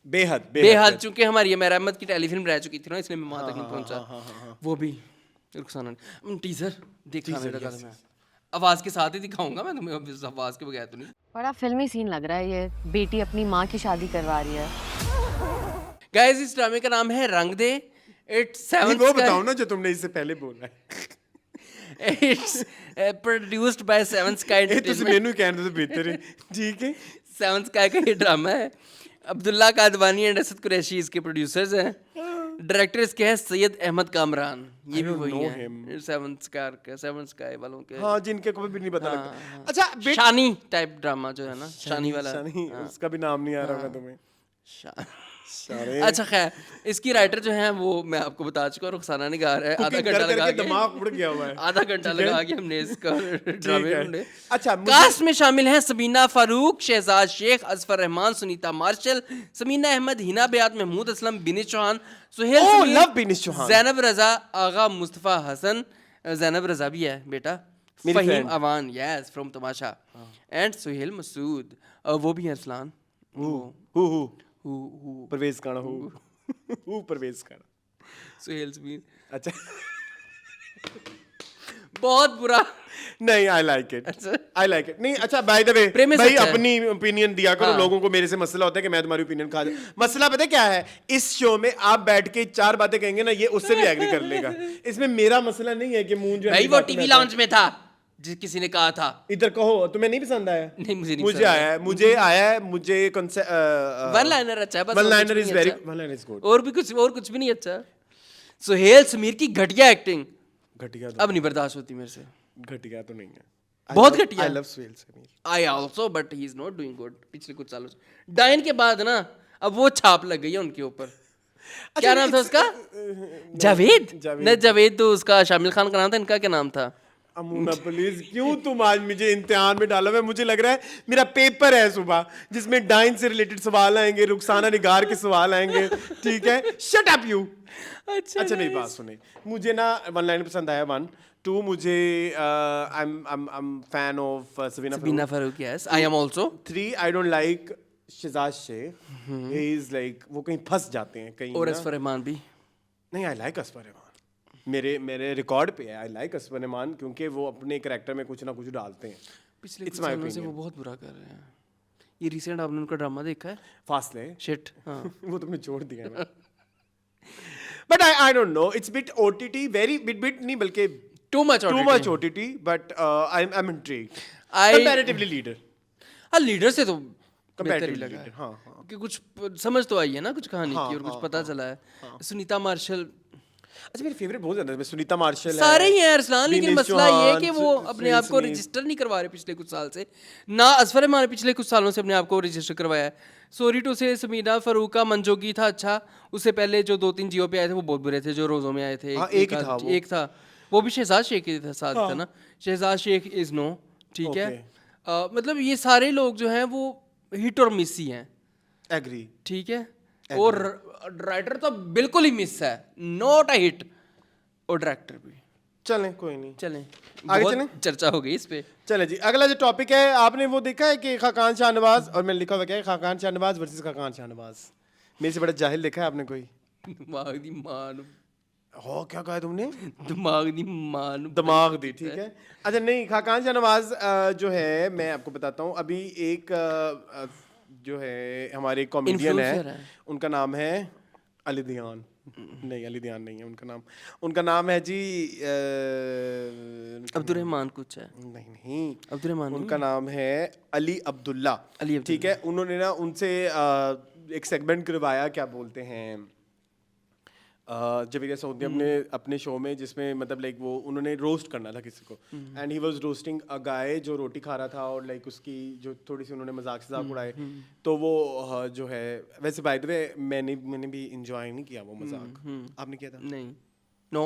बेहद चूंकि हमारी अमेर अहमद की टेलीफिल्म रह चुकी थी ना, इसलिए मैं वहां तक नहीं पहुंचा। वो भी रुखसाना टीजर दिखाने लगा था मैं, आवाज के साथ ही दिखाऊंगा मैं तुम्हें, अब आवाज के बगैर तो नहीं। बड़ा फिल्मी सीन लग रहा है ये, बेटी अपनी माँ की शादी करवा रही है। गाइस इस ड्रामे का नाम है रंग दे। इट्स 7 वो बताओ ना जो तुमने इससे पहले बोला है। It's produced by 7 sky entertainment. मेनू कहने से बेहतर है, ठीक है। 7 स्काई का ये ड्रामा है। अब्दुल्ला कादवानी एंड असद कुरैशी इसके प्रोड्यूसर्स हैं। डायरेक्टर इसके हैं सैयद अहमद कामरान, ये भी वही know है सेवन स्काई वालों के। हाँ, जिनके को भी नहीं पता लगता। अच्छा शानी टाइप ड्रामा जो है ना, शानी वाला। शानी, उसका भी नाम नहीं आ रहा होगा तुम्हें। अच्छा खैर, इसकी राइटर जो है वो मैं आपको बता चुका हूँ, रुखसाना निगार है। आधा घंटा लगा के दिमाग उड़ गया हुआ है। आधा घंटा लगा के हमने इसका ड्रामे ढूंढे। अच्छा, कास्ट में शामिल हैं सबीना फारूक, शहजाद शेख, असफर रहमान, सुनीता मार्शल, समीना अहमद, हिना बयात, महमूद असलम, बिनिश चौहान, सुहेल समीर, लव बिनिश चौहान, जैनब रजा, आगा मुस्तफा हसन, जैनब रजा भी है बेटा, Faheem Awan, yes from Tamasha, and Sohail Masood, वो भी है अरसलान, परवेज खाना परवेज खाना, सुहेल समीर। अच्छा बहुत बुरा नहीं, आई लाइक इट, अच्छा। I like it. नहीं अच्छा, बाय द वे प्रेमिस भाई अच्छा है। अपनी ओपिनियन दिया करो। हाँ। लोगों को मेरे से मसला होता है कि मैं तुम्हारी ओपिनियन खा जाऊं। मसला पता है क्या है, इस शो में आप बैठ के 4 बातें कहेंगे ना, ये उससे भी एग्री कर लेगा। इसमें मेरा मसला नहीं है कि मुंह जो है भाई वो टीवी लॉन्च में था, जिस किसी ने कहा था। इधर कहो, तुम्हें नहीं पसंद आया? नहीं, मुझे नहीं मुझे आया है, मुझे आया है, मुझे वन लाइनर अच्छा है, बस वन और लाइनर कुछ इज नहीं वेरी, अच्छा। One liner is good. और कुछ भी नहीं अच्छा। सुहेल समीर की घटिया एक्टिंग घटिया अब नहीं बर्दाश्त होती मेरे से, घटिया तो नहीं है, बहुत घटिया। I love Sohail Sameer, I also, but he is not doing good पिछले कुछ सालों से। डायन के बाद ना अब वो छाप लग गई है उनके ऊपर। क्या नाम था उसका? जावेद। नहीं, जावेद तो उसका शामिल खान का नाम था, इनका क्या नाम था? अमूना प्लीज, क्यों तुम आज मुझे इम्तिहान में डाला हुआ है? मुझे लग रहा है मेरा पेपर है सुबह, जिसमें डाइन से रिलेटेड सवाल आएंगे, रुखसाना निगार के सवाल आएंगे, ठीक है? Shut up you. अच्छा मेरी बात सुने, मुझे ना वन लाइन पसंद आया, 1 2 मुझे I am fan of Sabeena Farooq, yes I am also. 3 I don't like Shahzad Sheikh, he is like, वो कहीं फंस जाते हैं कहीं। और असफर रहमान भी नहीं, आई लाइक असफर रहमान, मेरे रिकॉर्ड पे है, आई लाइक असफर रहमान, क्योंकि वो अपने कैरेक्टर में कुछ ना कुछ डालते हैं। पिछले कुछ सालों से वो बहुत बुरा कर रहे हैं। ये रिसेंट आपने उनका ड्रामा देखा है, फासले? शिट, हाँ। वो तुमने छोड़ दिया है। But I don't no, it's bit OTT, very bit नहीं बल्कि too much OTT, but I M intrigued. Comparatively leader, हाँ लीडर से तो बेहतर ही कंपैरेटिवली लगा है, लीडर, हाँ कि कुछ समझ तो आई है ना कुछ कहानी की, और कुछ पता चला है। सुनीता मार्शल, अच्छा मेरी फेवरेट बहुत ज्यादा है, सुनीता मार्शल है, सारे ही हैं अरसलान, लेकिन बिनिश मसला ये है चौहान, कि वो अपने आप को रजिस्टर नहीं करवा रहे पिछले कुछ साल से। ना असफर रहमान पिछले कुछ सालों से अपने आप को रजिस्टर करवाया है। सॉरी टू से समीना फारूक का मंजोगी था अच्छा, उससे पहले जो 2-3 जियो पे आए थे वो बहुत बुरे थे, जो रोजों में आए थे। हाँ, एक ही था वो। एक था वो भी शहजाद शेख के साथ था ना, शहजाद शेख इज नो, ठीक है। मतलब ये सारे लोग जो हैं वो हिट और मिस ही हैं, एग्री, ठीक है। और राइटर तो बिल्कुल ही मिस है, नॉट अ हिट, और डायरेक्टर भी। चलें कोई नहीं, चलें आगे बहुत चलें? चर्चा हो गई इस पे। चले जी, अगला जो टॉपिक है, आपने वो देखा है कि खाकान शाहनवाज, और मैंने लिखा हुआ क्या है, खाकान शाहनवाज वर्सेस खाकान शाहनवाज। मेरे से बड़ा जाहिल लिखा है आपने कोई? दिमाग दी मान, हो क्या कहा तुमने? दिमाग दी मान, दिमाग दी, ठीक है। अच्छा नहीं, खाकान शाहनवाज जो है, मैं आपको बताता हूँ, अभी एक जो है हमारे कॉमेडियन है, उनका नाम है अली दियान, नहीं अली दियान नहीं है उनका नाम, उनका नाम है जी अब्दुर्रहमान कुछ है, नहीं अब्दुर्रहमान उनका नाम है अली अब्दुल्ला, ठीक है। उन्होंने ना उनसे एक सेगमेंट करवाया, क्या बोलते हैं, जवेद सऊदी अपने शो में, जिसमें मतलब लाइक वो उन्होंने रोस्ट करना था किसी को, एंड ही वाज रोस्टिंग अ गाय जो रोटी खा रहा था, और लाइक उसकी जो थोड़ी सी उन्होंने मजाक उड़ाए, तो वो जो है, वैसे बाय द वे मैंने भी एंजॉय नहीं किया वो मजाक, आपने किया था? नहीं, नो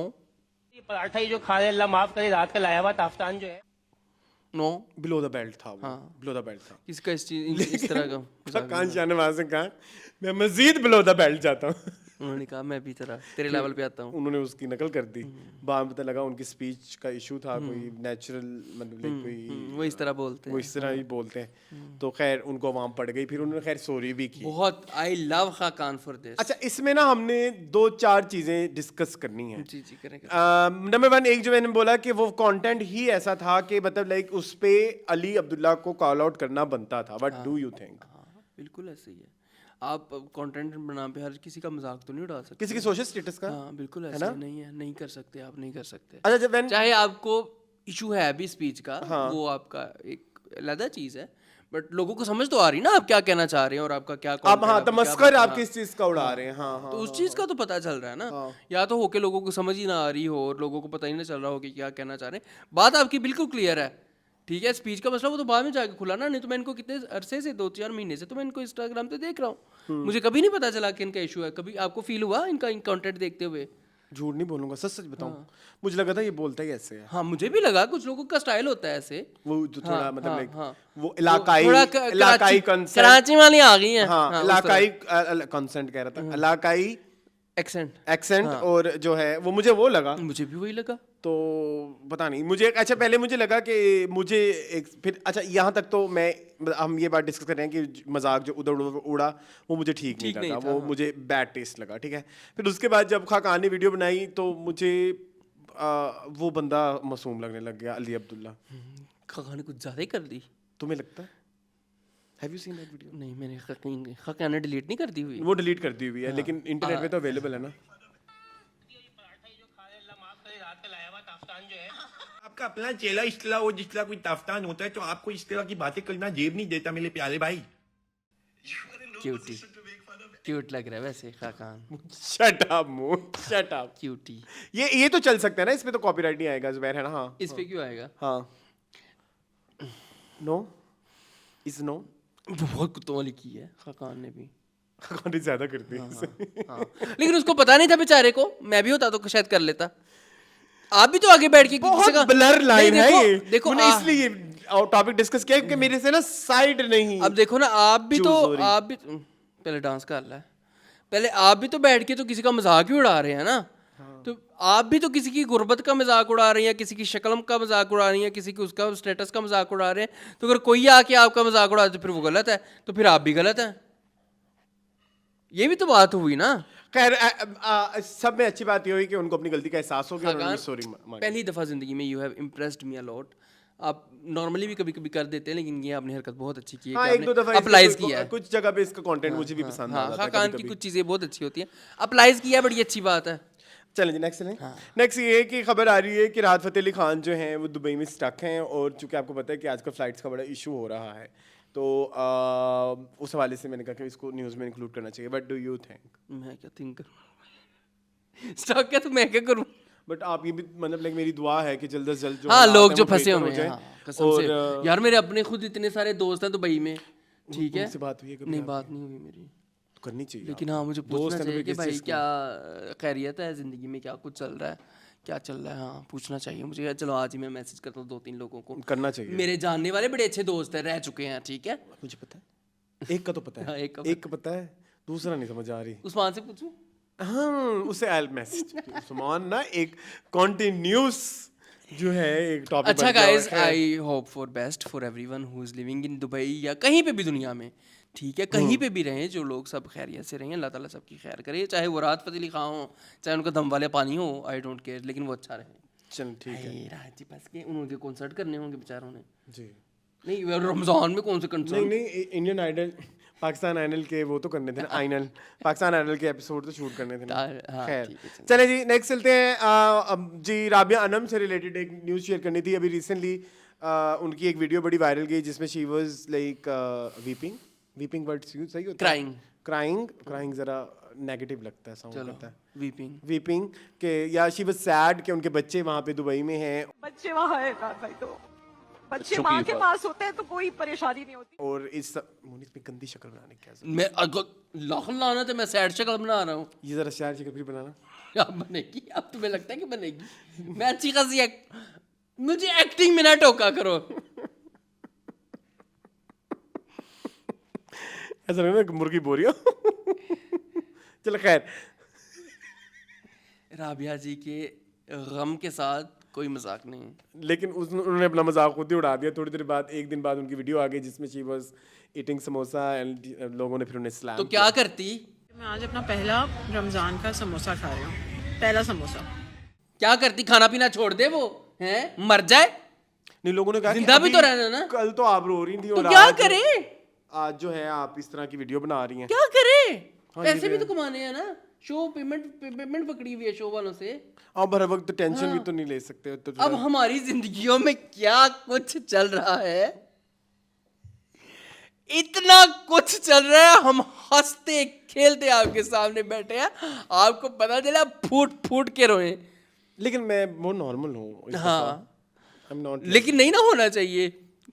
ये पराठा ही जो खा रहे, अल्लाह माफ करे, रात का लाया हुआ ताफ्तान जो है, नो बिलो द बेल्ट था वो, बिलो द बेल्ट था। इसका इस तरह का खाकान शाहनवाज ने कहा मैं मजीद बिलो द बेल्ट जाता हूँ। उन्होंने कहा मैं भी तेरे लेवल पे आता हूँ। उन्होंने उसकी नकल कर दी, बाद में पता लगा उनकी स्पीच का इशू था, कोई नेचुरल मतलब कोई वो इस तरह बोलते हैं, वो इस तरह ही बोलते हैं, तो खैर उनको आवाम पड़ गई, फिर उन्होंने खैर सॉरी भी की बहुत। I love Khaqan for this. अच्छा, इसमें ना हमने 2-4 चीजें डिस्कस करनी है। जी करेंगे। नंबर 1, एक जो मैंने बोला कि वो कंटेंट ही ऐसा था कि मतलब लाइक उस पे अली अब्दुल्ला को कॉल आउट करना बनता था। What do you think? बिल्कुल ऐसे ही है, आप कंटेंट बनाने पे हर किसी का मजाक तो नहीं उड़ा सकते, किसी के सोशल स्टेटस का। हाँ बिल्कुल ऐसा नहीं है, नहीं कर सकते, आप नहीं कर सकते। अच्छा, जब चाहे आपको इशू है भी स्पीच का, वो आपका एक अलग चीज़ है, बट लोगों को समझ तो आ रही ना आप क्या कहना चाह रहे हैं और आपका क्या अब हाँ तमस्कर आप किस चीज का उड़ा रहे हैं। हाँ हाँ तो उस चीज का तो पता चल रहा है ना, या तो होके लोगों को समझ ही ना आ रही हो और लोगों को पता ही ना चल रहा हो कि क्या कहना चाह रहे हैं। बात आपकी बिल्कुल क्लियर है, ठीक है। स्पीच का मसला वो तो बाद में जाके खुला ना, नहीं तो मैं इनको कितने अरसे से 2-4 महीने से तो मैं इनको इंस्टाग्राम पे देख रहा हूँ, मुझे कभी नहीं पता चला कि इनका इशू है। कभी आपको फील हुआ इनका कंटेंट देखते हुए? झूठ नहीं बोलूंगा, सच सच बताऊं, मुझे लगा था ये बोलता ही ऐसे है। हाँ मुझे भी लगा, कुछ लोगों का स्टाइल होता है ऐसे, वो जो थोड़ा मतलब लाइक हाँ। वो इलाकाई कंसेंट, कराची वाली आ गई हैं। हाँ इलाकाई कंसेंट कह रहा था, इलाकाई एक्सेंट और जो है वो मुझे वो लगा, मुझे भी वही लगा। तो पता नहीं मुझे, अच्छा पहले मुझे लगा कि मुझे एक फिर अच्छा यहाँ तक तो हम ये बात डिस्कस कर रहे हैं कि मजाक जो उधर उड़ा वो मुझे ठीक नहीं लगा, वो मुझे बैड टेस्ट लगा, ठीक है। फिर उसके बाद जब खाकान ने वीडियो बनाई तो मुझे वो बंदा मासूम लगने लग गया, अली अब्दुल्ला। खाकान ने कुछ ज़्यादा ही कर दी, तुम्हें लगता है? Have you seen that video? नहीं मैंने खाकान ने डिलीट नहीं कर दी हुई, वो डिलीट कर दी हुई है लेकिन इंटरनेट पे तो अवेलेबल है ना। आपका अपना चेला इस्तेला हो, जिसला कोई ताफ्तान होता है तो आपको इस तरह की बातें करना जेब नहीं देता मेरे प्यारे भाई। क्यूट लग रहा है वैसे Khaqan. Shut up Moon, shut up. Cutie, ये तो चल सकता है ना, इसमें तो कॉपीराइट नहीं आएगा जुबैर, है ना? हाँ इस पे क्यों आएगा? हाँ नो इज नो, बहुत कुत्तों वाली की है खाकान ने भी, खाकान ज्यादा करती है। हाँ। लेकिन उसको पता नहीं था बेचारे को, मैं भी होता तो शायद कर लेता। आप भी तो आगे बैठ के बहुत ब्लर लाइन है ये, देखो मैंने इसलिए टॉपिक डिस्कस किया क्योंकि मेरे से ना साइड नहीं। अब देखो ना, आप भी पहले डांस कर ला, पहले आप भी तो बैठ के तो किसी का मजाक ही उड़ा रहे हैं ना। तो आप भी तो किसी की गुर्बत का मजाक उड़ा रही हैं, किसी की शक्ल का मजाक उड़ा रही हैं, किसी की उसका स्टेटस का मजाक उड़ा रहे हैं। तो अगर कोई आके आपका मजाक उड़ा तो फिर वो गलत है, तो फिर आप भी गलत हैं। ये भी तो बात हुई ना। खैर सब में अच्छी बात ये हुई कि उनको अपनी गलती का एहसास हो गया और उन्होंने सॉरी मांगी। पहली दफ़ा ज़िंदगी में you have impressed me a lot. आप नॉर्मली भी कभी कभी कर देते हैं, लेकिन ये आपने हरकत बहुत अच्छी की है। हाँ, कि एक दो दफा अप्लाइज किया है, कुछ जगह पे इसका कंटेंट मुझे भी पसंद आ जाता है। खाकान की कुछ चीज़ें बहुत अच्छी होती हैं, अप्लाइज किया है, बड़ी अच्छी बात है। चलें जी नेक्स्ट चलें। नेक्स्ट ये है कि खबर आ रही है कि राहत फ़तेह अली खान जो हैं वो दुबई में स्टक हैं, और चूंकि आपको पता है कि आजकल फ्लाइट्स का बड़ा इशू हो रहा है, तो उस हवाले से मैंने कहा कि इसको न्यूज़ में इंक्लूड करना चाहिए। But do you think? मैं क्या थिंक करूँ, स्टक है तो मैं क्या करूँ? बट आप ये भी मतलब लाइक मेरी दुआ है कि जल्द से जल्द जो हाँ लोग जो फंसे हुए हैं, कसम और से यार मेरे अपने खुद इतने सारे दोस्त हैं दुबई में, ठीक है। उनसे बात हुई है कभी? नहीं बात नहीं हुई मेरी, करनी चाहिए लेकिन हाँ मुझे पूछना चाहिए कि भाई क्या खैरियत है ज़िंदगी में, क्या कुछ चल रहा है, क्या चल रहा है। हाँ पूछना चाहिए मुझे। चलो आज ही मैं मैसेज करता हूँ 2-3 लोगों को, करना चाहिए। मेरे जानने वाले बड़े अच्छे दोस्त हैं, रह चुके हैं, ठीक है। मुझे पता है, एक का तो पता है, एक का पता है, दूसरा नहीं समझ आ रही। उस्मान से पूछूं? हाँ उससे आयल मैसेज। उस्मान ना एक कॉन्टिन्यूस जो है एक टॉपिक। अच्छा guys, I hope for best for everyone who is living in Dubai या कहीं पे भी दुनिया में, ठीक है, कहीं पे भी रहें, जो लोग सब खैरियत से रहें, अल्लाह ताला सबकी खैर करे। चाहे वो राहत फ़तेह अली खान हो, चाहे उनका दम वाले पानी हो, आई डोंट केयर, लेकिन वो अच्छा रहे। चल ठीक है। राहत जी बस के उन्होंने कॉन्सर्ट करने होंगे बेचारों ने जी। नहीं रमज़ान में कौन से कंसर्ट? नहीं इंडियन आइडल, पाकिस्तान आइडल के वो तो करने थे ना, आइनल पाकिस्तान आइडल के एपिसोड तो शूट करने थे ना। खैर चले जी नेक्स्ट चलते हैं। जी राबिया अनम से रिलेटेड एक न्यूज़ शेयर करनी थी। अभी रिसेंटली उनकी एक वीडियो बड़ी वायरल गई जिसमें she was like weeping words use सही होता है? क्राइंग जरा नेगेटिव लगता है, साउंड करता है। वीपिंग के या शी वाज सैड कि उनके बच्चे वहाँ पे दुबई में हैं। बच्चे वहाँ है ना भाई, तो बच्चे माँ के पास होते हैं तो कोई परेशानी नहीं होती। और इस में गंदी शक्ल बनाने की क्या जरूरत? मैं अगर लाखन लाना तो मैं सैड शक्ल बना रहा हूँ, ये जरा सैड शक्ल भी बनाना। अब बनेगी, अब तुम्हें लगता है कि बनेगी? मैं अच्छी खासी मुझे एक्टिंग में ना टोका करो। ऐसा नहीं ना मुर्गी बोल रही हो। चलो खैर, राबिया जी के गम के साथ कोई मजाक नहीं है, लेकिन उन्होंने अपना मजाक खुद ही उड़ा दिया। थोड़ी देर बाद, एक दिन बाद उनकी वीडियो आ गई जिसमें she was eating samosa and लोगों ने फिर उन्हें सलाम। तो क्या करती? मैं आज अपना पहला रमजान का समोसा खा रही हूँ, पहला समोसा। क्या करती? खाना पीना छोड़ दे वो, हैं मर जाए? नहीं, लोगों ने कहा जिंदा भी तो रहना ना। कल तो आप रो रही थी, तो क्या करे? आज जो है आप इस तरह की वीडियो बना रही हैं। क्या करे? हाँ, पैसे भी तो कमाने हैं ना। शो पेमेंट पकड़ी हुई है शो वालों से। अब हर वक्त टेंशन भी तो नहीं ले सकते। तो अब हमारी जिंदगियों में क्या कुछ चल रहा है, इतना कुछ चल रहा है, हम हंसते खेलते आपके सामने बैठे हैं, आपको पता चला फूट फूट के रोए। लेकिन मैं वो नॉर्मल हूँ। हाँ नॉट, लेकिन नहीं ना होना चाहिए।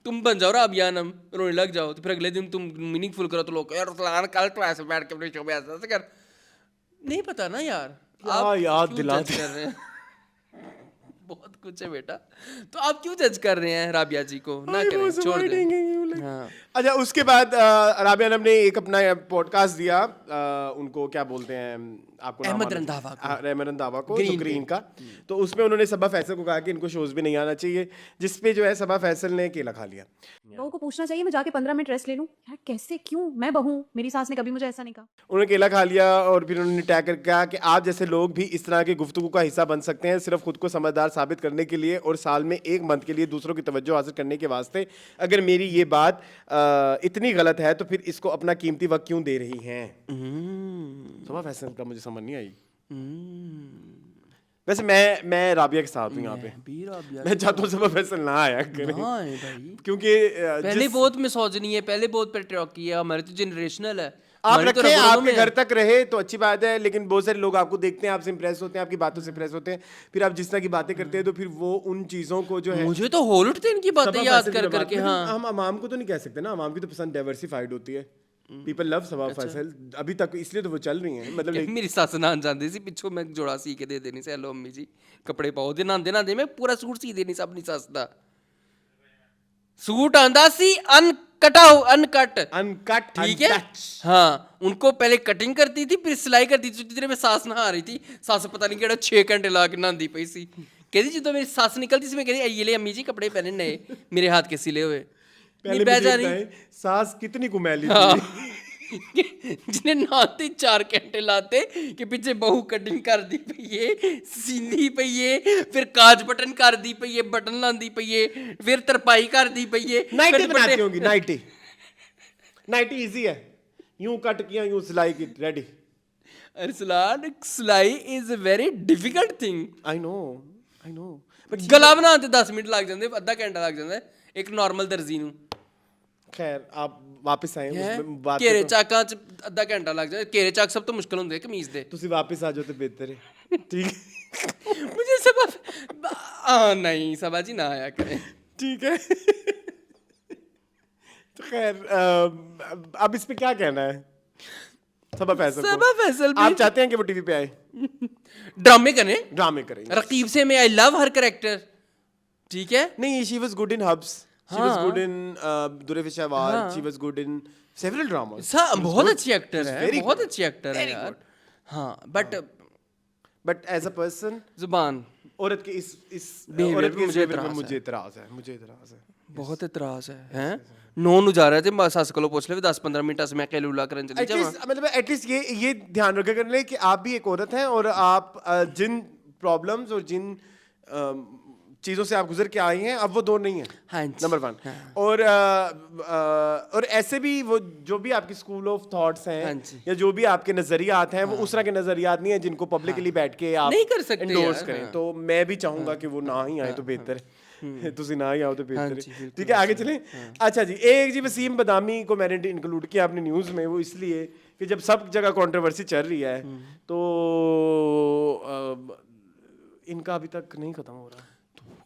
तुम बन जाओ राबियानम, रोने लग जाओ, तो फिर अगले दिन तुम मीनिंगफुल करो तो लोग यार रुसलान कल क्लास में बैठ के अपने शो में ऐसा कर, नहीं पता ना यार आप याद क्यों दिला जज कर रहे हैं। बहुत कुछ है बेटा, तो आप क्यों जज कर रहे हैं राबिया जी को? ना करें, छोड़ दें। हाँ। अच्छा, उसके बाद राबिया ने एक अपना पॉडकास्ट दिया, उनको क्या बोलते हैं आपको, अहमद रंधावा को, अहमद रंधावा को, जो ग्रीन का। तो उसमें उन्होंने सबा फैसल को कहा कि इनको शोज भी नहीं आना चाहिए, जिसपे जो है सबा फैसल ने केला खा लिया। बहू को पूछना चाहिए मैं जाके 15 मिनट रेस्ट ले लूं यार, कैसे, क्यों? मैं बहू, मेरी सास ने कभी मुझे ऐसा नहीं कहा। उन्होंने केला खा लिया और फिर उन्होंने टैग करके कहा कि आप जैसे लोग भी इस तरह की गुफ्तगू का हिस्सा बन सकते हैं, सिर्फ खुद को समझदार साबित करने के लिए और साल में 1 मंथ के लिए दूसरों की तवज्जो हासिल करने के वास्ते। अगर मेरी ये बात इतनी गलत है तो फिर इसको अपना कीमती वक्त क्यों दे रही हैं? सबा फैसल का मुझे समझ नहीं आई। वैसे मैं राबिया के साथ हूँ यहाँ पे, मैं चाहता हूँ सबा फैसल ना आया करें भाई, क्योंकि पहले बहुत मिसोजिनी है, पहले बहुत पेट्रियार्की है, हमारे तो जनरेशनल है। आप रखें, आपके घर तक रहे तो अच्छी बात है, लेकिन बहुत सारे लोग आपको देखते हैं, आपसे इंप्रेस होते हैं, आपकी बातों से इंप्रेस होते हैं, फिर आप जिस तरह की बातें करते हैं तो फिर वो उन चीजों को जो है, मुझे तो होल उठते इनकी बातें याद कर करके। हाँ, हम अवाम को तो नहीं कह सकते ना, अवाम की तो पसंद डाइवर्सिफाइड होती है। पीपल लव सबा फैसल अभी तक, इसलिए तो वो चल रही हैं। मतलब मेरी सास नान जाती सी पिछो मैं जोड़ा सी के दे देनी से, हेलो अम्मी जी कपड़े पाओ दे, नांदे नांदे मैं पूरा सूट सी देनी से अपनी सास दा। सूट आंदा सी अनकट, ठीक है। हाँ, उनको पहले कटिंग करती थी, फिर सिलाई करती थी। जितने में सास नहा रही थी, सास पता नहीं केड़ा 6 घंटे ला के नहांदी पई सी। कहती जो मेरी सास निकलती सी, मैं कहती ये ले अम्मी जी कपड़े पहने नए, मेरे हाथ के सिले हुए। सास कितनी कुमैली थी, जिन्हें नहाते 4 घंटे लाते कि पीछे बहू कटिंग कर दी पई है, सींदी पई है, फिर काज बटन कर दी पई है, बटन लांदी पई है, फिर तरपाई कर दी पई है। नाइटी बनाती होंगी, नाइटी इजी है, यूं कट किया यूं सिलाई की, रेडी। अरसलान, सिलाई is a very difficult thing. I know गला बनाते 10 मिनट लग जाते, आधा घंटा लग जाता है एक नॉर्मल दर्जी नूं। खैर आप वापस आए उस बात घेरे चाकां च आधा घंटा लग जाए। घेरे चाक सब तो मुश्किल होंदे कमीज दे। तुसी वापस आ जाओ तो बेहतर है, ठीक। मुझे सब नहीं सबा जी ना आया करें, ठीक है। तो खैर अब इस पे क्या कहना है सबा फैसल को? आप चाहते हैं कि वो टीवी पे आए, ड्रामे करें? रकीब से मैं आई लव हर कैरेक्टर, ठीक है। नहीं, she was good in Hubs, she was good in दुरे पेशावर, she was good in several dramas. बहुत अच्छी एक्टर है, बहुत अच्छी एक्टर है यार। हाँ, बट एज अ पर्सन जुबान औरत के इस औरत के मुझे इतराज है, बहुत इतराज है। हैं नौ नु जा रहे थे, सस को पूछ ले 10-15 मिनट से मैं कैलुला करन चली जावा। मतलब एटलीस्ट ये ध्यान रखा कर ले कि आप भी एक औरत हैं और आप जिन प्रॉब्लम्स और जिन चीज़ों से आप गुजर के आई हैं, अब वो दो नहीं है। हाँ, नंबर 1। और ऐसे भी वो जो भी आपकी स्कूल ऑफ थॉट्स हैं या जो भी आपके नजरियात हैं, वो उस तरह के नजरियात नहीं है जिनको पब्लिकली बैठ के आप नहीं कर सकते एंडोर्स करें। तो मैं भी चाहूंगा कि वो ना ही आए तो बेहतर है, तुसी ना ही आओ तो बेहतर है, ठीक है। आगे चलें। अच्छा जी, एक जी वसीम बदामी को मैंने इंक्लूड किया अपनी न्यूज़ में, वो इसलिए कि जब सब जगह कंट्रोवर्सी चल रही है तो इनका अभी तक नहीं खत्म हो रहा।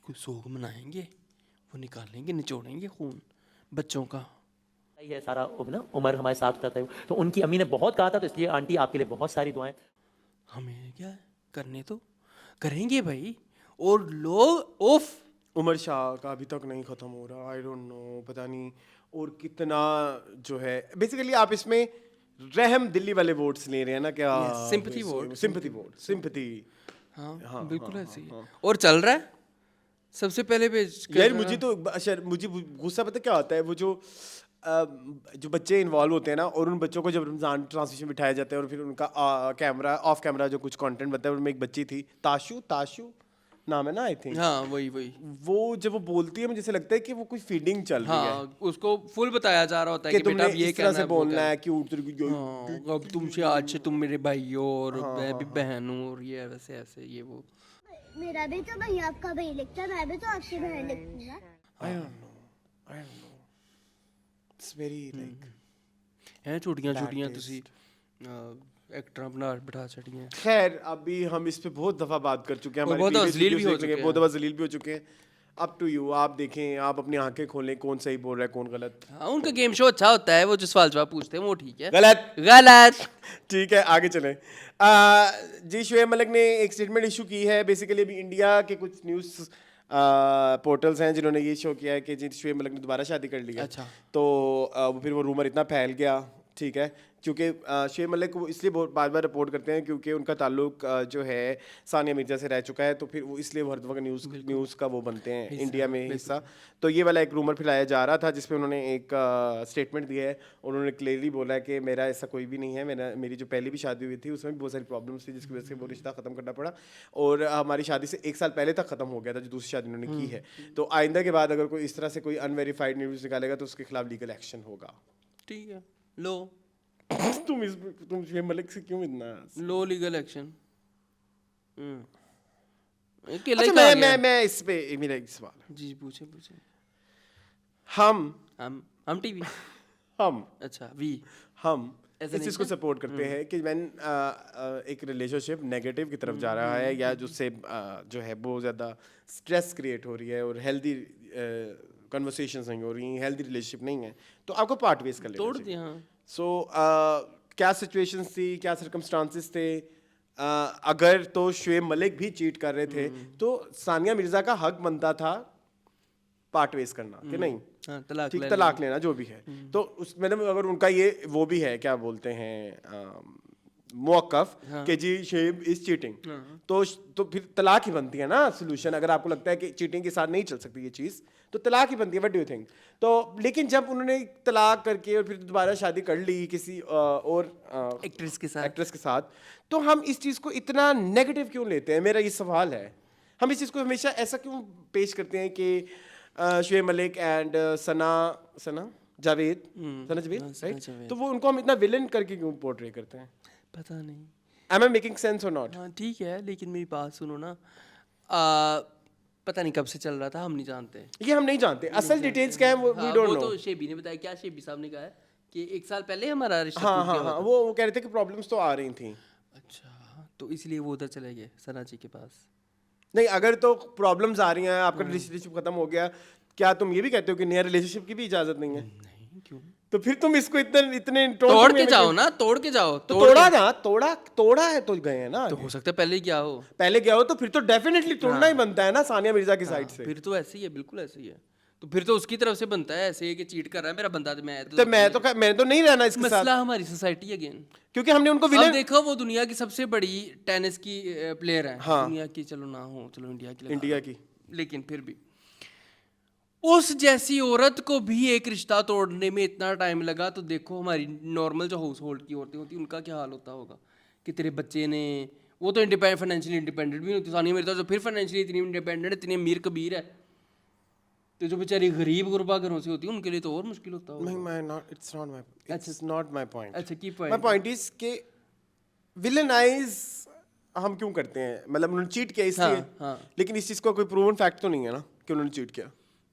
कोई सोग मनाएंगे, वो निकालेंगे, निचोड़ेंगे खून बच्चों का। ये सारा ना उमर हमारे साथ होता था, तो उनकी अम्मी ने बहुत कहा था, तो इसलिए आंटी आपके लिए बहुत सारी दुआएं। हमें क्या करने तो करेंगे भाई। और लोग उफ, उमर शाह का अभी तक नहीं खत्म हो रहा, आई डोंट नो, पता नहीं और कितना जो है। बेसिकली आप इसमें रहम दिल्ली वाले वोट्स ले रहे हैं ना, क्या सिंपैथी वोट, सिंपैथी। हाँ बिल्कुल ऐसे ही और चल रहा है। सबसे पहले पेज यार मुझे गुस्सा पता क्या आता है, वो जो बच्चे इन्वॉल्व होते हैं ना, और उन बच्चों को जब रमजान ट्रांसमिशन बिठाया जाता है और फिर उनका कैमरा ऑफ कैमरा जो कुछ कंटेंट बनता है, उनमें एक बच्ची थी ताशु नाम है ना, आई थिंक। हाँ वही वो जब वो बोलती है मुझे ऐसा लगता है कि वो कुछ फीडिंग चल रही है, उसको फुल बताया जा रहा होता है कि बेटा ये इस तरह से बोलना है, क्यूट अब तुमसे आज से तुम मेरे भाई हो और मैं भी बहन हूँ और ये वैसे ऐसे ये वो। मेरा भी तो भाई आपका भाई लिखता है, मैं भी तो आपकी बहन लिखूंगा। I don't know. It's very like हैं छोटियां ਤੁਸੀਂ एक्टर बना बिठा छड़ियां। खैर अभी हम इस पे बहुत दफा बात कर चुके हैं, हमारे बहुत अश्लील भी हो चुके हैं, बहुत दफा जलील भी हो चुके हैं। अप टू यू, आप देखें, आप अपनी आंखें खोलें, कौन सही बोल रहा है कौन गलत। हाँ, उनका गेम शो अच्छा होता है, वो जो सवाल जवाब पूछते हैं वो ठीक है। गलत ठीक है, आगे चलें। जी शुएब मलिक ने एक स्टेटमेंट इशू की है। बेसिकली अभी इंडिया के कुछ न्यूज़ पोर्टल्स हैं जिन्होंने ये शो किया है कि जी शुएब मलिक ने दोबारा शादी कर ली है। अच्छा। तो फिर वो रूमर इतना फैल गया, ठीक है, क्योंकि शुएब मलिक को इसलिए बार बार रिपोर्ट करते हैं क्योंकि उनका ताल्लुक जो है सानिया मिर्जा से रह चुका है, तो फिर वो इसलिए हर दफ़ा न्यूज़ का वो बनते हैं इंडिया में हिस्सा। तो ये वाला एक रूमर फैलाया जा रहा था जिसमें उन्होंने एक स्टेटमेंट दिया है और उन्होंने क्लियरली बोला है कि मेरा ऐसा कोई भी नहीं है, मेरी जो पहले भी शादी हुई थी उसमें भी बहुत सारी प्रॉब्लम्स थी जिसकी वजह से वो रिश्ता ख़त्म करना पड़ा, और हमारी शादी से 1 साल पहले तक ख़त्म हो गया था जो दूसरी शादी उन्होंने की है। तो आइंदा के बाद अगर कोई इस तरह से कोई अनवेरीफाइड न्यूज़ निकालेगा तो उसके खिलाफ लीगल एक्शन होगा। ठीक है, लो तुम शुएब मलिक से क्यों इतना लो लीगल एक्शन। अच्छा, मैं इस पे मेरा एक सवाल। जी पूछे। हम टीवी हम अच्छा वी हम इस चीज़ को सपोर्ट करते हैं कि व्हेन एक रिलेशनशिप नेगेटिव की तरफ जा रहा है या जिससे जो है बहुत ज़्यादा स्ट्रेस क्रिएट हो रही है और हेल्दी कन्वर्सेशंस नहीं हो रही, हेल्दी रिलेशनशिप नहीं है, तो आपको पार्ट वेज कर लेना चाहिए। हाँ। सो क्या सिचुएशंस थी, क्या सर्कमस्टांसिस थे, अगर तो शुएब मलिक भी चीट कर रहे थे तो सानिया मिर्जा का हक बनता था पार्ट वेज करना कि नहीं, ठीक, तलाक लेना जो भी है। तो उस मतलब अगर उनका ये वो भी है क्या बोलते हैं मौकफ कि जी शुएब इज चीटिंग, तो फिर तलाक ही बनती है ना सोल्यूशन। अगर आपको लगता है कि चीटिंग के साथ नहीं चल सकती ये चीज़ तो तलाक ही बनती है। What do you think? तो लेकिन जब उन्होंने तलाक करके और फिर दोबारा शादी कर ली किसी और एक्ट्रेस के साथ तो हम इस चीज़ को इतना नेगेटिव क्यों लेते हैं? मेरा ये सवाल है। हम इस चीज़ को हमेशा ऐसा क्यों पेश करते हैं कि Shoaib Malik and Sana Javed right, तो वो उनको हम इतना विलन करके क्यों पोर्ट्रे करते हैं? पता नहीं। Am I making sense or not? हाँ ठीक है, लेकिन मेरी बात सुनो ना, पता नहीं कब से चल रहा था, हम नहीं जानते। ये हम नहीं जानते असल डिटेल्स क्या है, वो we don't know। तो शेबी ने बताया, क्या शेबी साहब ने कहा है कि 1 साल पहले हमारा रिश्ता हाँ हाँ हाँ, वो कह रहे थे कि प्रॉब्लम्स तो आ रही थी। अच्छा, तो इसलिए वो उधर चले गए सना जी के पास। नहीं, अगर तो प्रॉब्लम्स आ रही हैं, आपका रिलेशनशिप खत्म हो गया, क्या तुम ये भी कहते हो कि नया रिलेशनशिप की भी इजाजत नहीं है? नहीं, क्यों? तो फिर तुम इसको इतने तोड़ के जाओ ना, तोड़ के जाओ। तो तोड़ा है तो गए हैं ना। तो हो सकता है पहले गया हो तो फिर तो डेफिनेटली तोड़ना ही बनता है ना सानिया मिर्जा की साइड से। फिर तो ऐसे ही है, बिल्कुल ऐसे ही है। तो फिर तो उसकी तरफ से बनता है ऐसे कि चीट कर रहा है मेरा बंदा, मैं तो नहीं रहना इसके साथ। मसला हमारी सोसाइटी अगेन, क्योंकि हमने उनको विलन देखो, वो दुनिया की सबसे बड़ी टेनिस की प्लेयर है। हाँ। दुनिया की चलो ना हो, चलो इंडिया की, लेकिन फिर भी उस जैसी औरत को भी एक रिश्ता तोड़ने में इतना टाइम लगा, तो देखो हमारी नॉर्मल जो हाउस होल्ड की औरतें होती हैं उनका क्या हाल होता होगा कि तेरे बच्चे ने, वो तो फाइनेंशियली इंडिपेंडेंट भी नहीं होती। सानिया मिर्जा जो फिर फाइनेंशियली इतनी इंडिपेंडेंट, इतनी अमीर कबीर है, तो जो बेचारी गरीब गुरबा घरों से होती है उनके लिए तो और मुश्किल होता होगा। It's not my point। अच्छा, की पॉइंट? My point is कि विलेनाइज हम क्यों करते हैं? मतलब उन्होंने चीट किया इसलिए, हाँ। लेकिन इस चीज़ का कोई प्रूवन फैक्ट तो नहीं है ना कि उन्होंने चीट किया।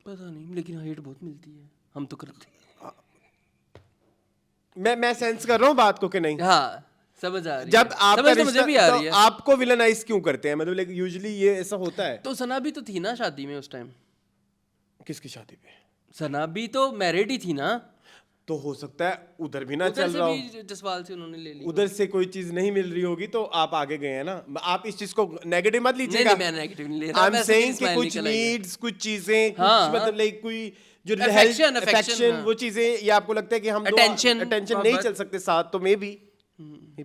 पता नहीं, लेकिन हेट बहुत मिलती है, हम तो करते हैं। मैं सेंस कर रहा हूँ बात को कि नहीं? हाँ, समझ आ रही है। जब आपका मुझे भी आ रही है। आपको विलेनाइज क्यों करते हैं? मतलब यूजुअली ये ऐसा होता है। तो सना भी तो थी ना शादी में उस टाइम। किसकी शादी पे? सना भी तो मैरिड ही थी ना। तो हो सकता है उधर भी ना चल रहा हो, जसवाल से उन्होंने ले ली, उधर से कोई चीज नहीं मिल रही होगी तो आप आगे गए हैं ना। आप इस चीज को नेगेटिव मत लीजिएगा। मैं नेगेटिव नहीं ले रहा। आई एम सेइंग कि कुछ नीड्स, कुछ चीजें, हाँ, मतलब लाइक कोई जो अफेक्शन, वो चीजें, ये आपको लगता है कि हम अटेंशन नहीं चल सकते साथ, तो may be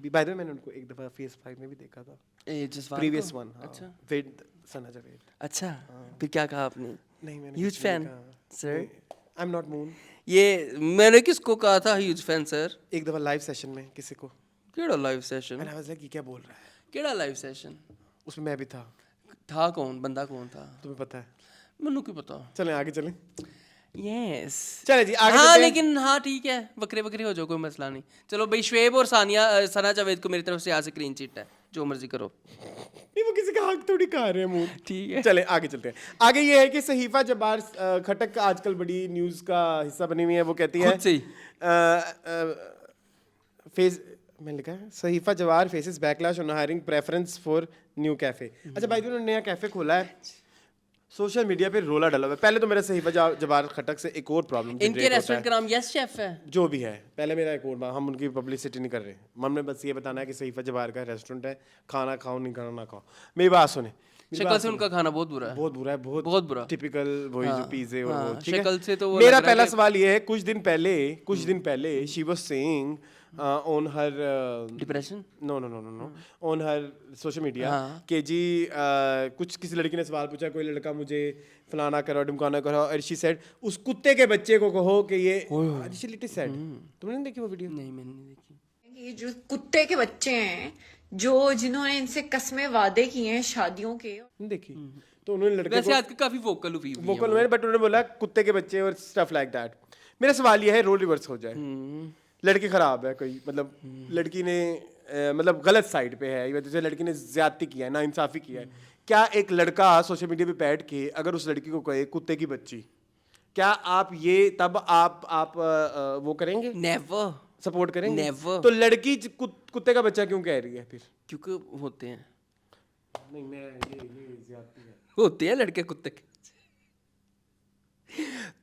by the way मैंने उनको एक दफा फेस 5 में भी देखा था, प्रीवियस वन। अच्छा, विद सना जावेद। अच्छा, फिर क्या कहा आपने? नहीं, मैंने huge fan sir. I am not moon. ये मैंने किसको कहा था ह्यूज फैन सर? एक दफा लाइव सेशन में किसी को। केड़ा लाइव सेशन? मैंने वाज लाइक ये क्या बोल रहा है? केड़ा लाइव सेशन? उसमें मैं भी था। कौन बंदा कौन था? तुम्हें पता है? मैनू क्यों पता? चलें आगे चलें। यस, चले जी आगे। हाँ, लेकिन हाँ ठीक है, बकरे हो जाओ, कोई मसला नहीं। चलो भाई, शुएब और सना जावेद को मेरी तरफ से यहाँ से क्लीन चिट है, जो मर्जी करो। नहीं वो किसी का हक थोड़ी खा रहे हैं मुंह। ठीक है चले आगे चलते हैं। आगे ये है कि सहीफा जब्बार खटक आजकल बड़ी न्यूज़ का हिस्सा बनी हुई है। वो कहती है खुद से ही फेस मैंने लिखा है सहीफा जवार faces backlash on hiring preference for new cafe. अच्छा भाई उन्होंने नया कैफे खोला है, सोशल मीडिया पे रोला डला हुआ है। पहले तो मेरा सहीफा जवार खटक से एक और प्रॉब्लम, इनके रेस्टोरेंट का नाम यस शेफ है जो भी है। पहले मेरा एक और हम उनकी पब्लिसिटी नहीं कर रहे, हमने बस ये बताना है कि सहीफा जवार का रेस्टोरेंट है, खाना खाओ नहीं खाना ना खाओ। मेरी बात सुने, शक्ल से उनका खाना बहुत बुरा है, बहुत बुरा है, बहुत बुरा, टिपिकल वही जो पिज़्ज़े और वो। ठीक शक्ल से तो वो मेरा पहला सवाल ये है, कुछ दिन पहले she was saying on her depression no on her social media कि जी कुछ किसी लड़की ने सवाल पूछा, कोई लड़का मुझे फलाना करो ढिमकाना करो, और she said उस कुत्ते के बच्चे को कहो कि ये she little sad। तुमने नहीं देखी वो वीडियो? नहीं मैंने नहीं देखी। ये जो कुत्ते के बच्चे हैं जो जिन्होंने इनसे कस्में वादे किए हैं शादियों के, नहीं देखी तो उन्होंने लड़के वैसे आज काफी वोकल हुई बट उन्होंने बोला कुत्ते के बच्चे और स्टफ लाइक दैट। मेरा सवाल ये है रोल रिवर्स हो जाए, लड़की खराब है कोई, मतलब लड़की ने मतलब गलत साइड पे है, जैसे लड़की ने ज्यादती किया है, नाइंसाफी किया है, क्या एक लड़का सोशल मीडिया पे बैठ के अगर उस लड़की को कहे कुत्ते की बच्ची, क्या आप ये तब आप वो करेंगे? नेवर सपोर्ट करेंगे? नेवर। तो लड़की कुत्ते का बच्चा क्यों कह रही है फिर? क्योंकि होते हैं, नहीं मैं ये ज्यादती है, होते हैं लड़के कुत्ते के।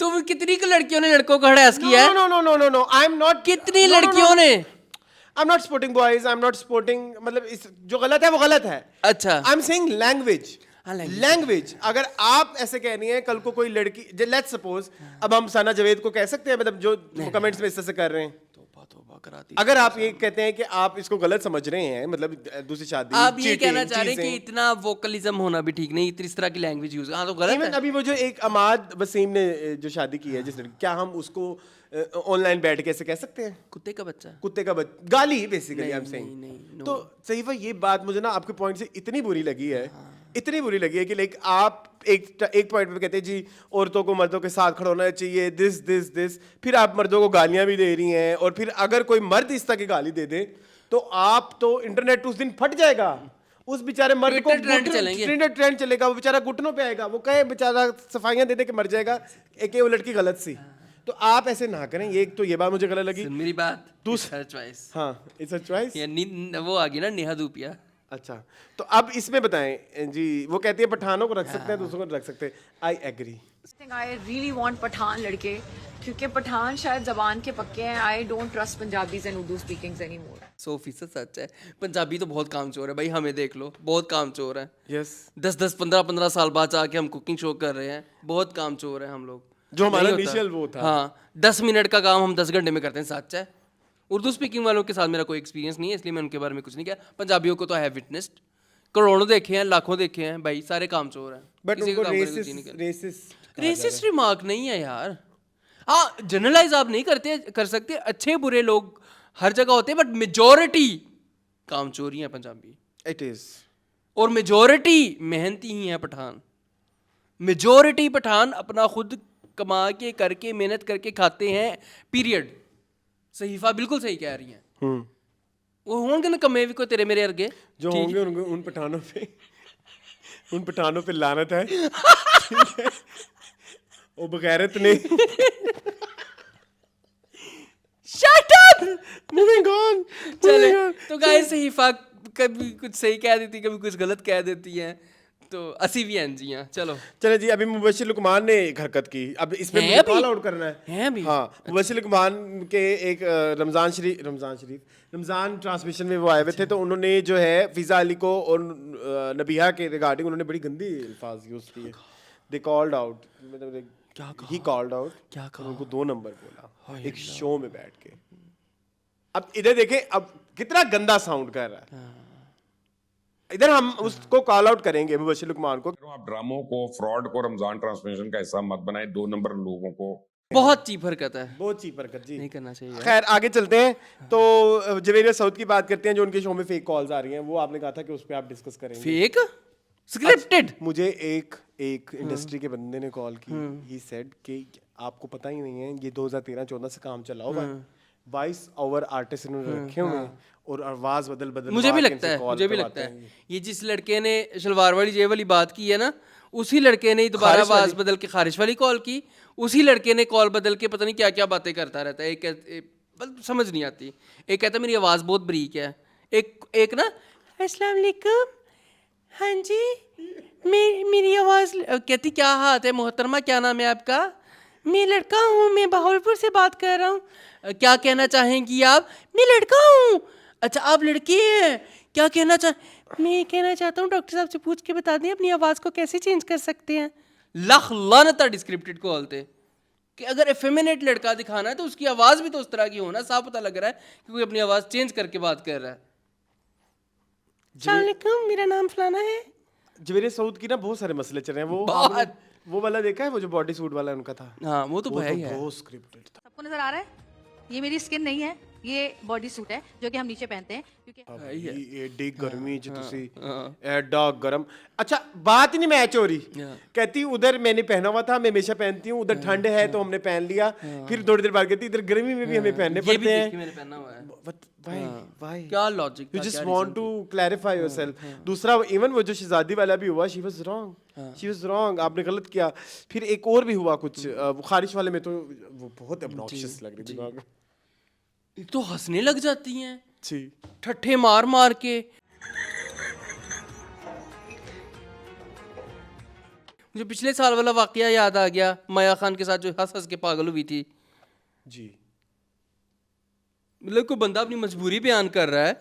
तो कितनी लड़कियों ने लड़कों को हरास किया है? नो आई एम नॉट, कितनी लड़कियों ने? आई am not supporting boys, I am not supporting, मतलब इस जो गलत है वो गलत है। अच्छा आई एम सेइंग लैंग्वेज। अगर आप ऐसे कह रही हैं, कल को कोई लड़की, लेट्स सपोज अब हम सना जावेद को कह सकते हैं, मतलब जो कमेंट्स में इस तरह से कर रहे हैं, अगर आप ये कहते हैं कि आप इसको गलत समझ रहे हैं, मतलब दूसरी शादी, आप ये कहना चाह रहे हैं कि इतना वोकलिज्म होना भी ठीक नहीं, इस तरह की लैंग्वेज यूज, हाँ तो गलत है। अभी वो जो एक अमाद वसीम ने जो शादी की है जिस लड़की, क्या हम उसको ऑनलाइन बैठ के ऐसे कह सकते हैं कुत्ते का बच्चा? गाली बेसिकली आई एम सेइंग। तो सहीफा ये बात मुझे ना आपके पॉइंट से इतनी बुरी लगी है, इतनी बुरी लगी है कि लाइक आप एक पॉइंट पे कहते हैं जी औरतों को मर्दों के साथ खड़ा होना चाहिए, दिस, फिर आप मर्दों को गालियां भी दे रही हैं, और फिर अगर कोई मर्द इस तरह की गाली दे दे तो आप तो इंटरनेट उस दिन फट जाएगा, उस बेचारे मर्द को ट्रेंड चलेगा, वो बेचारा घुटनों पे आएगा, वो कहे बेचारा सफाइयां दे दे के मर जाएगा एक वो लड़की गलत सी। तो आप ऐसे ना करें, ये तो ये बात मुझे गलत लगी। मेरी बात दूसरा चॉइस, हाँ इट्स अ चॉइस, वो आ गई ना नेहा धूपिया। अच्छा तो अब इसमें बताएं जी, वो कहती है पठानों को रख सकते हैं, दूसरों को रख सकते हैं। I agree, I really want Pathan लड़के, क्योंकि पठान शायद जबान के पक्के हैं। I don't trust Punjabis and Urdu speakings anymore. 100% सच है, पंजाबी तो बहुत कामचोर है भाई, हमें देख लो, बहुत कामचोर है। यस 10 15 साल बाद आके हम कुकिंग शो कर रहे हैं, बहुत कामचोर है हम लोग, जो हमारा इनिशियल वो था। हाँ 10 मिनट का काम हम 10 घंटे में करते हैं, सच है। उर्दू स्पीकिंग वालों के साथ मेरा कोई एक्सपीरियंस नहीं है, इसलिए मैं उनके बारे में कुछ नहीं किया। पंजाबियों को तो है विटनेस्ड, करोड़ों देखे हैं, लाखों देखे हैं भाई, सारे कामचोर हैं। बट उनको रेसिस्ट रिमार्क नहीं है यार। हाँ जनरलाइज आप नहीं कर सकते, अच्छे बुरे लोग हर जगह होते हैं, बट मेजॉरिटी कामचोरी है पंजाबी, इट इज, और मेजॉरिटी मेहनती ही है पठान। मेजॉरिटी पठान अपना खुद कमा के करके मेहनत करके खाते हैं, पीरियड। सहीफा बिल्कुल सही कह रही हैं। वो होंगे ना कमे भी कोई तेरे मेरे अर्गे जो होंगे उन पठानों पे लानत है। वो बगैरत ने शट अप, मूविंग ऑन। चले तो गाइस, सहीफा कभी कुछ सही कह देती, कभी कुछ गलत कह देती है, तो असी भी हैं जी। हाँ चलो जी, अभी मुबशिर लुकमान ने एक हरकत की, अब इस पे मुझे कॉल आउट करना है अभी। हाँ मुबशिर लुकमान के एक रमजान ट्रांसमिशन में वो आए हुए थे, तो उन्होंने जो है फिजा अली को और नबिहा के रिगार्डिंग उन्होंने बड़ी गंदी अल्फाज यूज किए। दे कॉल्ड आउट, मतलब ही कॉल्ड आउट, क्या कहा, उनको 2 नंबर बोला एक शो में बैठ के। अब इधर देखें, अब कितना गंदा साउंड कर रहा है। इधर हम उसको कॉल आउट करेंगे मुबशिर लुकमान को। आप ड्रामों को, फ्रॉड को रमजान ट्रांसमिशन का हिस्सा मत बनाए, 2 नंबर लोगों को। बहुत चीप हरकत है, बहुत चीप हरकत जी, नहीं करना चाहिए। खैर आगे चलते हैं, तो जवेरिया साउथ की बात करते हैं, जो उनके शो में फेक कॉल्स आ रही हैं, वो आपने कहा था कि उस पर आप डिस्कस करेंगे। Fake scripted? मुझे एक इंडस्ट्री के बंदे ने कॉल की, ही सेड कि आपको पता ही नहीं है, ये 2013-14 से काम चला हुआ है, वॉइस ओवर आर्टिस्ट इन्होंने रखे हुए हैं और आवाज बदल मुझे भी लगता है ये जिस लड़के ने शलवार वाली जेब वाली बात की है ना, उसी लड़के ने दोबारा आवाज बदल के खारिश वाली कॉल की, उसी लड़के ने कॉल बदल के पता नहीं क्या क्या बातें करता रहता है। एक समझ नहीं आती। एक कहता है मेरी आवाज़ बहुत बरीक है, एक ना अस्सलाम वालेकुम, हाँ जी मेरी आवाज़, कहती क्या हाथ है मोहतरमा, क्या नाम है आपका? मैं लड़का हूँ, मैं बहावलपुर से बात कर रहा हूँ। क्या कहना चाहेंगी आप? मैं लड़का हूँ। अच्छा आप लड़की हैं, क्या कहना मैं कहना चाहता हूँ डॉक्टर साहब से पूछ के बता दें अपनी आवाज़ को कैसे चेंज कर सकते हैं। लख लानत डिस्क्रिप्टेड को बोलते कि अगर एफेमिनेट लड़का दिखाना है तो उसकी आवाज़ भी तो उस तरह की होना, साफ पता लग रहा है कि कोई अपनी आवाज़ चेंज करके बात कर रहा है। अस्सलाम मेरा नाम फलाना है। जवेरी सऊद की ना बहुत सारे मसले चल रहे हैं। वो वाला देखा है, वो जो बॉडी सूट वाला उनका था। हाँ वो तो भाई है, बहुत स्क्रिप्टेड था। सबको नजर आ रहा है, ये मेरी स्किन नहीं है, ये बॉडी सूट है जो कि हम नीचे पहनते हैं क्योंकि एडी गर्मी च तुसी एडा गरम। अच्छा बात ही नहीं मैच हो रही। कहती उधर मैंने पहना हुआ था, मैं हमेशा पहनती हूँ, उधर ठंड है तो हमने पहन लिया, फिर थोड़ी देर बाद कहती इधर गर्मी में भी हमें पहनने पड़ते हैं। मैंने पहना हुआ है। Why? क्या logic? You just want to clarify yourself. दूसरा इवन वो जो शहजादी वाला भी हुआ, she was wrong. आपने गलत किया। फिर एक और भी हुआ कुछ, वो खारिश वाले में तो वो बहुत obnoxious लग रही थी। तो हंसने लग जाती हैं जी, ठट्ठे मार मार के। मुझे पिछले साल वाला वाकया याद आ गया, माया खान के साथ जो हंस हंस के पागल हुई थी जी। मतलब कोई बंदा अपनी मजबूरी बयान कर रहा है।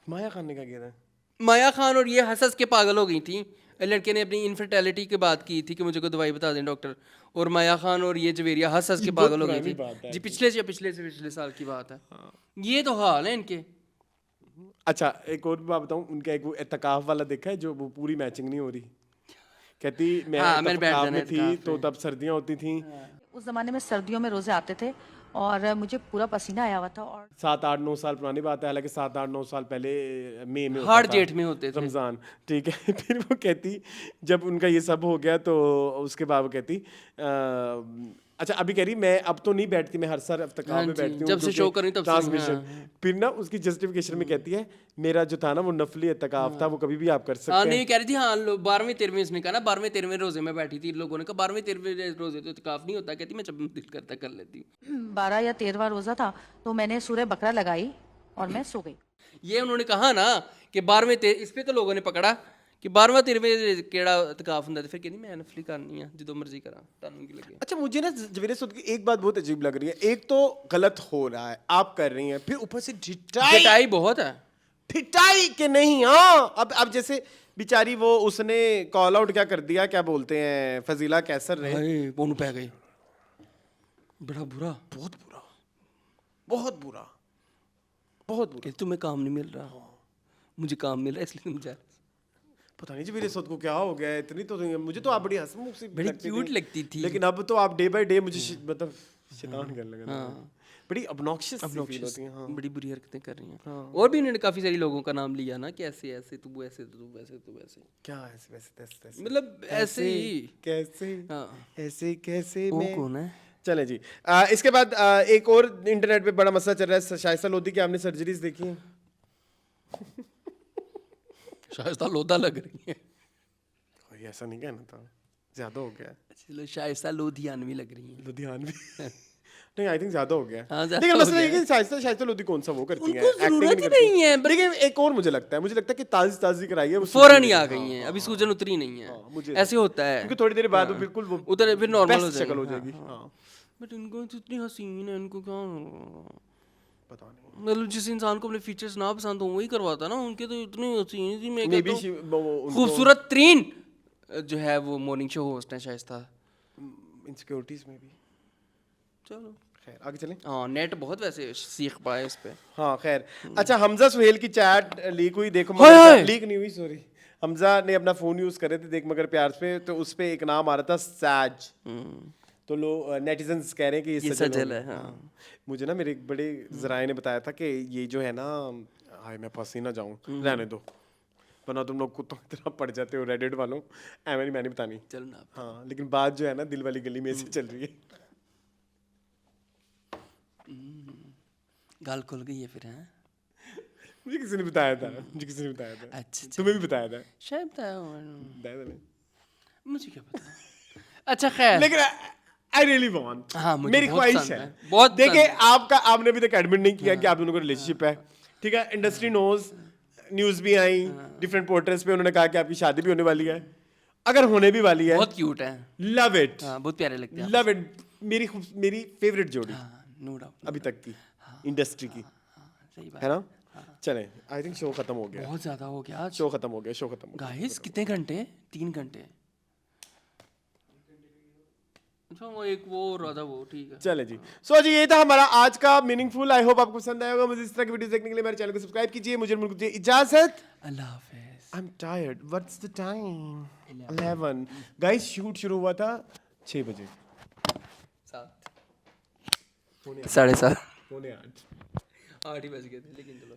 माया खान ने क्या किया था? माया खान और ये हंस हंस के पागल हो गई थी। लड़के ने अपनी इनफर्टिलिटी की बात की थी कि मुझे कोई दवाई बता दें डॉक्टर, और माया खान और ये जवेरिया हंस हंस के पागल हो गई थी जी। पिछले साल की बात है। ये तो हाल है इनके। अच्छा एक और बात बताऊं, उनका एक वो एतकाफ वाला देखा है जो वो पूरी मैचिंग नहीं हो रही। कहती मैं एतकाफ में थी तो तब सर्दियां होती थी। उस जमाने में सर्दियों में रोजे आते थे और मुझे पूरा पसीना आया हुआ था। और 7-8-9 साल पुरानी बात है, हालांकि 7-8-9 साल पहले मई में हाड़ जेठ में होते थे रमजान, ठीक है। फिर वो कहती जब उनका ये सब हो गया तो उसके बाद वो कहती अच्छा अभी कह रही मैं अब तो नहीं बैठती, मैं हर साल इफ्तिकार में बैठती हूँ जब से शो करी तब ट्रांसमिशन। फिर ना उसकी जस्टिफिकेशन में कहती है मेरा जो था ना वो नफली इत्तिकाफ था, वो कभी भी आप कर सकते हैं। नहीं कह रही थी हाँ 12वें 13वें इसने कहा ना 12वें 13वें रोजे में बैठी थी। लोगों ने कहा 12वें 13वें रोजे तो इत्तिकाफ नहीं होता। कहती मैं जब दिल करता कर लेती हूँ। 12 या 13वां रोजा था तो मैंने सूरह बकरा लगाई और मैं सो गई। ये उन्होंने कहा ना कि 12वें इस पे तो लोगों ने पकड़ा कि 12वां 13वें केड़ा इत्तिकाफ हुंदा, फिर कहनी मैं नफली करनी है जो मर्जी करा तानू की लगे। अच्छा मुझे ना जवेरी सूद की एक बात बहुत अजीब लग रही है। एक तो गलत हो रहा है, आप कर रही हैं, फिर ऊपर से ढिटाई बहुत है। ढिटाई के नहीं। हाँ अब जैसे बेचारी वो उसने कॉल आउट क्या कर दिया, क्या बोलते हैं, फजीला कैसर ने वो पै गई। बड़ा बुरा, बहुत बुरा, बहुत बुरा, बहुत बुरा। तुम्हें काम नहीं मिल रहा, मुझे काम मिल रहा है इसलिए तुम जा। पता नहीं जी मेरे साथ को क्या हो गया है, इतनी तो मुझे तो आप बड़ी हंसमुख सी बड़ी क्यूट लगती थी, लेकिन अब तो आप डे बाय डे मुझे मतलब शैतान करने लगा। हाँ। बड़ी obnoxious फील होती हैं। हाँ। बड़ी बुरी हरकतें कर रही हैं। हाँ। और भी उन्होंने काफी सारी लोगों का नाम लिया ना कि ऐसे ऐसे तू ऐसे तू वैसे तू वैसे, क्या ऐसे वैसे मतलब ऐसे ही कैसे। हाँ। ऐसे कैसे वो कौन है? चले जी। इसके बाद एक और इंटरनेट पे बड़ा मसला चल रहा है, शाइस्ता लोधी की आपने सर्जरीज देखी हैं? शाइस्ता लोधा लग रही है। ऐसा नहीं कहना था, ज्यादा हो गया। चलो शाइस्ता लोधियानवी लग रही है। लोधियानवी नहीं आई थिंक ज्यादा हो गया। लेकिन मसला ये कि शाइस्ता लोधी कौन सा वो करती हैं, एक्टिंग नहीं है। लेकिन एक और मुझे लगता है कि ताजी कराई है, फौरन ही आ गई है, अभी सूजन उतरी नहीं है। ऐसे होता है क्योंकि थोड़ी देर बाद वो बिल्कुल उधर फिर नॉर्मल हो शक्ल हो जाएगी। बट इनको इतनी हसीन है, इनको क्या पता नहीं। मतलब जिस इंसान को अपने फीचर्स ना पसंद हो वही करवाता ना, उनके तो इतनी हसीन थी। मैं कहता हूं खूबसूरत तरीन जो है वो मॉर्निंग शो होस्ट है शाइस्ता। इनसिक्योरिटीज में भी। चलो खैर आगे चलें। हाँ नेट बहुत वैसे सीख पाए इस पे। हाँ खैर। अच्छा हमजा सुहेल की चैट लीक हुई, देखो लीक नहीं हुई सॉरी, हमजा ने अपना फोन यूज करे थे देख मगर प्यार पे, तो उस पे एक नाम आ रहा था सैज, तो लोग नेटिजन्स कह रहे हैं कि ये सजल है। हाँ। मुझे ना मेरे एक बड़े जराए ने बताया था कि ये जो है ना, हाय मैं फंसी ना जाऊं, रहने दो वरना तुम लोग कुत्तों की तरह पड़ जाते हो रेडिट वालों। मैं नहीं बतानी चलना। हाँ लेकिन बात जो है ना दिल वाली गली में से चल रही है। गाल खुल गई है फिर हैं? मुझे किसी ने बताया था, अच्छा तुम्हें भी बताया था शायद बताया था नहीं? मुझे क्या पता। अच्छा खैर, लेकिन आई रियली वांट, हाँ मुझे मेरी बहुत ख्वाहिश पसंद है। बहुत देखिए पसंद आपने अभी तक एडमिट नहीं किया कि आप दोनों का रिलेशनशिप है, ठीक है? इंडस्ट्री नोज, न्यूज भी आई, डिफरेंट पोर्टल्स पे उन्होंने कहा कि आपकी शादी भी होने वाली है, अगर होने भी वाली है। बहुत क्यूट है, लव इट, बहुत प्यारे लगते हैं, लव इट, मेरी फेवरेट जोड़ी नो डाउट अभी तक की इंडस्ट्री की, सही बात है ना? चलें, आई थिंक शो खत्म हो गया, बहुत ज्यादा हो गया, शो खत्म हो गया गाइस। कितने घंटे? 3 घंटे। अच्छा वो एक वो हो रहा था वो, ठीक है। चले जी, सो जी ये था हमारा आज का मीनिंगफुल। आई होप आपको पसंद आया होगा। मुझे इस तरह की वीडियोस देखने के लिए मेरे चैनल को सब्सक्राइब कीजिए। मुझे दीजिए इजाजत, अल्लाह हाफिज़। I am tired, what's the time? 11 guys, shoot शुरू हुआ था 6 बजे, 7:30 पौने 8 8 ही बज गए थे, लेकिन चलो।